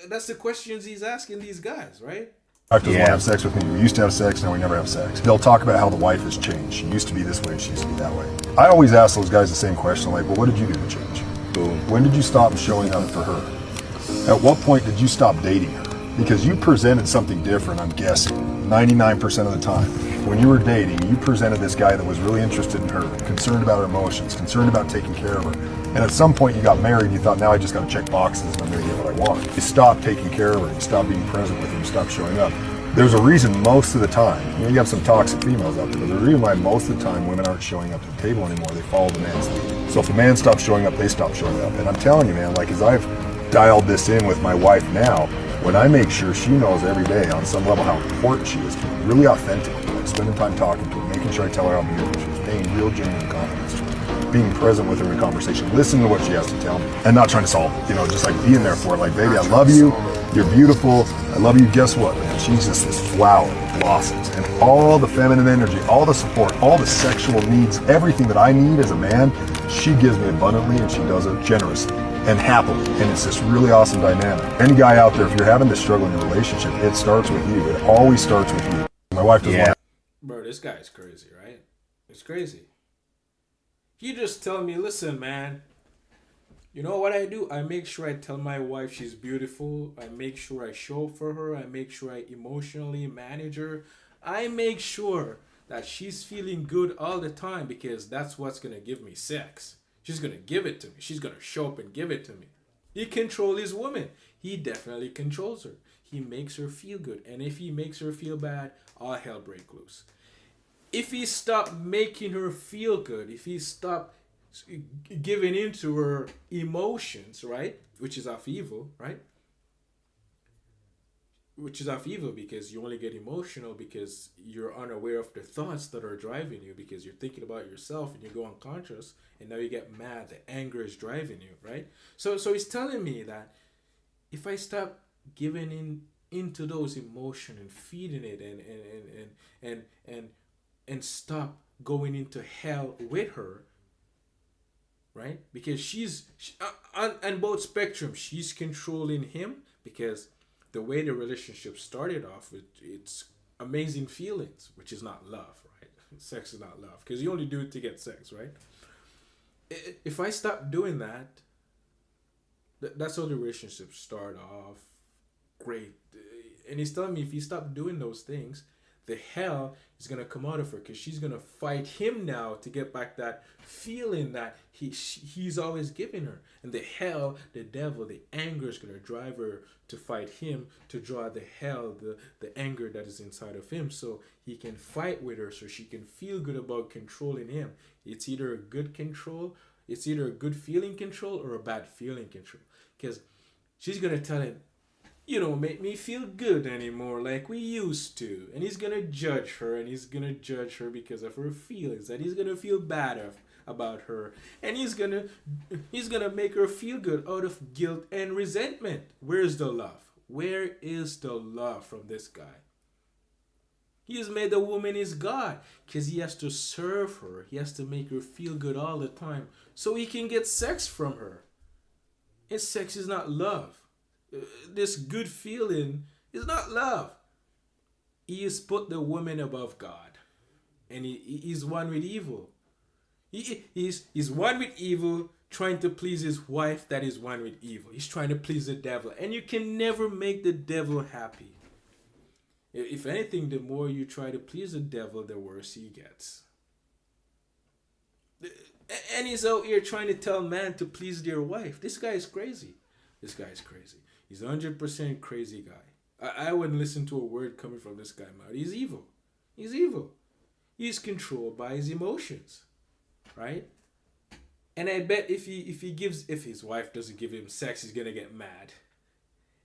That's the questions he's asking these guys, right? Wife doesn't want to have sex with me. We used to have sex, now we never have sex. They'll talk about how the wife has changed. She used to be this way, she used to be that way. I always ask those guys the same question, like, well, what did you do to change? Boom. When did you stop showing up for her? At what point did you stop dating her? Because you presented something different, I'm guessing, 99% of the time. When you were dating, you presented this guy that was really interested in her, concerned about her emotions, concerned about taking care of her. And at some point you got married and you thought, now I just got to check boxes and I'm going to get what I want. You stopped taking care of her, you stopped being present with her, you stopped showing up. There's a reason most of the time, you have some toxic females out there, but the reason why most of the time women aren't showing up to the table anymore, they follow the man's lead. So if the man stops showing up, they stop showing up. And I'm telling you, man, like as I've dialed this in with my wife now, when I make sure she knows every day on some level how important she is to me, really authentic, like spending time talking to her, making sure I tell her how beautiful she is, paying real genuine compliments to her, being present with her in conversation, listening to what she has to tell me, and not trying to solve it, just like being there for her, like, baby, I love you, you're beautiful, I love you, guess what, man, she's just this flower that blossoms, and all the feminine energy, all the support, all the sexual needs, everything that I need as a man, she gives me abundantly, and she does it generously and happily, and it's this really awesome dynamic. Any guy out there, if you're having this struggle in your relationship, it starts with you. It always starts with you. My wife doesn't want. Bro, this guy's crazy, right? It's crazy. He just tell me, listen, man, you know what I do? I make sure I tell my wife she's beautiful. I make sure I show up for her. I make sure I emotionally manage her. I make sure that she's feeling good all the time because that's what's going to give me sex. She's going to give it to me. She's going to show up and give it to me. He controls his woman. He definitely controls her. He makes her feel good. And if he makes her feel bad, all hell break loose. If he stopped making her feel good, if he stopped giving into her emotions, right? Which is of evil, right? Which is of evil because you only get emotional because you're unaware of the thoughts that are driving you because you're thinking about yourself and you go unconscious and now you get mad. The anger is driving you, right? So he's telling me that if I stop giving into those emotions and feeding it and stop going into hell with her, right? Because she's on both spectrums, she's controlling him because the way the relationship started off, it's amazing feelings, which is not love, right? Sex is not love, because you only do it to get sex, right? If I stop doing that, that's how the relationship start off great. And he's telling me if he stop doing those things, the hell is going to come out of her because she's going to fight him now to get back that feeling that he's always giving her. And the hell, the devil, the anger is going to drive her to fight him, to draw the hell, the anger that is inside of him so he can fight with her so she can feel good about controlling him. It's either a good control, it's either a good feeling control or a bad feeling control. Because she's going to tell him, you don't make me feel good anymore like we used to. And he's going to judge her, and he's going to judge her because of her feelings, and he's going to feel bad about her. And he's going to make her feel good out of guilt and resentment. Where's the love? Where is the love from this guy? He has made the woman his God because he has to serve her. He has to make her feel good all the time so he can get sex from her. And sex is not love. This good feeling is not love. He has put the woman above God, and he's one with evil. He's one with evil, trying to please his wife that is one with evil. He's trying to please the devil, and you can never make the devil happy. If anything, the more you try to please the devil, the worse he gets. And he's out here trying to tell man to please their wife. This guy is crazy. This guy is crazy. He's 100% crazy guy. I wouldn't listen to a word coming from this guy, man. He's evil. He's evil. He's controlled by his emotions, right? And I bet if his wife doesn't give him sex, he's gonna get mad.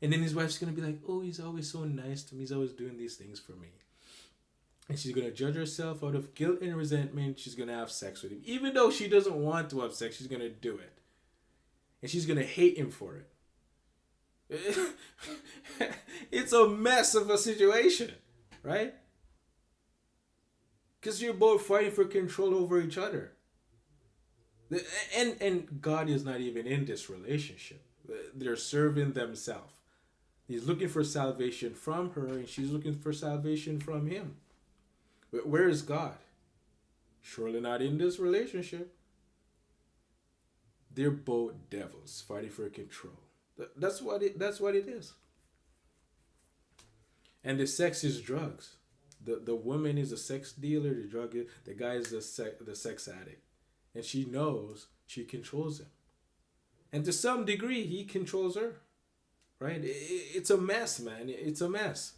And then his wife's gonna be like, oh, he's always so nice to me. He's always doing these things for me. And she's going to judge herself out of guilt and resentment. She's going to have sex with him. Even though she doesn't want to have sex, she's going to do it. And she's going to hate him for it. It's a mess of a situation, right? Because you're both fighting for control over each other. And God is not even in this relationship. They're serving themselves. He's looking for salvation from her, and she's looking for salvation from him. Where is God? Surely not in this relationship. They're both devils fighting for control. That's what it is. And the sex is drugs. The woman is a sex dealer. The guy is the sex addict, and she knows she controls him. And to some degree, he controls her. Right? It's a mess, man. It's a mess.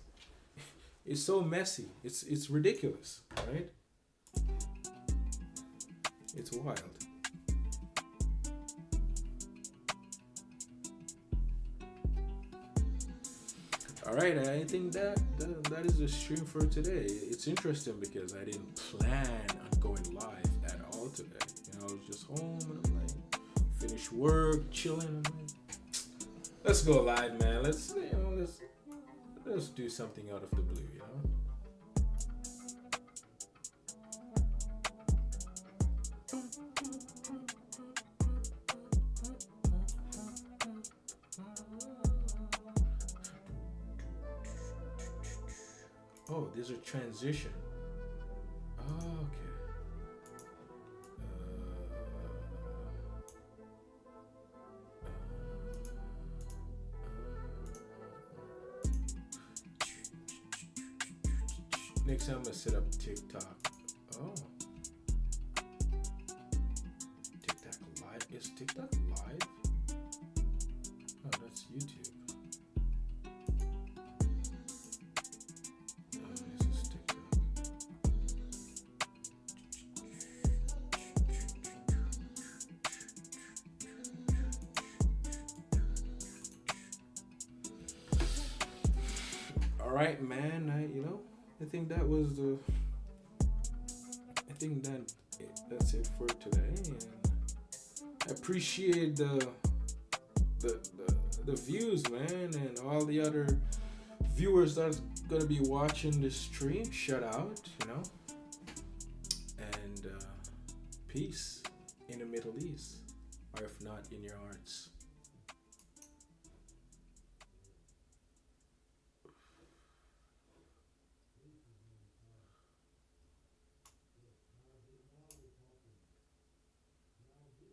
It's so messy. It's ridiculous, right? It's wild. All right, I think that is the stream for today. It's interesting because I didn't plan on going live at all today. You know, I was just home and I'm like, finish work, chilling. I'm like, let's go live, man. Let's do something out of the blue, you know. Oh, there's a transition. Oh, okay. Next time I'm gonna set up TikTok. Oh. TikTok live? Is TikTok live? Oh, that's YouTube. Oh, this is TikTok. All right, man. I think that was the. I think that's it for today. And I appreciate the views, man, and all the other viewers that's gonna be watching this stream. Shout out, you know. And peace in the Middle East, or if not, in your hearts.